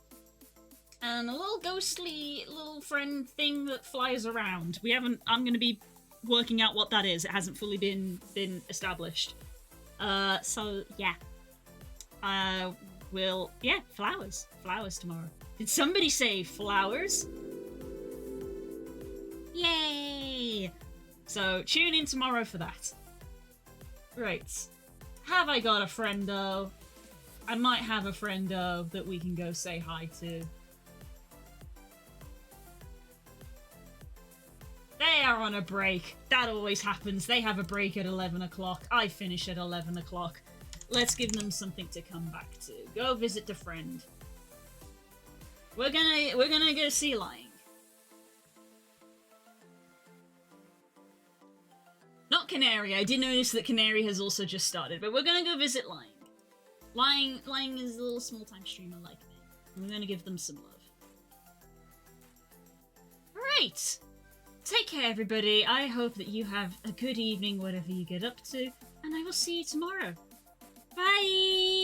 and a little ghostly little friend thing that flies around. I'm going to be working out what that is. It hasn't fully been established. So yeah. Flowers. Flowers tomorrow. Did somebody say flowers? Yay! So tune in tomorrow for that. Right. Have I got a friendo? I might have a friendo that we can go say hi to. They are on a break. That always happens. They have a break at 11 o'clock. I finish at 11 o'clock. Let's give them something to come back to. Go visit a friend. We're gonna go sea lion. Not Canary. I did notice that Canary has also just started, but we're gonna go visit Lying. Lying is a little small-time streamer like me. We're gonna give them some love. Right. Take care, everybody. I hope that you have a good evening, whatever you get up to, and I will see you tomorrow. Bye!